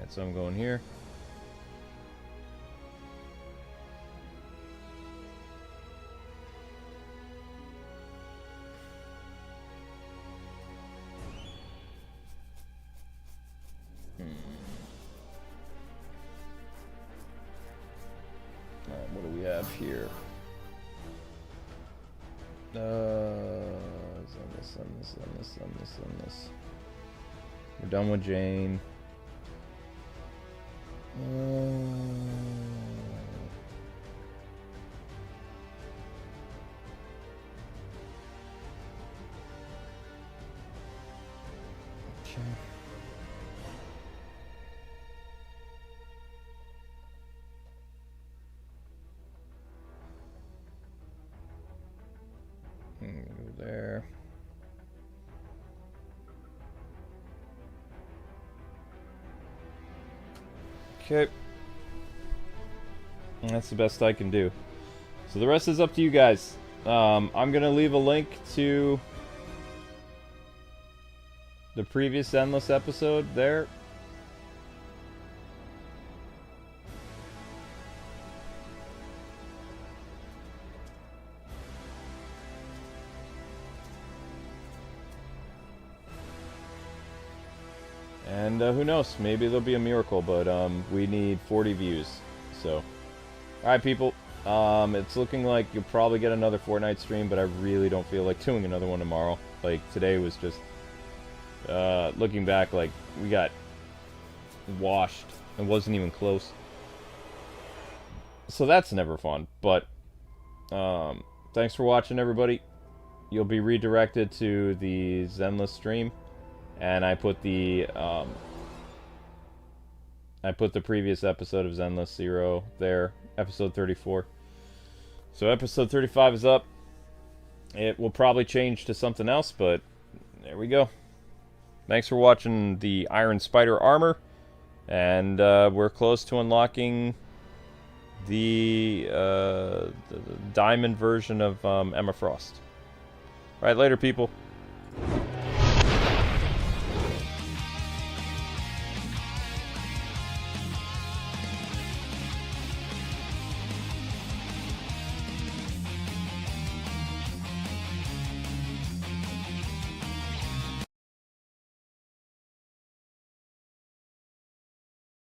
so I'm going here. Alright, what do we have here? Send this. We're done with Jane. Okay. Go there. Okay. And that's the best I can do. So the rest is up to you guys. I'm going to leave a link to the previous Endless episode there. And who knows, maybe there'll be a miracle, but we need 40 views. So, alright people, it's looking like you'll probably get another Fortnite stream, but I really don't feel like doing another one tomorrow. Like, today was just, looking back, like, we got washed. It wasn't even close. So that's never fun, but, thanks for watching, everybody. You'll be redirected to the Zenless stream. And I put the previous episode of Zenless 0 there, episode 34. So episode 35 is up. It will probably change to something else, but there we go. Thanks for watching the Iron Spider armor, and we're close to unlocking the diamond version of Emma Frost. All right, later, people.